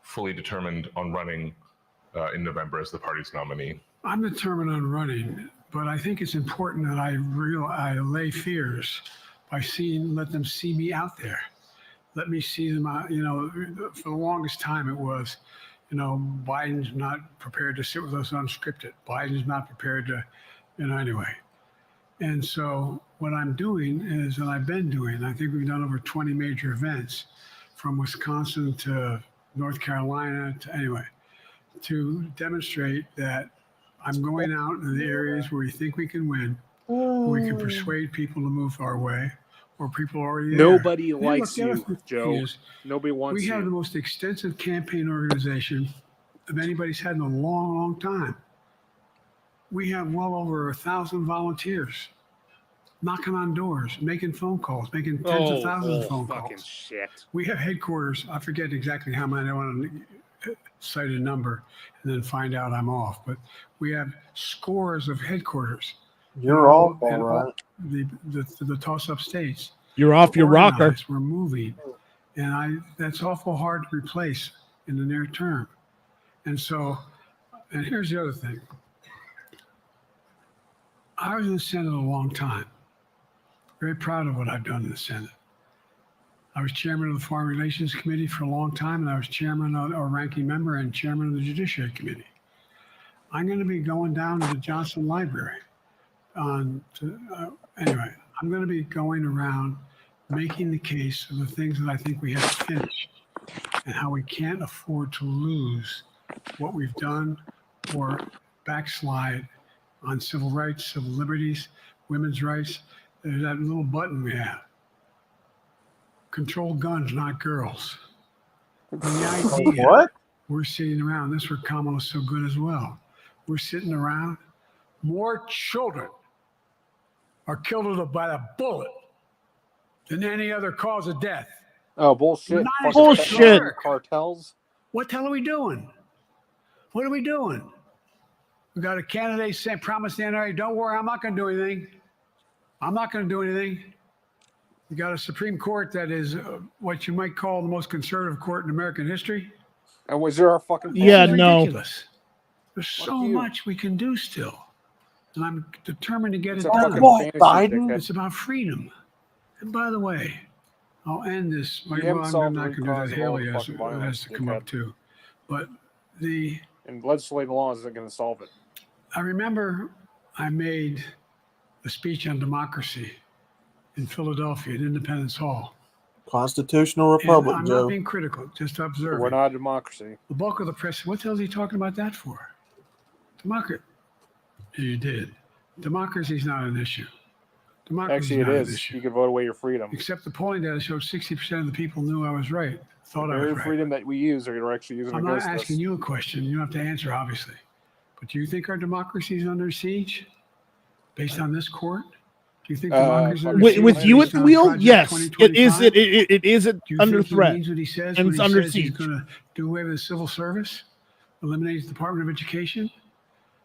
fully determined on running in November as the party's nominee? I'm determined on running, but I think it's important that I allay fears by let them see me out there. Let me see them out. For the longest time it was, Biden's not prepared to sit with us unscripted. Biden's not prepared to, anyway. And so what I'm doing is, and I've been doing, I think we've done over 20 major events from Wisconsin to North Carolina to demonstrate that I'm going out in the areas where we think we can win, where we can persuade people to move our way, or people already there. Nobody And likes the other you, thing Joe. is, Nobody wants we have the you. most extensive campaign organization of anybody's had in a long, long time. We have well over 1,000 volunteers knocking on doors, making phone calls, making tens of thousands of phone fucking calls. shit. We have headquarters. I forget exactly how many. I want to cite a number and then find out I'm off. But we have scores of headquarters. You're off, all right. The toss-up states. You're off your rocker. Organized, we're moving, and that's awful hard to replace in the near term. And so, and here's the other thing. I was in the Senate a long time. Very proud of what I've done in the Senate. I was chairman of the Foreign Relations Committee for a long time, and I was chairman or ranking member and chairman of the Judiciary Committee. I'm going to be going down to the Johnson Library. Anyway, I'm going to be going around making the case of the things that I think we have to finish and how we can't afford to lose what we've done or backslide on civil rights, civil liberties, women's rights. There's that little button we have. Control guns, not girls. And the idea what? We're sitting around, this is where Kamala's so good as well. We're sitting around, more children are killed by a bullet than any other cause of death. Oh, bullshit. Bullshit. Cartels. What the hell are we doing? What are we doing? We got a candidate saying, promise the NRA, don't worry, I'm not going to do anything. I'm not going to do anything. We got a Supreme Court that is what you might call the most conservative court in American history. And was there a fucking... Yeah, It's no. ridiculous. There's so much we can do still. And I'm determined to get It's it a done. fucking fantasy, dickhead. It's about freedom. And by the way, I'll end this. You haven't I'm solved not the going to root do that. cause of all Haley the fucking has violence, to come up dickhead. too. But And legislative laws isn't going to solve it. I remember I made a speech on democracy in Philadelphia at Independence Hall. Constitutional Republic, And I'm Joe. not being critical, just observing. We're not a democracy. The bulk of the press, what the hell is he talking about that for? Democracy. You did. Democracy is not an issue. Democracy Actually, is it not an is. issue. You can vote away your freedom. Except the polling data showed 60% of the people knew I was right, thought The I was very right. freedom that we use are actually using I'm not against us. asking you a question. You don't have to answer, obviously. But do you think our democracy is under siege based on this court? Do you think democracy is under siege With you at based the on wheel, Project yes, it is. 2025? It is Do you under think he threat, means what he says and when it's he under says he's siege. going to do away with the civil service, eliminate the Department of Education?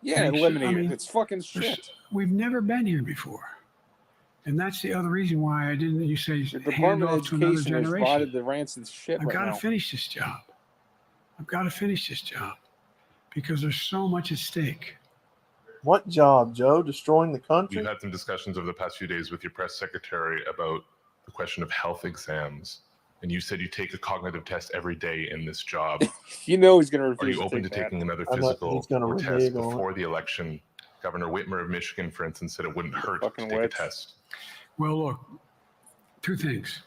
Yeah, Make sure- eliminate I mean, it. It's fucking there's- shit. We've never been here before. And that's the other reason why I didn't, you say, The hand Department of off to another Education has generation. provided the rancid shit I've right got to now. finish this job. I've got to finish this job because there's so much at stake. What job, Joe? Destroying the country? You've had some discussions over the past few days with your press secretary about the question of health exams. And you said you take a cognitive test every day in this job. You know he's going to Are refuse you to open to take that. taking another I know physical he's gonna or test renege on it. before the election? Governor Whitmer of Michigan, for instance, said it wouldn't hurt Fucking to take witch. a test. Well, look, two things.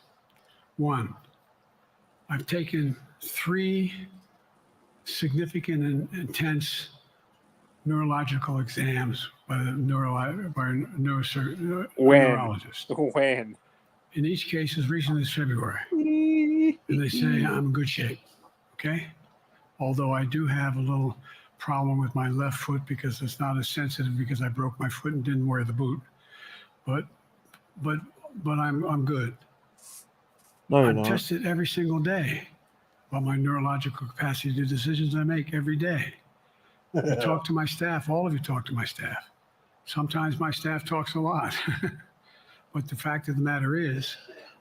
One, I've taken 3 significant and intense neurological exams by a neurologist. When? In each case, as recently as February. And they say I'm in good shape. Okay? Although I do have a little problem with my left foot because it's not as sensitive because I broke my foot and didn't wear the boot. But I'm good. No, you're I'm not. tested every single day about my neurological capacity to do decisions I make every day. I talk to my staff. All of you talk to my staff. Sometimes my staff talks a lot. But the fact of the matter is,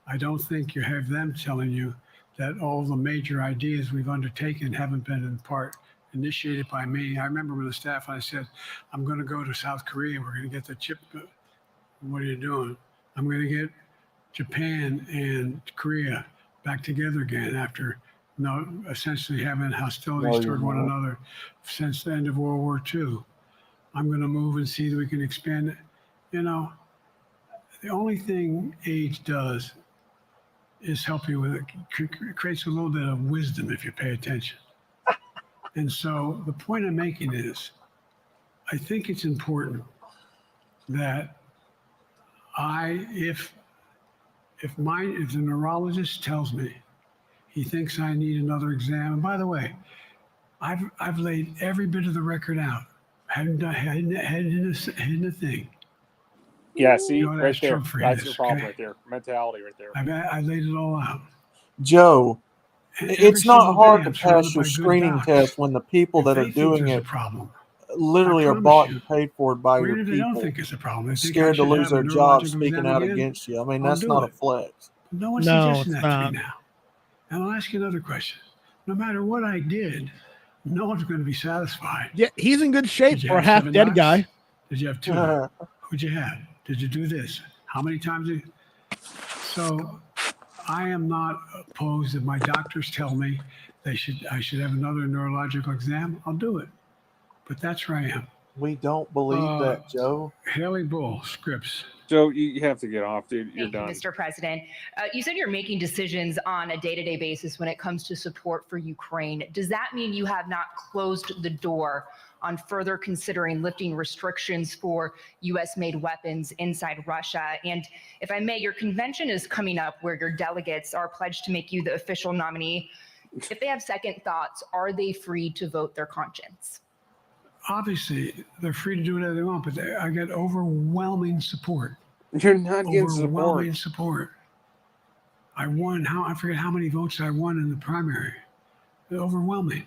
I don't think you have them telling you that all the major ideas we've undertaken haven't been in part initiated by me. I remember when the staff, I said, I'm going to go to South Korea. We're going to get the chip. What are you doing? I'm going to get Japan and Korea back together again after essentially having hostilities No, toward you're one not. another since the end of World War II. I'm going to move and see that we can expand it. You know, the only thing age does is help you with it. Creates a little bit of wisdom if you pay attention. And so the point I'm making is, I think it's important that if the neurologist tells me he thinks I need another exam, and by the way, I've laid every bit of the record out. Hadn't a thing. Yeah, see, You ought to right ask there. Trump for That's his, your problem okay? right there. Mentality right there. I laid it all out. Joe, It's not hard to pass your screening test when the people that are doing it literally are bought and paid for by your Granted, they don't people, think it's a problem. They think I scared to should lose have a their jobs, neurological speaking exam out again. against you. I mean, I'll that's do not a it. flex. No one's No, suggesting it's that to not. me now. And I'll ask you another question. No matter what I did, no one's going to be satisfied. Yeah, he's in good shape Did you for a have 7 half-dead knocks? guy. Did you have 2? Who'd you have? Did you do this? How many times did So I am not opposed. If my doctors tell me I should have another neurological exam, I'll do it. But that's where I am. We don't believe that, Joe. Haley Bull, Scripps. Joe, you have to get off, dude. You're Thank you, done. Mr. President. You said you're making decisions on a day-to-day basis when it comes to support for Ukraine. Does that mean you have not closed the door on further considering lifting restrictions for U.S.-made weapons inside Russia? And if I may, your convention is coming up where your delegates are pledged to make you the official nominee. If they have second thoughts, are they free to vote their conscience? Obviously, they're free to do whatever they want, but I get overwhelming support. You're not getting overwhelming support. I won. I forget how many votes I won in the primary. They're overwhelming.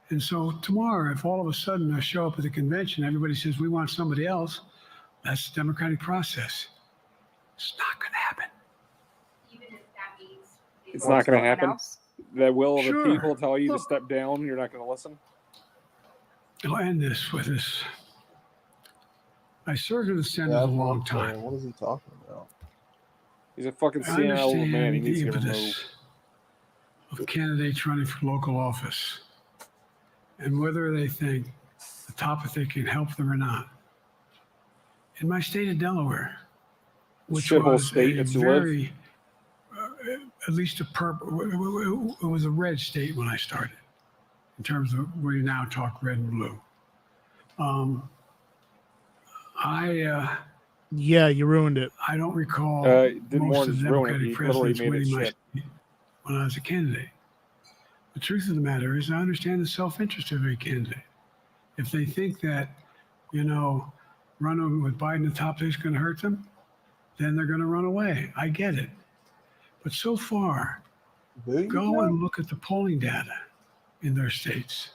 And so tomorrow, if all of a sudden I show up at the convention, everybody says we want somebody else, that's the democratic process. It's not going to happen. Even if that means It's not going to happen. The will of the Sure. people tell you to Look. step down. You're not going to listen. I'll end this with this. I served in the Senate a long time. What is he talking about? He's a fucking I senile old understand man. He needs the to get impetus removed. of candidates running for local office and whether they think the topic they can help them or not. In my state of Delaware, which Shithole was state a that you live. very, at least a purple, it was a red state when I started, in terms of where you now talk red and blue. Yeah, you ruined it. I don't recall Didn't most of Warren's the ruin it. Democratic He literally presidents made it winning my shit. state when I was a candidate. The truth of the matter is, I understand the self-interest of every candidate. If they think that, running with Biden at the top is going to hurt them, then they're going to run away. I get it. But so far, go and look at the polling data in their states.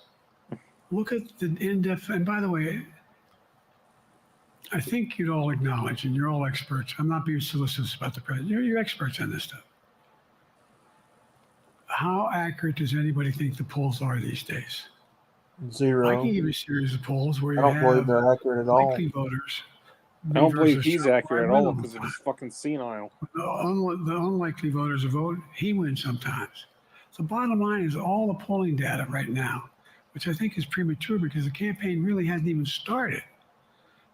Look at the in-depth, and by the way, I think you'd all acknowledge, and you're all experts. I'm not being solicitous about the president. You're experts on this stuff. How accurate does anybody think the polls are these days? Zero. I can give you a series of polls where you I don't believe have they're accurate at all. likely voters. I don't believe versus he's Trump accurate by at all minimum. because he's fucking senile. The unlikely voters who vote, he wins sometimes. So bottom line is all the polling data right now, which I think is premature because the campaign really hasn't even started.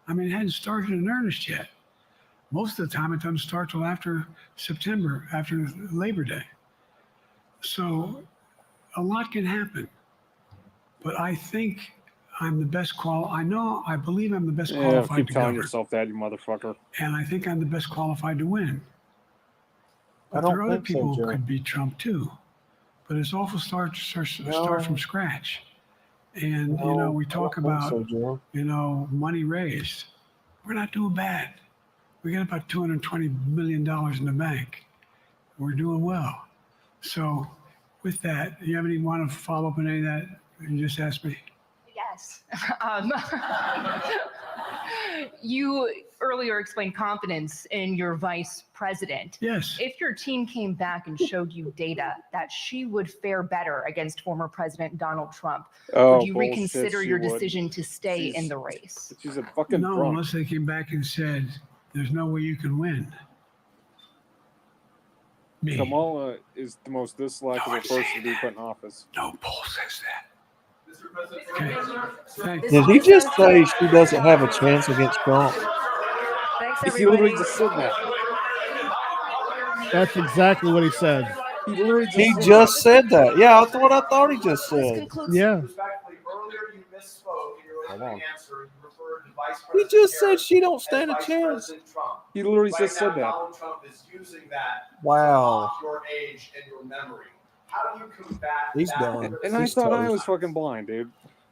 I mean, it hadn't started in earnest yet. Most of the time, it doesn't start till after September, after Labor Day. So a lot can happen. But I think I'm the best I believe I'm the best Yeah, qualified keep to telling govern. yourself that, you motherfucker. And I think I'm the best qualified to win. I But don't there are other think so, people who Joe. could beat Trump too. But it's awful start from scratch. And No, we I talk don't think about so, Joe. money raised. We're not doing bad. We got about $220 million in the bank. We're doing well. So with that, do you have any want to follow up on any of that you just asked me? Yes. You earlier explained confidence in your vice president. Yes. If your team came back and showed you data that she would fare better against former President Donald Trump, Oh, would you bullshit, reconsider she your would. decision to stay in the race? She's a fucking No, drunk. unless they came back and said, there's no way you can win. Me. Kamala is the most dislikable person to be put in office. No poll says that. Okay. Did he just say she doesn't have a chance against Trump? Thanks, He literally just said that. That's exactly what he said. He literally He just said that. Yeah, that's what I thought he just said. Yeah. Respectfully, earlier you misspoke in your opening answer. You referred to Vice He President just said Harris she don't as stand a Vice chance. President Trump. He literally Right just said now, that. Donald Trump is using that Wow. to mock your age and your memory. How do you combat He's that? done. And I He's thought I toast. was fucking blind, dude.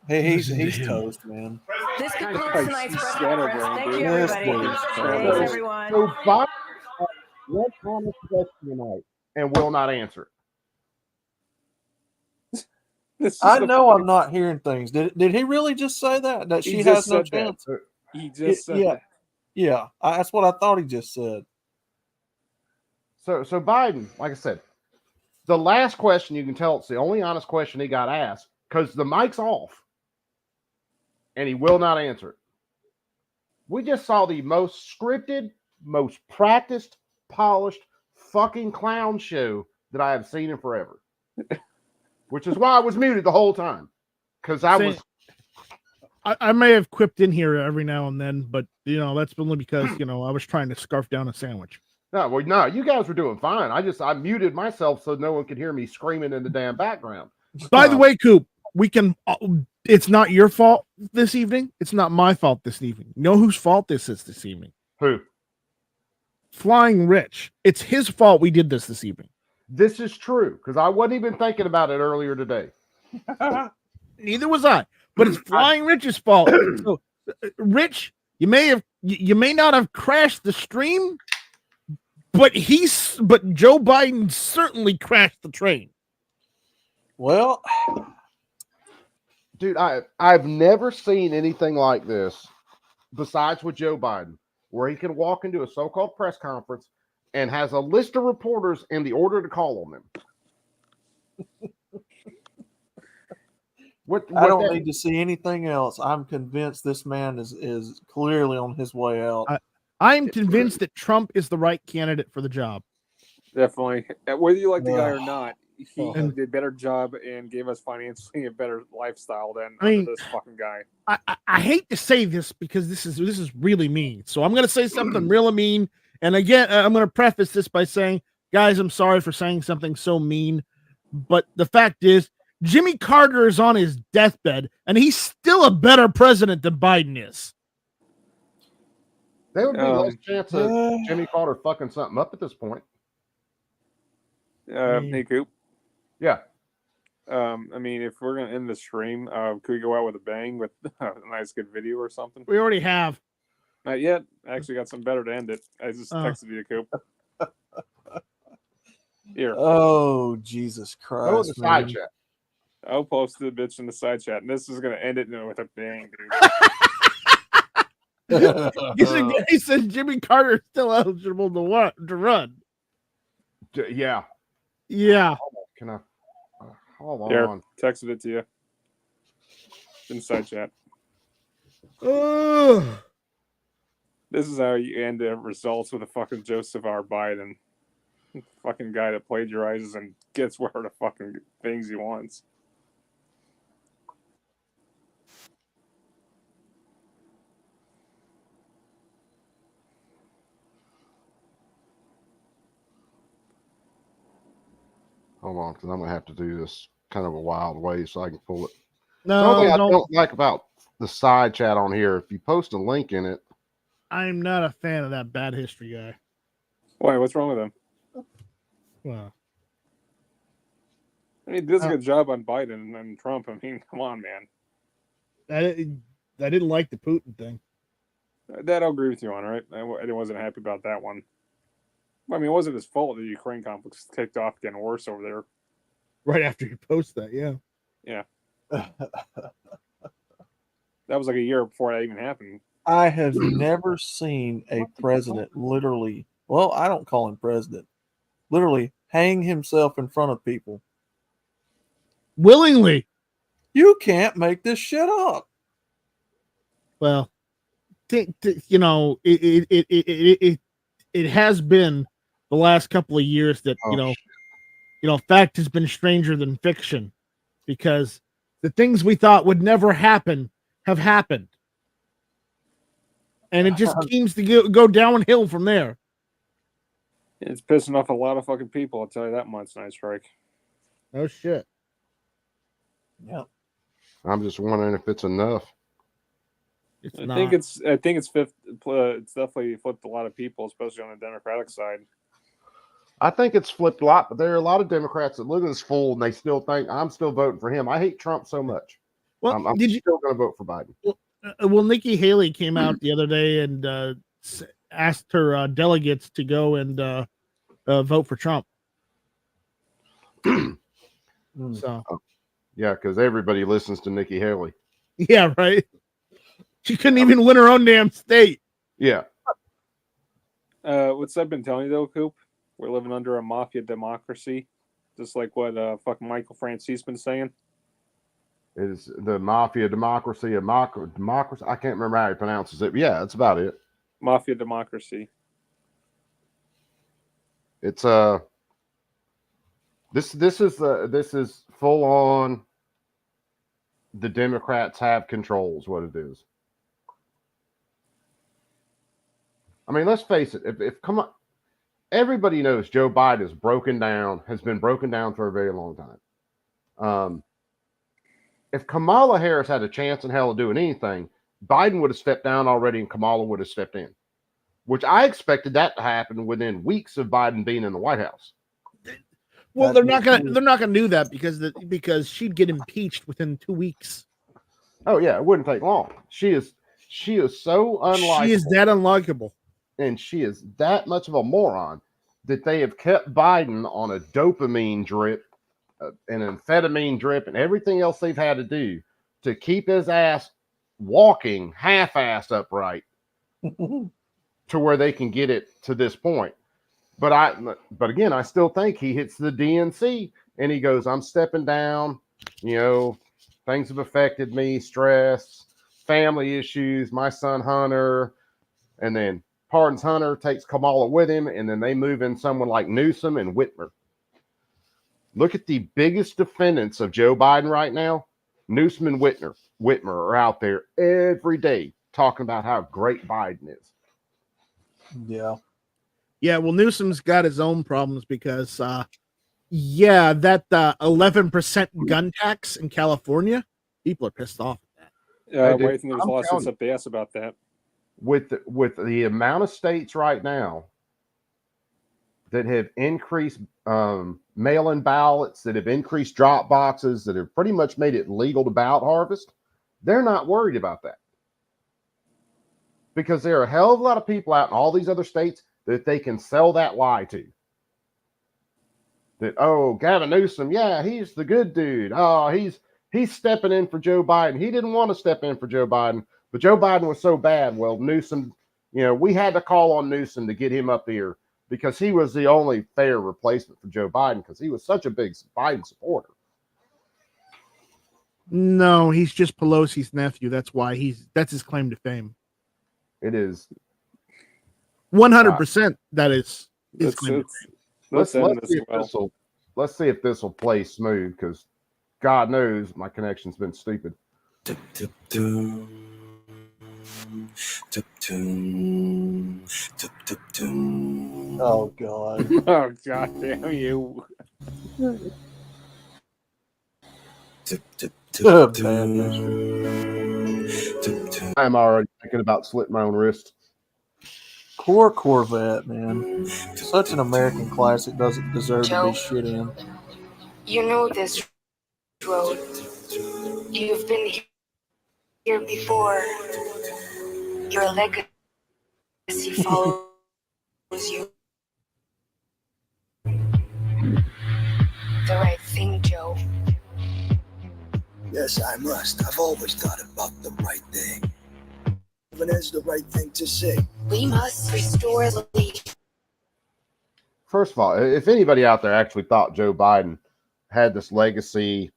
Hey, he's toast, man. This concludes Christ, tonight's he's press scatterbrained, conference. Thank dude. you, Yes, everybody. please. Thanks, everyone. So Biden one honest question tonight and will not answer it. I know I'm not hearing things. Did he really just say that? That she has no chance? He just said that. Yeah. That's what I thought he just said. So Biden, like I said, the last question, you can tell it's the only honest question he got asked because the mic's off and he will not answer it. We just saw the most scripted, most practiced, polished fucking clown show that I have seen in forever. Which is why I was muted the whole time. Because I may have quipped in here every now and then, but that's only because I was trying to scarf down a sandwich. No, you guys were doing fine. I muted myself so no one could hear me screaming in the damn background. By the way, Coop, we can. It's not your fault this evening. It's not my fault this evening. You know whose fault this is this evening? Who? Flying Rich. It's his fault we did this evening. This is true because I wasn't even thinking about it earlier today. Neither was I. But it's Flying Rich's fault. So, Rich, you may not have crashed the stream, but Joe Biden certainly crashed the train. Well, dude, I've never seen anything like this besides with Joe Biden, where he can walk into a so-called press conference and has a list of reporters in the order to call on them. I don't need to see anything else. I'm convinced this man is clearly on his way out. I'm convinced that Trump is the right candidate for the job. Definitely. Whether you like the guy or not, he did a better job and gave us financially a better lifestyle than this fucking guy. I hate to say this because this is really mean. So I'm going to say something really mean. And again, I'm going to preface this by saying, guys, I'm sorry for saying something so mean. But the fact is, Jimmy Carter is on his deathbed, and he's still a better president than Biden is. There would be less chance of Jimmy Carter fucking something up at this point. Hey, Coop. Yeah. I mean, if we're gonna end the stream, could we go out with a bang with a nice good video or something? We already have. Not yet. I actually got something better to end it. I just texted you, Coop. Here. Oh, Jesus Christ. Go in the side chat. I'll post the bitch in the side chat, and this is gonna end it with a bang, dude. He said Jimmy Carter is still eligible to run. Yeah. Yeah. Can I? Hold Here, on. texted it to you. Inside chat. This is how you end the results with a fucking Joseph R. Biden. Fucking guy that plagiarizes and gets whatever the fucking things he wants. Hold on, because I'm gonna have to do this kind of a wild way so I can pull it. No, something I don't like about the side chat on here. If you post a link in it, I'm not a fan of that bad history guy. Why? What's wrong with him? Well, I mean, he does a good job on Biden and Trump. I mean, come on, man. I didn't like the Putin thing. That I'll agree with you on, right? I wasn't happy about that one. I mean, it wasn't his fault the Ukraine conflict kicked off getting worse over there. Right after you post that, yeah. Yeah. That was like a year before that even happened. I have never seen a president literally, well, I don't call him president, literally hang himself in front of people. Willingly. You can't make this shit up. Well, you know, it has been the last couple of years that, fact has been stranger than fiction because the things we thought would never happen have happened. And it just seems to go downhill from there. It's pissing off a lot of fucking people, I'll tell you that much, Night Strike. Oh, shit. Yeah. I'm just wondering if it's enough. I think it's fifth. It's definitely flipped a lot of people, especially on the Democratic side. I think it's flipped a lot, but there are a lot of Democrats that look at this fool and they still think I'm still voting for him. I hate Trump so much. Well, I'm still going to vote for Biden. Well, Nikki Haley came out the other day and asked her delegates to go and vote for Trump. So Yeah, because everybody listens to Nikki Haley. Yeah, right. She couldn't even win her own damn state. Yeah. What's I've been telling you though, Coop? We're living under a mafia democracy, just like what fucking Michael Francis been saying. Is the mafia democracy a democracy? I can't remember how he pronounces it. But yeah, that's about it. Mafia democracy. It's this is full on. The Democrats have controls. What it is. I mean, let's face it. If come on, everybody knows Joe Biden has been broken down for a very long time. If Kamala Harris had a chance in hell of doing anything, Biden would have stepped down already and Kamala would have stepped in, which I expected that to happen within weeks of Biden being in the White House. Well, they're not gonna do that because she'd get impeached within 2 weeks. Oh yeah, it wouldn't take long. She is so unlikable. She is that unlikable. And she is that much of a moron that they have kept Biden on a dopamine drip, an amphetamine drip, and everything else they've had to do to keep his ass walking half-assed upright to where they can get it to this point. But again, I still think he hits the DNC and he goes, I'm stepping down, things have affected me, stress, family issues, my son Hunter, and then pardons Hunter, takes Kamala with him, and then they move in someone like Newsom and Whitmer. Look at the biggest defendants of Joe Biden right now. Newsom and Whitmer are out there every day talking about how great Biden is. Yeah. Yeah, well, Newsom's got his own problems because, that 11% gun tax in California, people are pissed off at that. Why do you think there's lawsuits up the ass about that? With the amount of states right now that have increased mail-in ballots, that have increased drop boxes, that have pretty much made it legal to ballot harvest, they're not worried about that. Because there are a hell of a lot of people out in all these other states that they can sell that lie to. That, oh, Gavin Newsom, yeah, he's the good dude. Oh, he's stepping in for Joe Biden. He didn't want to step in for Joe Biden, but Joe Biden was so bad. Well, Newsom, we had to call on Newsom to get him up here because he was the only fair replacement for Joe Biden because he was such a big Biden supporter. No, he's just Pelosi's nephew. That's why that's his claim to fame. It is 100%. That is his claim to fame. Let's see if this will play smooth because God knows my connection's been stupid. Oh God. Oh God damn you. I'm already thinking about slitting my own wrist. Core Corvette, man. Such an American classic, doesn't deserve to be shit in. You know this road. You've been here before. Your legacy follows you. The right thing, Joe. Yes, I must. I've always thought about the right thing. Even as the right thing to say. We must restore the lead. First of all, if anybody out there actually thought Joe Biden had this legacy,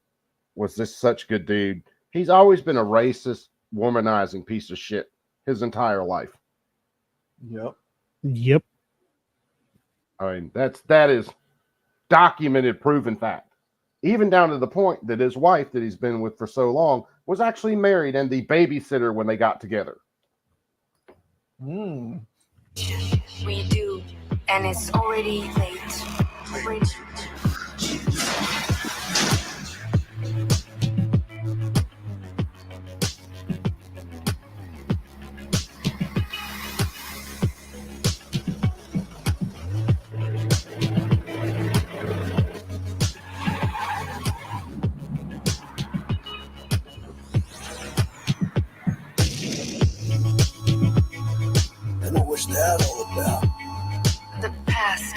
was this such a good dude, he's always been a racist, womanizing piece of shit his entire life. Yep. I mean, that is documented, proven fact. Even down to the point that his wife that he's been with for so long was actually married and the babysitter when they got together. We do, and it's already late. And what was that all about? The past.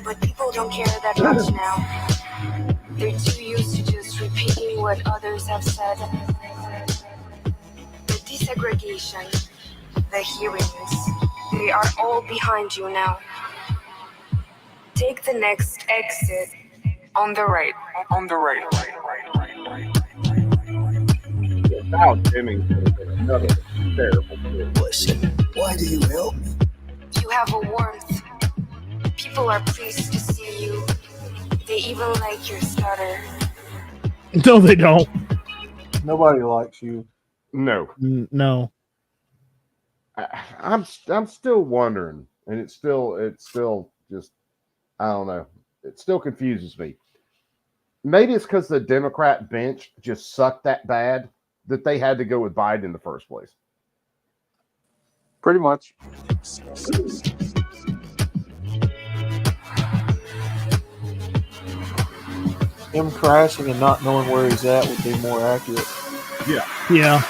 But people don't care that much now. They're too used to just repeating what others have said. The desegregation, the hearings, they are all behind you now. Take the next exit on the right. On the right. Without Jimmy, another terrible kid. Listen, why do you help me? You have a warmth. People are pleased to see you. They even like your stutter. No, they don't. Nobody likes you. No. No. I'm still wondering, and it's still just, I don't know. It still confuses me. Maybe it's because the Democrat bench just sucked that bad that they had to go with Biden in the first place. Pretty much. Him crashing and not knowing where he's at would be more accurate. Yeah. Yeah.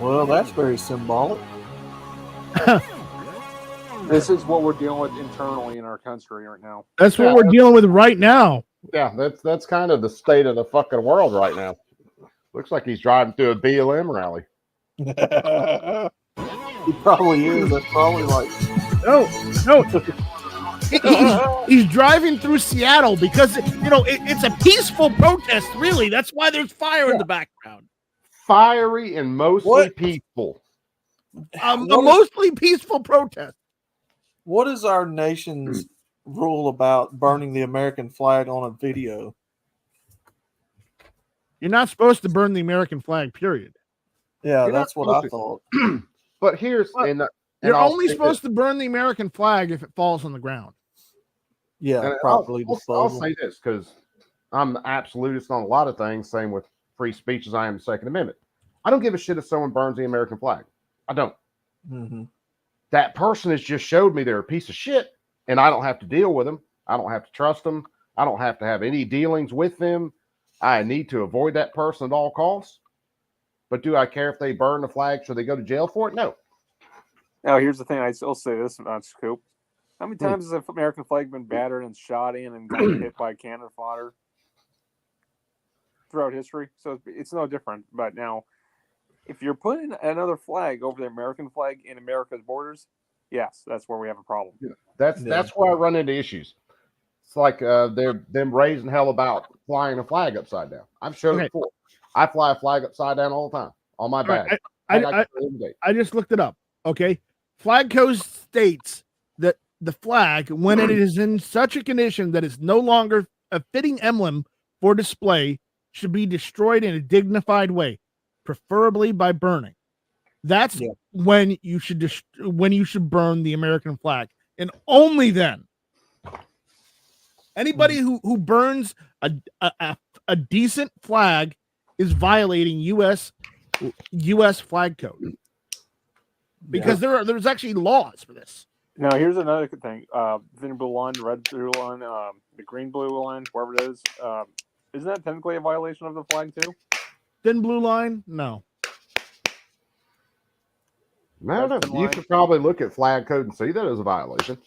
Well, that's very symbolic. This is what we're dealing with internally in our country right now. That's what we're dealing with right now. Yeah, that's kind of the state of the fucking world right now. Looks like he's driving through a BLM rally. He probably is. That's probably like no. He's driving through Seattle because it's a peaceful protest. Really, that's why there's fire in the background. Fiery and mostly peaceful. A mostly peaceful protest. What is our nation's rule about burning the American flag on a video? You're not supposed to burn the American flag, period. Yeah, You're that's not what I supposed thought. But here's You're only supposed to burn the American flag if it falls on the ground. Yeah, properly disposal. I'll say this because I'm absolutist on a lot of things, same with free speech as I am the Second Amendment. I don't give a shit if someone burns the American flag. I don't. Mm-hmm. That person has just showed me they're a piece of shit, and I don't have to deal with them. I don't have to trust them. I don't have to have any dealings with them. I need to avoid that person at all costs. But do I care if they burn the flag? Should they go to jail for it? No. Now, here's the thing. I still say this about Scoop. How many times has the American flag been battered and shot in and got hit by cannon fodder throughout history? So it's no different. But now, if you're putting another flag over the American flag in America's borders, yes, that's where we have a problem. That's where I run into issues. It's like they're them raising hell about flying a flag upside down. I've showed it before. I fly a flag upside down all the time on my bag. I just looked it up. Okay, flag code states that the flag, when it is in such a condition that it's no longer a fitting emblem for display, should be destroyed in a dignified way, preferably by burning. That's when you should burn the American flag, and only then. Anybody who burns a decent flag is violating U.S. flag code, because there's actually laws for this. Now, here's another good thing. Thin blue line, red blue line, the green blue line, whatever it is. Isn't that technically a violation of the flag too? Thin blue line? No. I don't know. You could probably look at flag code and see that as a violation.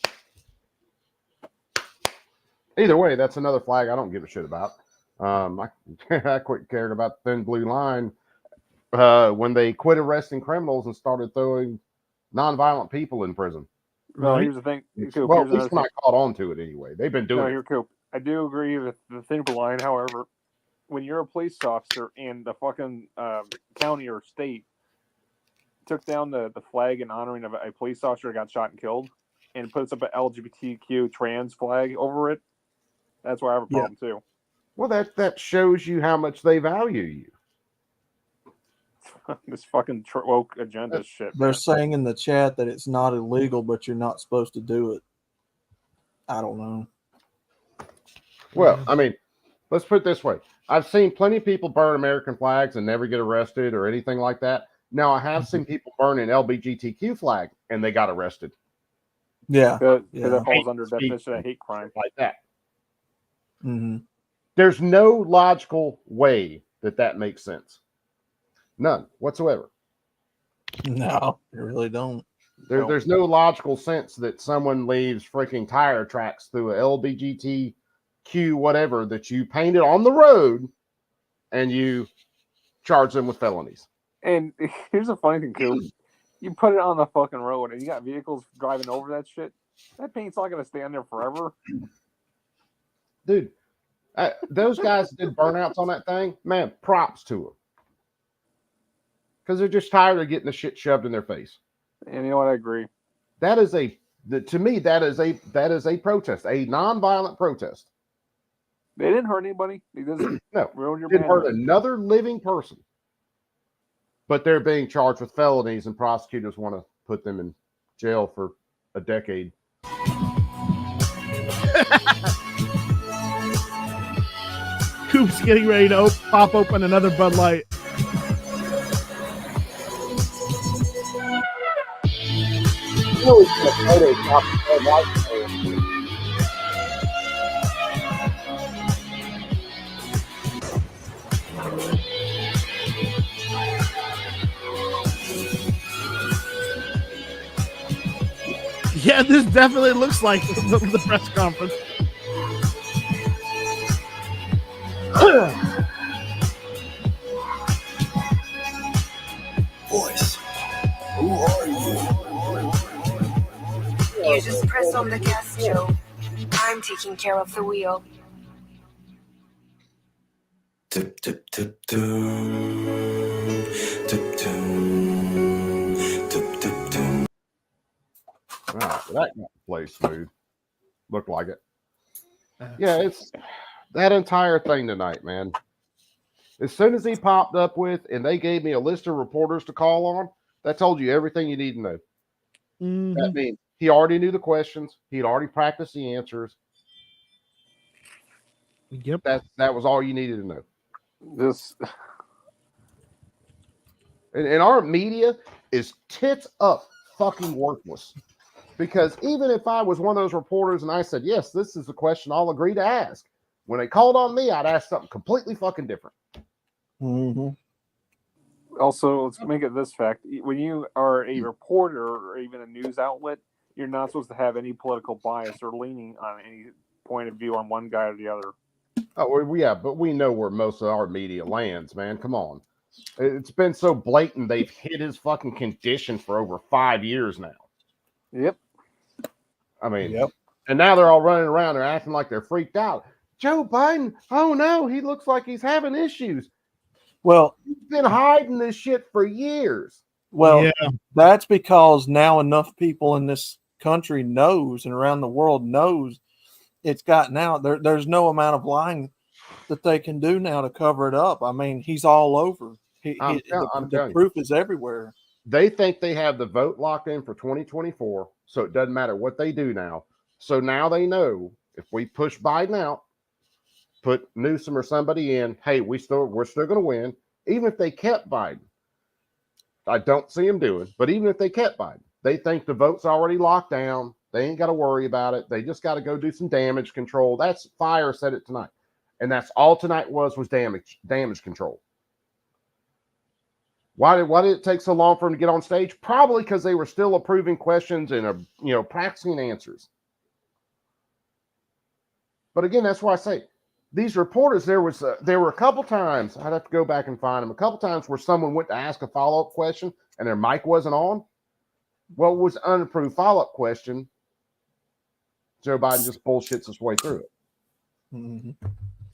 Either way, that's another flag I don't give a shit about. I quit caring about the thin blue line when they quit arresting criminals and started throwing nonviolent people in prison. No, here's the thing. Coop, Well, at least when I caught on to it anyway. They've been doing it. Coop. I do agree with the thin blue line. However, when you're a police officer and the fucking county or state took down the flag in honoring of a police officer who got shot and killed and puts up an LGBTQ trans flag over it, that's where I have a problem too. Well, that shows you how much they value you. This fucking woke agenda shit. They're saying in the chat that it's not illegal, but you're not supposed to do it. I don't know. Well, I mean, let's put it this way. I've seen plenty of people burn American flags and never get arrested or anything like that. Now, I have seen people burn an LGBTQ flag and they got arrested. Yeah. Because that falls under definition of hate crime. Like that. Mm-hmm. There's no logical way that makes sense. None whatsoever. No, you really don't. There's no logical sense that someone leaves freaking tire tracks through a LBGTQ whatever that you painted on the road and you charge them with felonies. And here's a funny thing, Coop. You put it on the fucking road and you got vehicles driving over that shit. That paint's not going to stay on there forever. Dude, those guys that did burnouts on that thing, man, props to them. Because they're just tired of getting the shit shoved in their face. And you know what? I agree. That is to me, that is a protest, a non-violent protest. They didn't hurt anybody. They just no, ruined your didn't hurt manhood. another living person. But they're being charged with felonies, and prosecutors want to put them in jail for a decade. Coop's getting ready to pop open another Bud Light. Yeah, this definitely looks like the press conference. Voice, who are you? You just press on the gas, Joe. I'm taking care of the wheel. Tip, tip, tip, tune. Tip, tune. Tip, tip, tune. All right, that got the play smooth. Looked like it. Yeah, it's that entire thing tonight, man. As soon as he popped up with, and they gave me a list of reporters to call on, that told you everything you need to know. Mm-hmm. That means he already knew the questions. He'd already practiced the answers. Yep. That was all you needed to know. This and our media is tits up fucking worthless. Because even if I was one of those reporters and I said, yes, this is the question I'll agree to ask, when they called on me, I'd ask something completely fucking different. Mm-hmm. Also, let's make it this fact. When you are a reporter or even a news outlet, you're not supposed to have any political bias or leaning on any point of view on one guy or the other. Oh, well, yeah, but we know where most of our media lands, man. Come on. It's been so blatant they've hid his fucking condition for over 5 years now. Yep. I mean, and now they're all running around. They're acting like they're freaked out. Joe Biden, oh no, he looks like he's having issues. Well, he's been hiding this shit for years. Well, that's because now enough people in this country knows and around the world knows it's gotten out. There's no amount of lying that they can do now to cover it up. I mean, he's all over. The proof is everywhere. They think they have the vote locked in for 2024, so it doesn't matter what they do now. So now they know if we push Biden out, put Newsom or somebody in, hey, we're still going to win. Even if they kept Biden, I don't see him doing, but even if they kept Biden, they think the vote's already locked down. They ain't got to worry about it. They just got to go do some damage control. That's Fire said it tonight. And that's all tonight was damage control. Why did it take so long for him to get on stage? Probably because they were still approving questions and practicing answers. But again, that's why I say these reporters. There were a couple times I'd have to go back and find them. A couple times where someone went to ask a follow-up question and their mic wasn't on. Well, it was an unapproved follow-up question. Joe Biden just bullshits his way through it. Mm-hmm.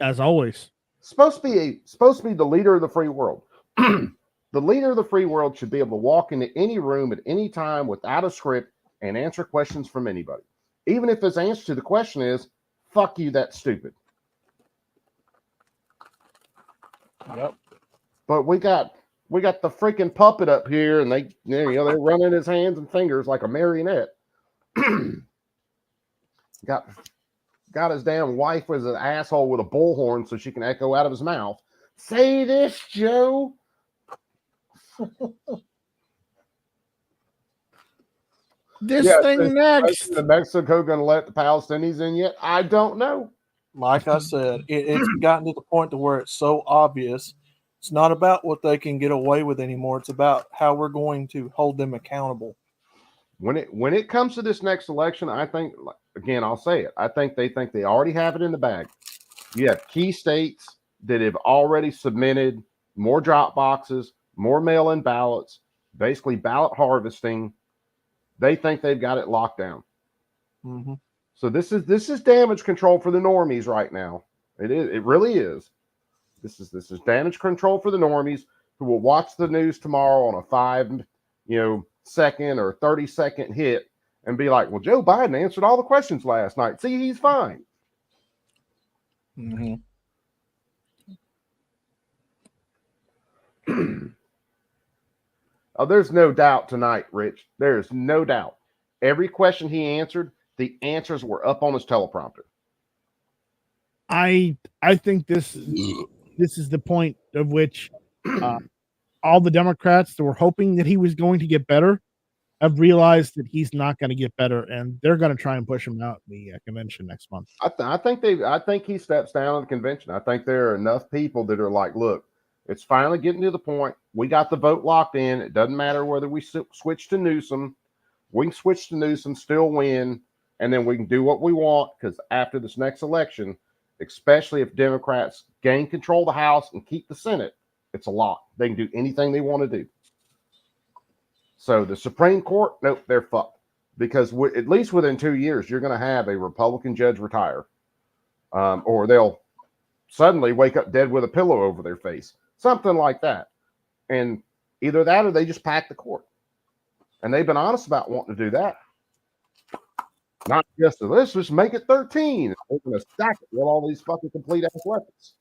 As always, supposed to be the leader of the free world. The leader of the free world should be able to walk into any room at any time without a script and answer questions from anybody. Even if his answer to the question is, fuck you, that's stupid. Yep. But we got the freaking puppet up here and they're running his hands and fingers like a marionette. Got his damn wife as an asshole with a bullhorn so she can echo out of his mouth. Say this, Joe. This thing next. Is Mexico going to let the Palestinians in yet? I don't know. Like I said, it's gotten to the point to where it's so obvious. It's not about what they can get away with anymore. It's about how we're going to hold them accountable. When it comes to this next election, I think, again, I'll say it. I think they already have it in the bag. You have key states that have already submitted more drop boxes, more mail-in ballots, basically ballot harvesting. They think they've got it locked down. Mm-hmm. So this is damage control for the normies right now. It is. It really is. This is damage control for the normies who will watch the news tomorrow on a 5-second or 30-second hit and be like, "Well, Joe Biden answered all the questions last night. See, he's fine." Mm-hmm. Oh, there's no doubt tonight, Rich. There's no doubt. Every question he answered, the answers were up on his teleprompter. I think this is the point of which all the Democrats that were hoping that he was going to get better have realized that he's not going to get better, and they're going to try and push him out at the convention next month. I think he steps down at the convention. I think there are enough people that are like, look, it's finally getting to the point. We got the vote locked in. It doesn't matter whether we switch to Newsom. We can switch to Newsom, still win, and then we can do what we want, because after this next election, especially if Democrats gain control of the House and keep the Senate, it's a lot. They can do anything they want to do. So the Supreme Court, nope, they're fucked. Because at least within 2 years, you're going to have a Republican judge retire. Or they'll suddenly wake up dead with a pillow over their face. Something like that. And either that or they just pack the court. And they've been honest about wanting to do that. Not just let's just make it 13. We're going to stack it with all these fucking complete ass weapons.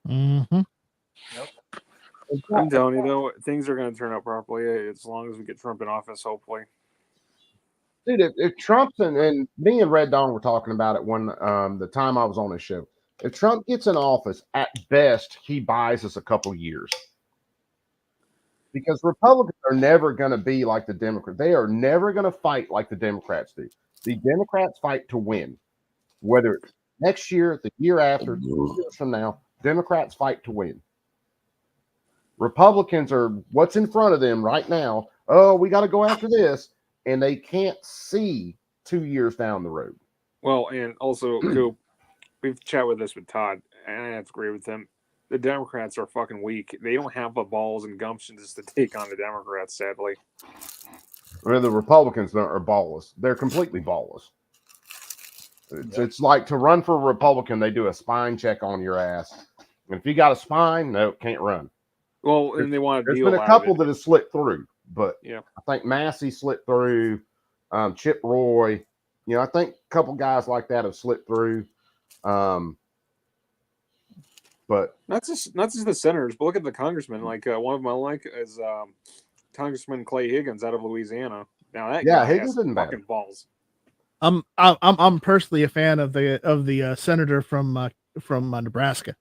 Mm-hmm. I'm telling you, though, things are going to turn out properly as long as we get Trump in office, hopefully. Dude, if Trump's and me and Red Dawn were talking about it when the time I was on his show. If Trump gets in office, at best, he buys us a couple years. Because Republicans are never going to be like the Democrats. They are never going to fight like the Democrats do. The Democrats fight to win. Whether it's next year, the year after, 2 years from now, Democrats fight to win. Republicans are what's in front of them right now. Oh, we got to go after this. And they can't see 2 years down the road. Well, and also, Coop, we've chatted with this with Todd, and I have to agree with him. The Democrats are fucking weak. They don't have the balls and gumption just to take on the Democrats, sadly. Well, the Republicans are ballless. They're completely ballless. It's like to run for a Republican, they do a spine check on your ass. And if you got a spine, no, can't run. Well, and they want to deal. There's been a couple that have slipped through, but yeah, I think Massey slipped through, Chip Roy. I think a couple guys like that have slipped through. But not just the senators, but look at the congressmen. Like one of them I like is Congressman Clay Higgins out of Louisiana. Now that guy Higgins has isn't fucking bad. balls. I'm personally a fan of the senator from Nebraska.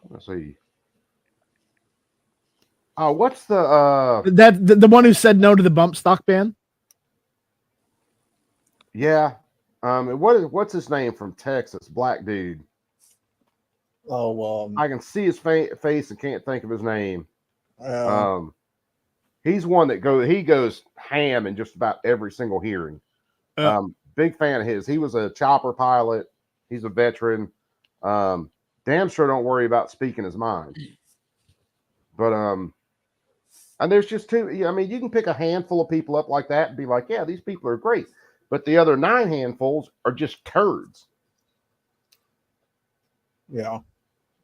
Let's see. Oh, what's the the one who said no to the bump stock ban? Yeah. What's his name from Texas? Black dude. Oh, I can see his face and can't think of his name. He's one that goes ham in just about every single hearing. Big fan of his. He was a chopper pilot. He's a veteran. Damn sure don't worry about speaking his mind. But and there's just two. I mean, you can pick a handful of people up like that and be like, yeah, these people are great. But the other 9 handfuls are just turds. Yeah.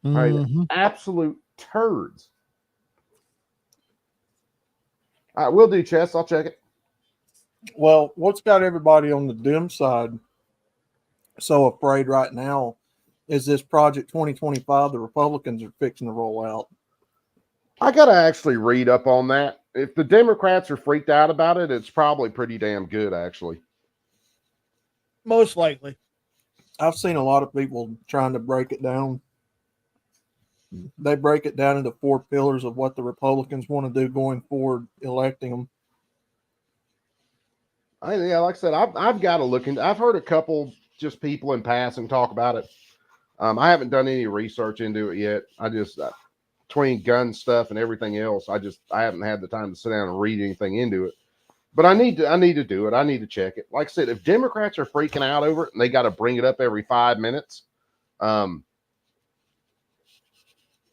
Right? Mm-hmm. Absolute turds. All right, we'll do chess. I'll check it. Well, what's got everybody on the Dem side so afraid right now is this Project 2025 the Republicans are fixing to roll out. I got to actually read up on that. If the Democrats are freaked out about it, it's probably pretty damn good, actually. Most likely. I've seen a lot of people trying to break it down. They break it down into 4 pillars of what the Republicans want to do going forward, electing them. Yeah, like I said, I've got to look into. I've heard a couple just people in passing talk about it. I haven't done any research into it yet. I just between gun stuff and everything else, I haven't had the time to sit down and read anything into it. But I need to do it. I need to check it. Like I said, if Democrats are freaking out over it and they got to bring it up every 5 minutes, then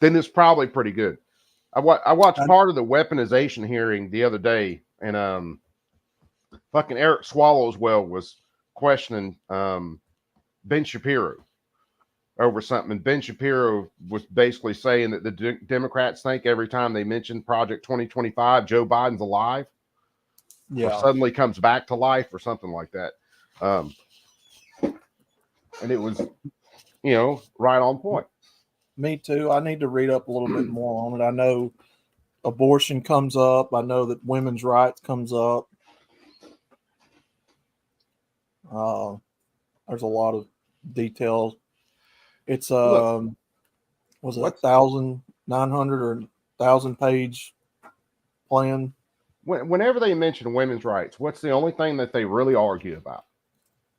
it's probably pretty good. I watched part of the weaponization hearing the other day, and fucking Eric Swallowswell was questioning Ben Shapiro over something. And Ben Shapiro was basically saying that the Democrats think every time they mention Project 2025, Joe Biden's alive. Or suddenly comes back to life or something like that. And it was, right on point. Me too. I need to read up a little bit more on it. I know abortion comes up. I know that women's rights comes up. There's a lot of details. It's was it 1,900 or 1,000-page plan? Whenever they mention women's rights, what's the only thing that they really argue about?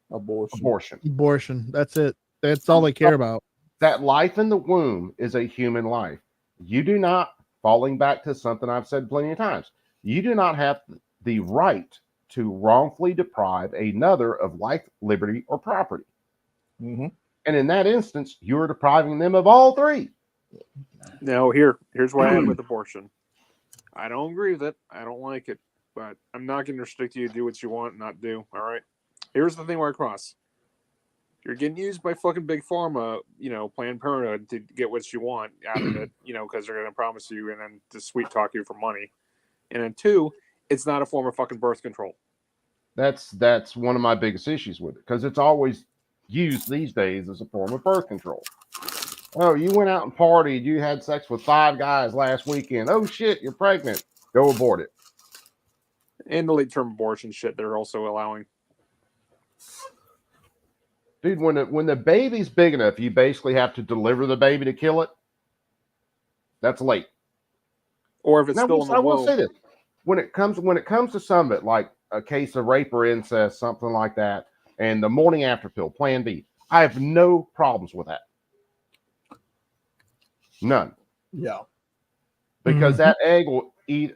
Abortion. That's it. That's all they care about. That life in the womb is a human life. You do not, falling back to something I've said plenty of times, you do not have the right to wrongfully deprive another of life, liberty, or property. Mm-hmm. And in that instance, you are depriving them of all three. Now, here's where I am with abortion. I don't agree with it. I don't like it, but I'm not going to restrict you to do what you want, not do. All right. Here's the thing where I cross. You're getting used by fucking big pharma, Planned Parenthood to get what you want out of it, because they're going to promise you and then to sweet talk you for money. And then 2, it's not a form of fucking birth control. That's one of my biggest issues with it, because it's always used these days as a form of birth control. Oh, you went out and partied. You had sex with 5 guys last weekend. Oh, shit, you're pregnant. Go abort it. And the late-term abortion shit they're also allowing. Dude, when the baby's big enough, you basically have to deliver the baby to kill it. That's late. Or if it's still in the I will womb. say this. When it comes to some of it, like a case of rape or incest, something like that, and the morning after pill, Plan B, I have no problems with that. None. Yeah. Because that egg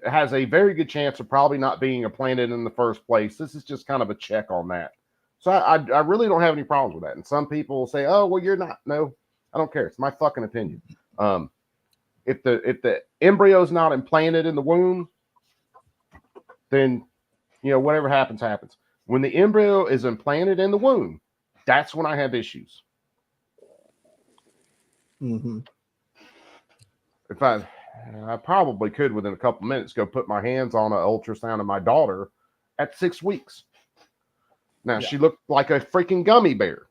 has a very good chance of probably not being implanted in the first place. This is just kind of a check on that. So I really don't have any problems with that. And some people will say, "Oh, well, you're not." No, I don't care. It's my fucking opinion. If the embryo's not implanted in the womb, then whatever happens, happens. When the embryo is implanted in the womb, that's when I have issues. Mm-hmm. If I probably could within a couple minutes go put my hands on an ultrasound of my daughter at 6 weeks. Now, she looked like a freaking gummy bear.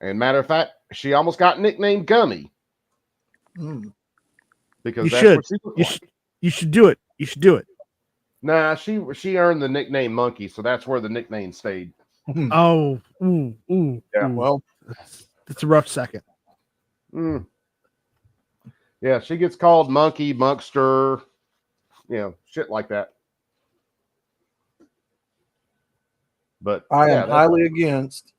And matter of fact, she almost got nicknamed Gummy. Because what she looked like. You should do it. You should do it. Nah, she earned the nickname Monkey, so that's where the nickname stayed. Oh, yeah. Well, it's a rough second. Yeah, she gets called Monkey, Monkster, shit like that. But I am highly against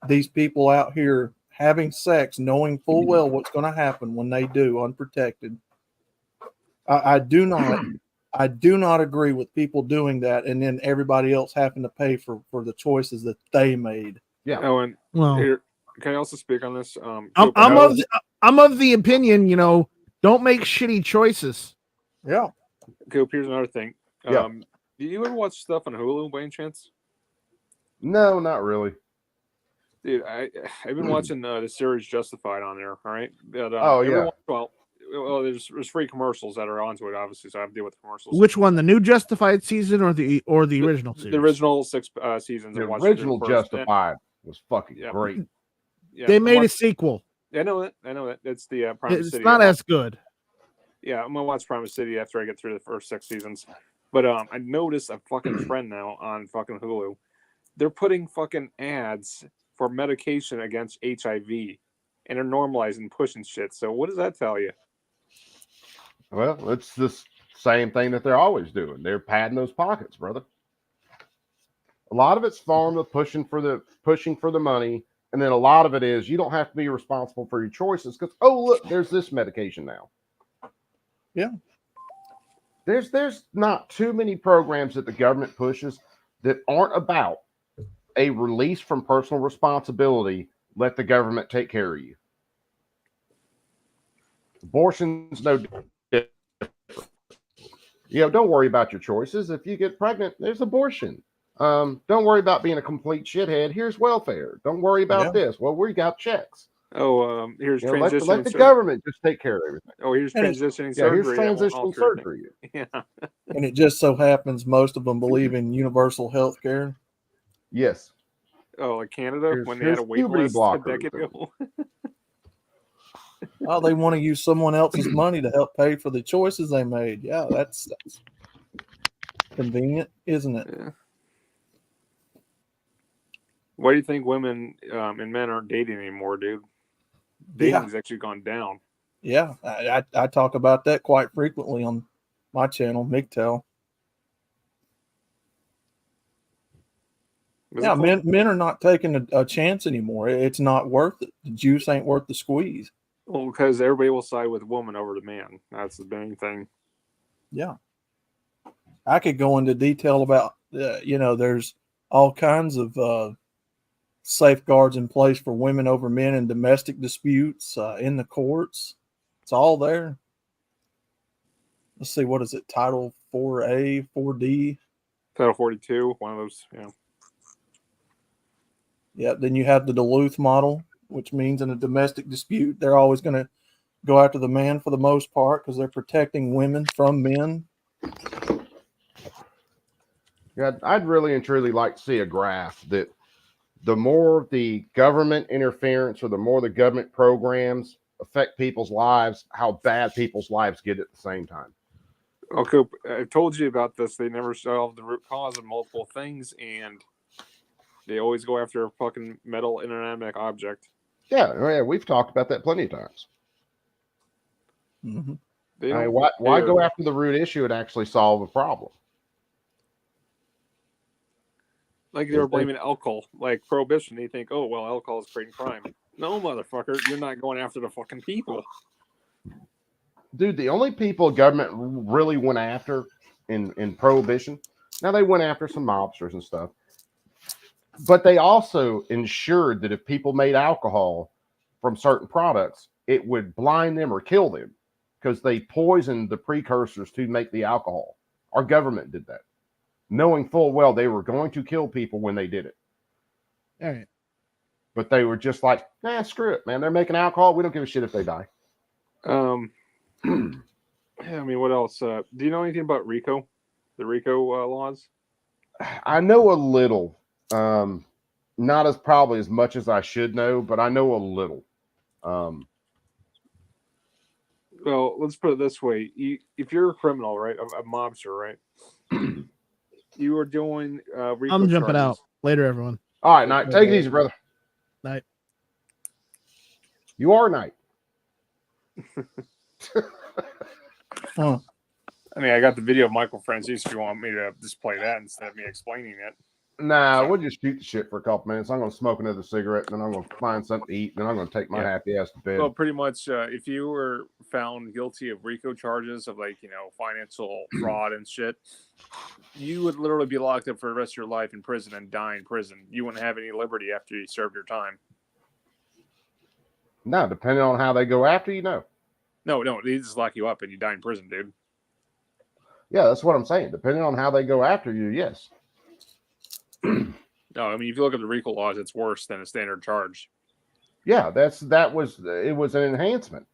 these people out here having sex, knowing full well what's going to happen when they do, unprotected. I do not agree with people doing that, and then everybody else having to pay for the choices that they made. Yeah. Oh, and can I also speak on this? I'm of the opinion, don't make shitty choices. Yeah. Coop, here's another thing. Yeah. Do you ever watch stuff on Hulu by any chance? No, not really. Dude, I've been watching the series Justified on there. All right. But, there's free commercials that are onto it, obviously, so I have to deal with commercials. Which one, the new Justified season or the original series? The original 6 seasons. The original Justified was fucking great. Yeah, they made a sequel. I know that. It's the Prime City. It's not as good. Yeah, I'm gonna watch Prime City after I get through the first 6 seasons. But I noticed a fucking trend now on fucking Hulu. They're putting fucking ads for medication against HIV, and they're normalizing pushing shit. So what does that tell you? Well, it's the same thing that they're always doing. They're padding those pockets, brother. A lot of it's pharma pushing for the money, and then a lot of it is you don't have to be responsible for your choices because look, there's this medication now. Yeah. There's not too many programs that the government pushes that aren't about a release from personal responsibility. Let the government take care of you. Abortion's no different. Don't worry about your choices. If you get pregnant, there's abortion. Don't worry about being a complete shithead. Here's welfare. Don't worry about this. Well, we got checks. Here's transitioning. Let the surgery. government just take care of everything. Here's transitioning Yeah, here's surgery. that won't transitioning alter surgery. anything. Yeah. And it just so happens most of them believe in universal health care. Yes. Like Canada Here's- when they had a here's wait puberty list a blockers. decade ago. Oh, they want to use someone else's money to help pay for the choices they made. Yeah, that's convenient, isn't it? Yeah. Why do you think women and men aren't dating anymore, dude? Dating's actually gone down. Yeah, I talk about that quite frequently on my channel, MGTOW. Yeah, men are not taking a chance anymore. It's not worth it. The juice ain't worth the squeeze. Well, because everybody will side with woman over the man. That's the main thing. Yeah. I could go into detail about, there's all kinds of safeguards in place for women over men in domestic disputes, in the courts. It's all there. Let's see, what is it? Title 4A, 4D? Title 42, one of those, yeah. Yeah, then you have the Duluth model, which means in a domestic dispute, they're always going to go after the man for the most part because they're protecting women from men. Yeah, I'd really and truly like to see a graph that the more the government interference or the more the government programs affect people's lives, how bad people's lives get at the same time. Okay, I told you about this. They never solve the root cause of multiple things, and they always go after a fucking metal inanimate object. Yeah, we've talked about that plenty of times. Mm-hmm. Why go after the root issue and actually solve a problem? Like they were blaming alcohol, like prohibition. They think, oh, well, alcohol is creating crime. No, motherfucker, you're not going after the fucking people. Dude, the only people government really went after in prohibition, now they went after some mobsters and stuff, but they also ensured that if people made alcohol from certain products, it would blind them or kill them because they poisoned the precursors to make the alcohol. Our government did that, knowing full well they were going to kill people when they did it. All right. But they were just like, nah, screw it, man. They're making alcohol. We don't give a shit if they die. I mean, what else? Do you know anything about RICO? The RICO laws? I know a little. Not as probably as much as I should know, but I know a little. Well, let's put it this way: if you're a criminal, right, a mobster, right, you are doing RICO I'm jumping charges. out. Later, everyone. All right, Knight. Take it easy, brother. Night. You are Knight. Huh. I mean, I got the video of Michael Francis if you want me to just play that instead of me explaining it. Nah, we'll just shoot the shit for a couple minutes. I'm going to smoke another cigarette, and then I'm going to find something to eat, and then I'm going to take my happy ass to bed. Well, pretty much, if you were found guilty of RICO charges of financial fraud and shit, you would literally be locked up for the rest of your life in prison and die in prison. You wouldn't have any liberty after you served your time. No, depending on how they go after you, no. No, they just lock you up and you die in prison, dude. Yeah, that's what I'm saying. Depending on how they go after you, yes. No, I mean, if you look at the RICO laws, it's worse than a standard charge. Yeah, it was an enhancement.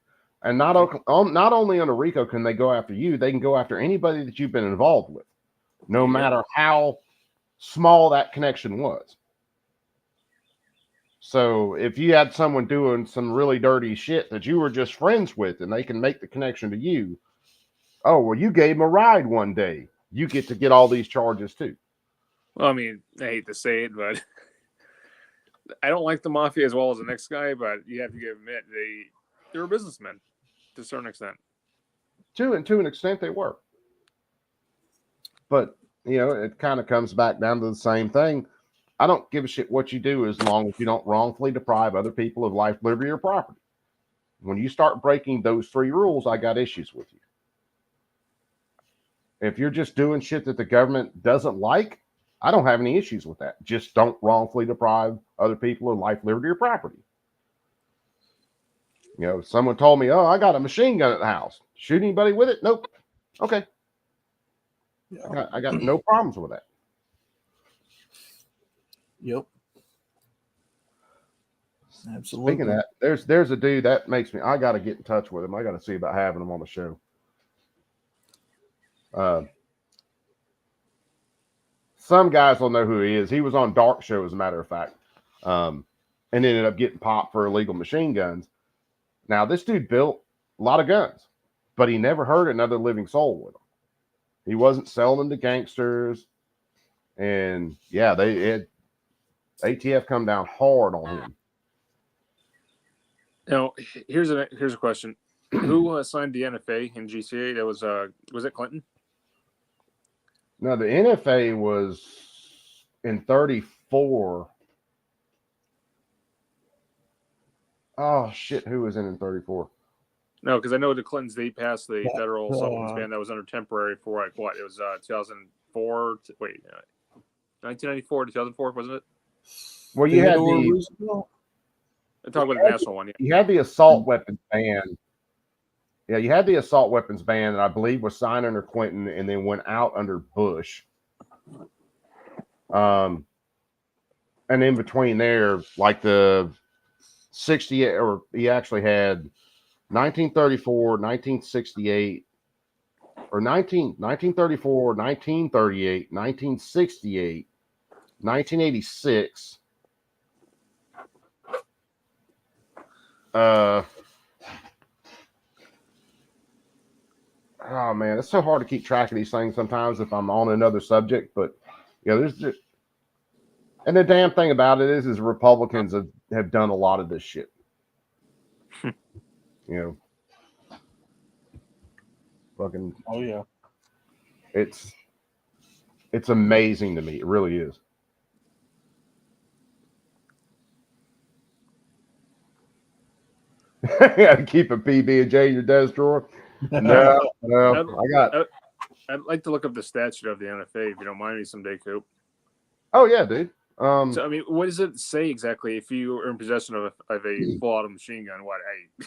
And not only under RICO can they go after you, they can go after anybody that you've been involved with, no matter how small that connection was. So if you had someone doing some really dirty shit that you were just friends with and they can make the connection to you, oh, well, you gave him a ride one day, you get to get all these charges too. Well, I mean, I hate to say it, but I don't like the mafia as well as the next guy, but you have to admit they were businessmen to a certain extent. To an extent, they were. But it kind of comes back down to the same thing. I don't give a shit what you do as long as you don't wrongfully deprive other people of life, liberty, or property. When you start breaking those 3 rules, I got issues with you. If you're just doing shit that the government doesn't like, I don't have any issues with that. Just don't wrongfully deprive other people of life, liberty, or property. Someone told me, oh, I got a machine gun at the house. Shoot anybody with it? Nope. Okay. Yeah. I got no problems with that. Yep. Absolutely. Speaking of that, there's a dude that makes me, I got to get in touch with him. I got to see about having him on the show. Some guys will know who he is. He was on Dark Show, as a matter of fact, and ended up getting popped for illegal machine guns. Now, this dude built a lot of guns, but he never hurt another living soul with them. He wasn't selling them to gangsters. And yeah, ATF come down hard on him. Now, here's a question: who signed the NFA in GCA? That was it Clinton? No, the NFA was in 34. Oh shit, who was in 34? No, because I know the Clintons, they passed the federal supplements ban that was under temporary for like what? It was 2004. 1994, 2004, wasn't it? Well, you had I'm talking about the national one. Yeah. You had the assault weapons ban. Yeah, you had the assault weapons ban that I believe was signed under Clinton and then went out under Bush. And in between there, like the 68, or he actually had 1934, 1968, or 1934, 1938, 1968, 1986. Oh man, it's so hard to keep track of these things sometimes if I'm on another subject, but there's just, and the damn thing about it is Republicans have done a lot of this shit. Fucking. Oh yeah. It's amazing to me. It really is. Keep a PB and J in your desk drawer. No, I'd like to look up the statute of the NFA if you don't mind me someday, Coop. Oh yeah, dude. So I mean, what does it say exactly? If you are in possession of a full-auto machine gun, what?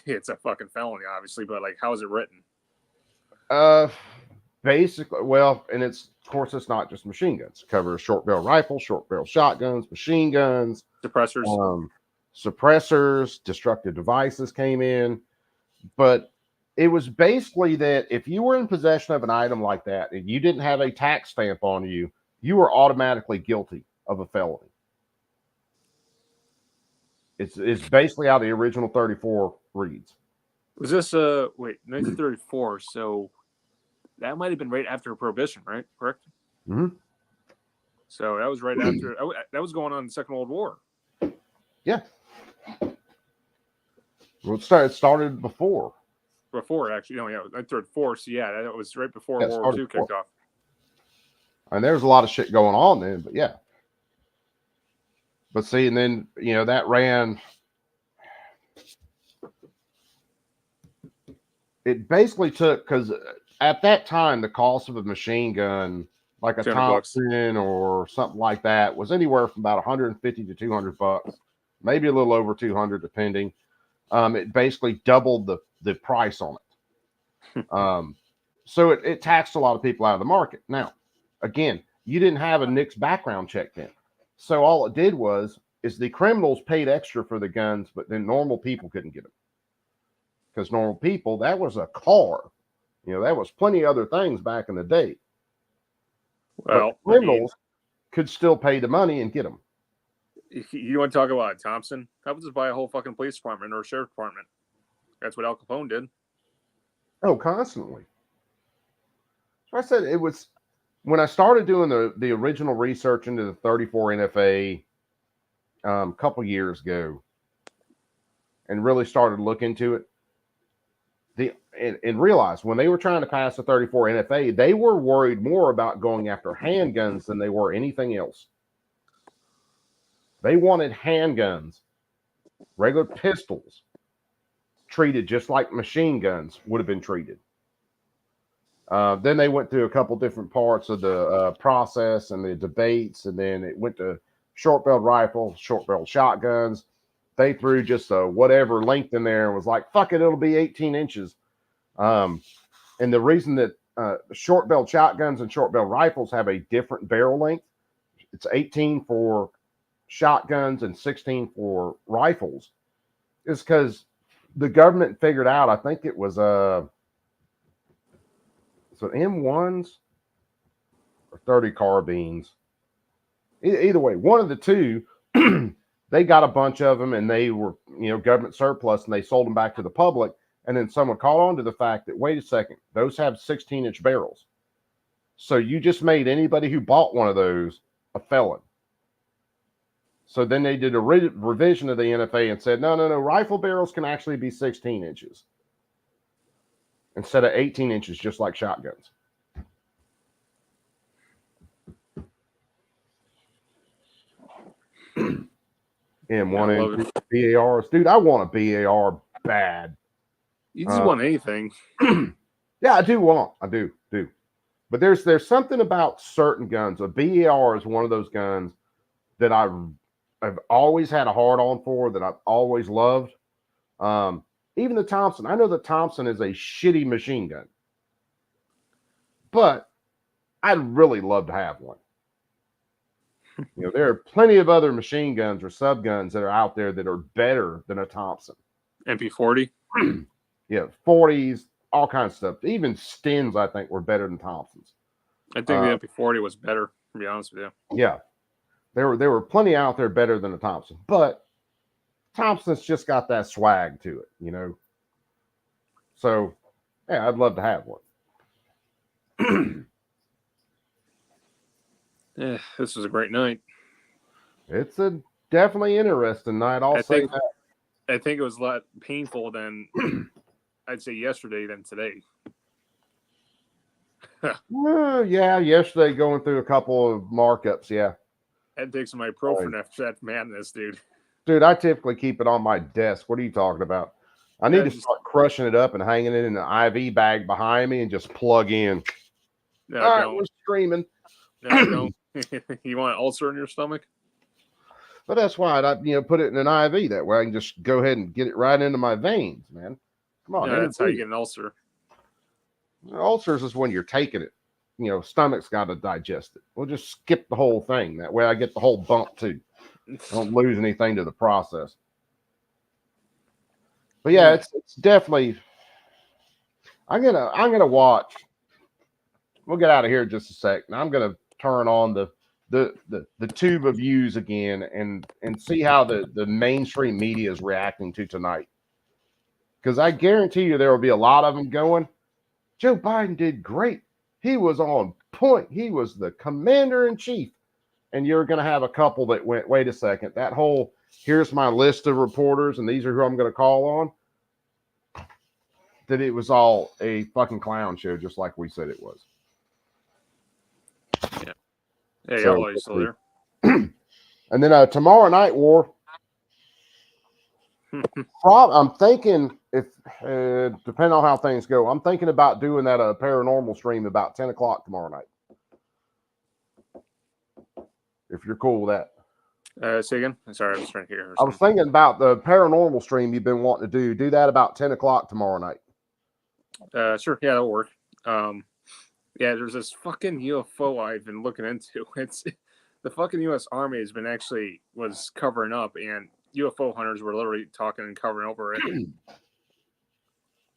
Hey, it's a fucking felony, obviously, but like, how is it written? Basically, well, and of course, it's not just machine guns. It covers short barrel rifles, short barrel shotguns, machine guns, suppressors, destructive devices came in, but it was basically that if you were in possession of an item like that and you didn't have a tax stamp on you, you were automatically guilty of a felony. It's basically how the original 34 reads. Was this 1934? So that might have been right after Prohibition, right? Correct. Mm-hmm. So that was right after. That was going on in the Second World War. Yeah. Well, it started before. Before, actually, 1934. So yeah, that was right before World War II kicked off. And there's a lot of shit going on then, but yeah. But see, and then that ran. It basically took, because at that time the cost of a machine gun, like a Thompson or something like that, was anywhere from about $150 to $200, maybe a little over 200 depending. It basically doubled the price on it. So it taxed a lot of people out of the market. Now, again, you didn't have a NICS background check then. So all it did is the criminals paid extra for the guns, but then normal people couldn't get them. Because normal people, that was a car. That was plenty of other things back in the day. Well, but criminals could still pay the money and get them. You want to talk about Thompson? How would just buy a whole fucking police department or a sheriff department? That's what Al Capone did. Oh, constantly. So I said it was when I started doing the original research into the 34 NFA a couple years ago and really started to look into it. And realize when they were trying to pass the 34 NFA, they were worried more about going after handguns than they were anything else. They wanted handguns, regular pistols, treated just like machine guns would have been treated. Then they went through a couple different parts of the process and the debates, and then it went to short-barreled rifles, short-barreled shotguns. They threw just a whatever length in there and was like, fuck it, it'll be 18 inches. And the reason that short-barreled shotguns and short-barreled rifles have a different barrel length, it's 18 for shotguns and 16 for rifles, is because the government figured out, I think it was so M1s or 30 carbines. Either way, one of the two, they got a bunch of them and they were, government surplus, and they sold them back to the public. And then someone caught on to the fact that, wait a second, those have 16-inch barrels. So you just made anybody who bought one of those a felon. So then they did a revision of the NFA and said, no, rifle barrels can actually be 16 inches instead of 18 inches, just like shotguns. M1 and BARs. Dude, I want a BAR bad. You just want anything. Yeah, I do. But there's something about certain guns. A BAR is one of those guns that I've always had a hard on for, that I've always loved. Even the Thompson. I know the Thompson is a shitty machine gun, but I'd really love to have one. There are plenty of other machine guns or sub guns that are out there that are better than a Thompson. MP40. Yeah, 40s, all kinds of stuff. Even Stins, I think, were better than Thompsons. I think the MP40 was better, to be honest with you. Yeah. There were plenty out there better than a Thompson, but Thompson's just got that swag to it, So, yeah, I'd love to have one. Yeah, this was a great night. It's a definitely interesting night. I think it was a lot painful than I'd say yesterday than today. Yeah, yesterday going through a couple of markups. Yeah, I had to take some ibuprofen after that madness, dude. Dude, I typically keep it on my desk. What are you talking about? I need to start crushing it up and hanging it in an IV bag behind me and just plug in. No, all right, don't. we're streaming. No, don't. You want an ulcer in your stomach? But that's why I put it in an IV. That way I can just go ahead and get it right into my veins, man. Come on. No, that's how you get an ulcer. Ulcers is when you're taking it. Stomach's got to digest it. We'll just skip the whole thing. That way I get the whole bump too. I don't lose anything to the process. But yeah, it's definitely. I'm gonna watch. We'll get out of here in just a sec. And I'm gonna turn on the tube of views again and see how the mainstream media is reacting to tonight. Because I guarantee you there will be a lot of them going, Joe Biden did great. He was on point. He was the commander in chief. And you're going to have a couple that went, wait a second, that whole, here's my list of reporters and these are who I'm going to call on. That it was all a fucking clown show, just like we said it was. Yeah. Yeah, so, you're still there. And then tomorrow night war. I'm thinking if depending on how things go, I'm thinking about doing that paranormal stream about 10 o'clock tomorrow night. If you're cool with that. Say again. Sorry, I was trying to hear. I was thinking about the paranormal stream you've been wanting to do that about 10 o'clock tomorrow night. Sure. Yeah, that'll work. Yeah, there's this fucking UFO I've been looking into. It's the fucking U.S. Army has been was covering up, and UFO hunters were literally talking and covering over it.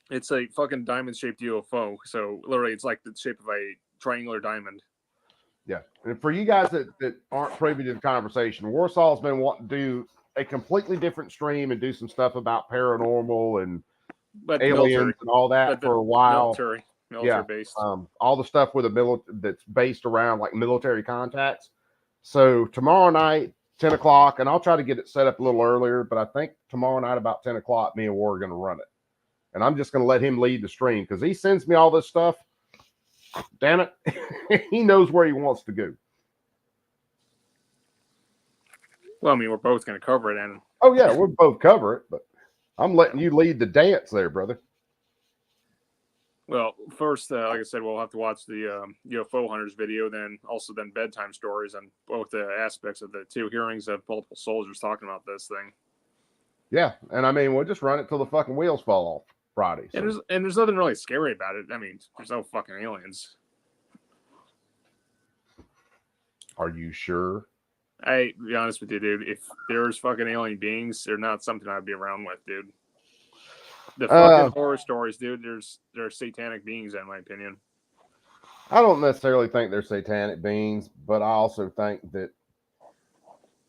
It's a fucking diamond-shaped UFO. So literally, it's like the shape of a triangular diamond. Yeah, and for you guys that aren't privy to the conversation, Warsaw's been wanting to do a completely different stream and do some stuff about paranormal and aliens and all that for a while. Military based. All the stuff with that's based around like military contacts. So tomorrow night, 10 o'clock, and I'll try to get it set up a little earlier, but I think tomorrow night about 10 o'clock, me and War are going to run it. and I'm just going to let him lead the stream because he sends me all this stuff. Damn it. He knows where he wants to go. Well, I mean, we're both going to cover it. And oh, yeah, we'll both cover it, but I'm letting you lead the dance there, brother. Well, first, like I said, we'll have to watch the UFO hunters video, then bedtime stories on both the aspects of the two hearings of multiple soldiers talking about this thing. Yeah, and I mean, we'll just run it till the fucking wheels fall off Friday. So. And there's nothing really scary about it. I mean, there's no fucking aliens. Are you sure? To be honest with you, dude, if there's fucking alien beings, they're not something I'd be around with, dude. The fucking horror stories, dude, they're satanic beings, in my opinion. I don't necessarily think they're satanic beings, but I also think that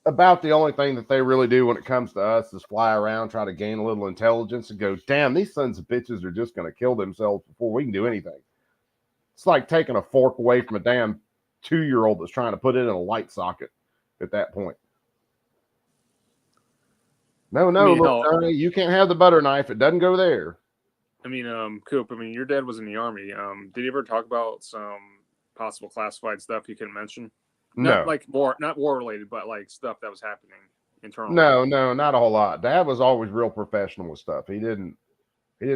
about the only thing that they really do when it comes to us is fly around, try to gain a little intelligence and go, damn, these sons of bitches are just going to kill themselves before we can do anything. It's like taking a fork away from a damn 2-year-old that's trying to put it in a light socket at that point. No, little Johnny, you can't have the butter knife. It doesn't go there. I mean, Coop, I mean, your dad was in the Army. Did he ever talk about some possible classified stuff you can mention? No. Not war related, but like stuff that was happening internally. No, not a whole lot. Dad was always real professional with stuff. He didn't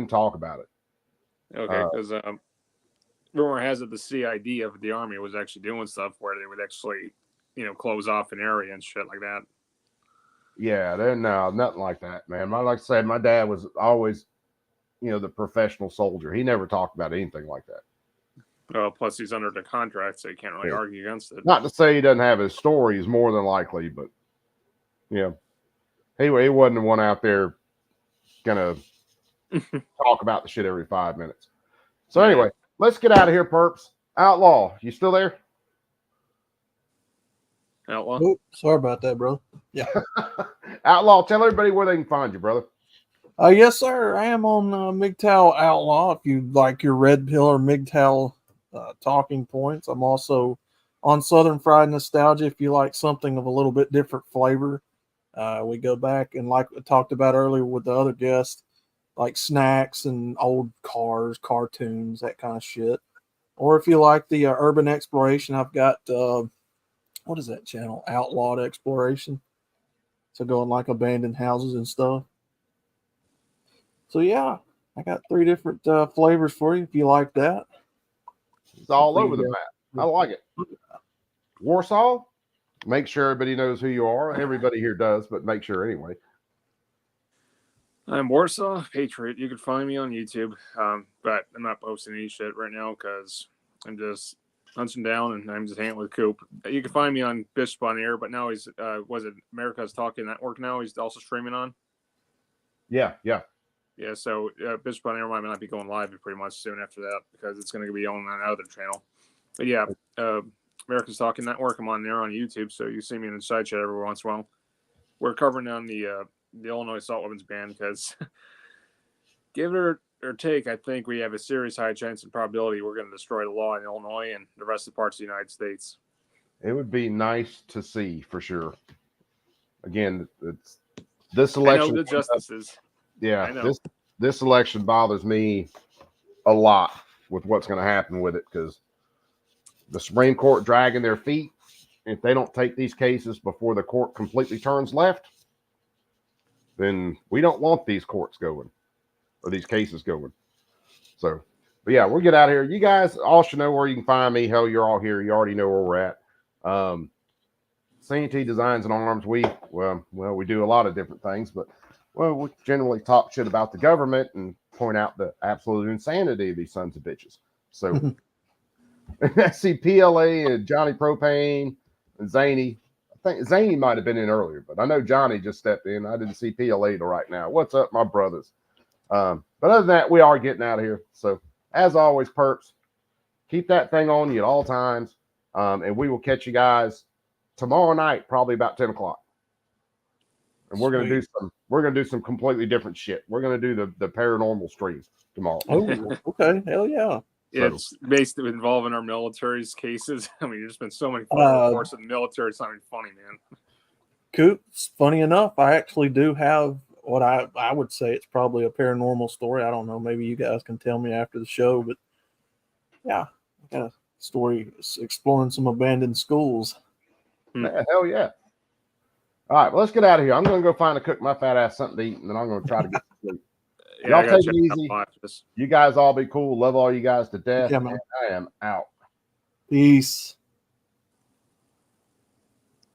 talk about it. Okay, because rumor has it the CID of the Army was actually doing stuff where they would actually, close off an area and shit like that. Yeah, no, nothing like that, man. Like I said, my dad was always, the professional soldier. He never talked about anything like that. Well, plus he's under the contract, so you can't really argue against it. Not to say he doesn't have his stories, more than likely, but he wasn't the one out there gonna talk about the shit every 5 minutes. So anyway, let's get out of here, perps. Outlaw, you still there? Outlaw. Oh, sorry about that, bro. Yeah. Outlaw, tell everybody where they can find you, brother. Yes, sir. I am on MGTOW Outlaw. If you like your Red Pill or MGTOW talking points, I'm also on Southern Fried Nostalgia. If you like something of a little bit different flavor, we go back and like we talked about earlier with the other guest, like snacks and old cars, cartoons, that kind of shit. Or if you like the urban exploration, I've got what is that channel? Outlawed Exploration. So going like abandoned houses and stuff. So yeah, I got 3 different flavors for you if you like that. It's all over the map. I like it. Warsaw, make sure everybody knows who you are. Everybody here does, but make sure anyway. I'm Warsaw Patriot. You can find me on YouTube, but I'm not posting any shit right now because I'm just hunting down and I'm just hanging with Coop. You can find me on Bishop on Air, but now he's was it America's Talking Network now? He's also streaming on. Yeah. Yeah, so Bishop on Air might not be going live pretty much soon after that because it's going to be on another channel. But yeah, America's Talking Network. I'm on there on YouTube, so you see me in the side chat every once in a while. We're covering on the Illinois assault weapons ban because, give it or take, I think we have a serious high chance and probability we're going to destroy the law in Illinois and the rest of the parts of the United States. It would be nice to see for sure. Again, it's this election. I know the justices. Yeah, this election bothers me a lot with what's going to happen with it because the Supreme Court dragging their feet. If they don't take these cases before the court completely turns left, then we don't want these courts going or these cases going. So, but yeah, we'll get out of here. You guys all should know where you can find me. Hell, you're all here. You already know where we're at. CNT Designs and Arms. We do a lot of different things, but we generally talk shit about the government and point out the absolute insanity of these sons of bitches. So I see PLA and Johnny Propane and Zany. I think Zany might have been in earlier, but I know Johnny just stepped in. I didn't see PLA till right now. What's up, my brothers? But other than that, we are getting out of here. So as always, perps, keep that thing on you at all times. And we will catch you guys tomorrow night, probably about 10 o'clock. And we're gonna do some completely different shit. We're gonna do the paranormal stream tomorrow. Oh, okay, hell yeah. Yeah, it's basically involving our military's cases. I mean, there's been so many reports of the military. It's not even funny, man. Coop, funny enough, I actually do have what I would say it's probably a paranormal story. I don't know. Maybe you guys can tell me after the show, but yeah, I got a story exploring some abandoned schools. Yeah, hell yeah. All right, well, let's get out of here. I'm going to go find a cook my fat ass something to eat, and then I'm going to try to get to sleep. Yeah, I Y'all gotta take it check out easy. watches. You guys all be cool. Love all you guys to death. Yeah, And man. I am out. Peace.